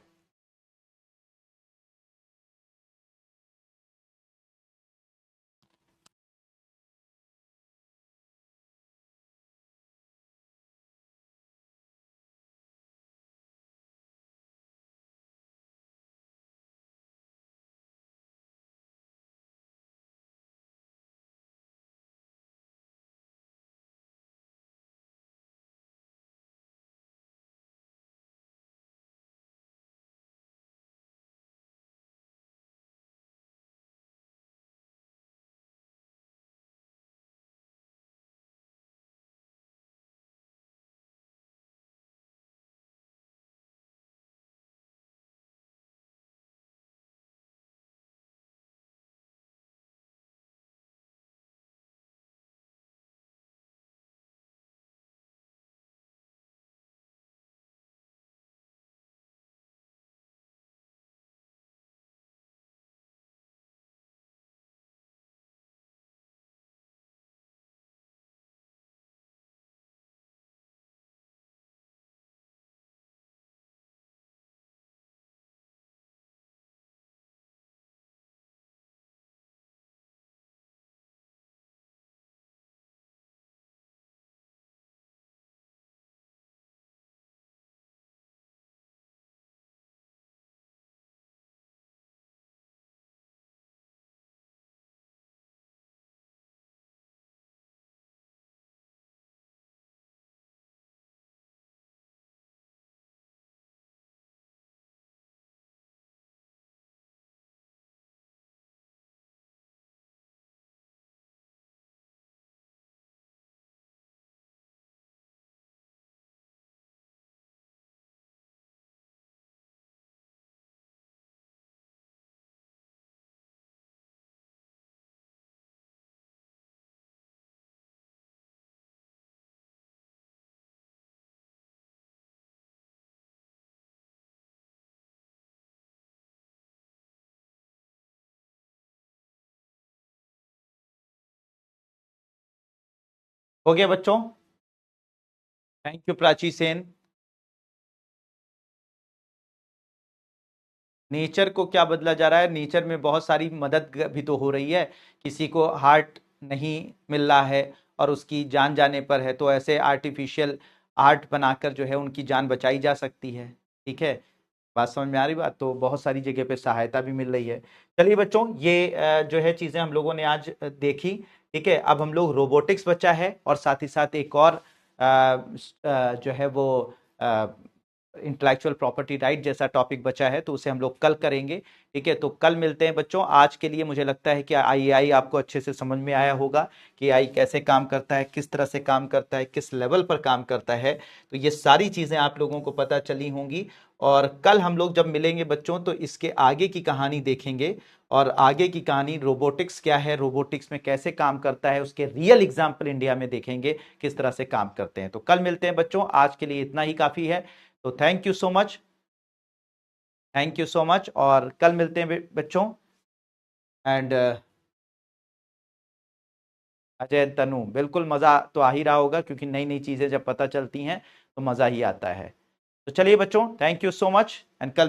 हो गया बच्चों? Thank you Prachi Sen. Nature को क्या बदला जा रहा है? नेचर में बहुत सारी मदद भी तो हो रही है। किसी को हार्ट नहीं मिल रहा है और उसकी जान जाने पर है, तो ऐसे आर्टिफिशियल हार्ट बनाकर जो है उनकी जान बचाई जा सकती है। ठीक है, बात समझ में आ रही बात? तो बहुत सारी जगह पे सहायता भी मिल रही है। चलिए बच्चों, ये जो है चीजें हम लोगों ने आज देखी। ठीक है, अब हम लोग रोबोटिक्स बचा है और साथ ही साथ एक और जो है वो इंटेलेक्चुअल प्रॉपर्टी राइट जैसा टॉपिक बचा है, तो उसे हम लोग कल करेंगे। ठीक है, तो कल मिलते हैं बच्चों। आज के लिए मुझे लगता है कि आई आपको अच्छे से समझ में आया होगा कि आई कैसे काम करता है, किस तरह से काम करता है, किस लेवल पर काम करता है। तो ये सारी चीजें आप लोगों को पता चली होंगी। और कल हम लोग जब मिलेंगे बच्चों, तो इसके आगे की कहानी देखेंगे। और आगे की कहानी रोबोटिक्स क्या है, रोबोटिक्स में कैसे काम करता है, उसके रियल एग्जाम्पल इंडिया में देखेंगे किस तरह से काम करते हैं। तो कल मिलते हैं बच्चों, आज के लिए इतना ही काफी है। तो thank you so much, thank you so much, और कल मिलते हैं बच्चों। एंड अजय तनु, बिल्कुल मजा तो आ ही रहा होगा, क्योंकि नई नई चीजें जब पता चलती हैं तो मजा ही आता है। तो चलिए बच्चों, thank you so much, and कल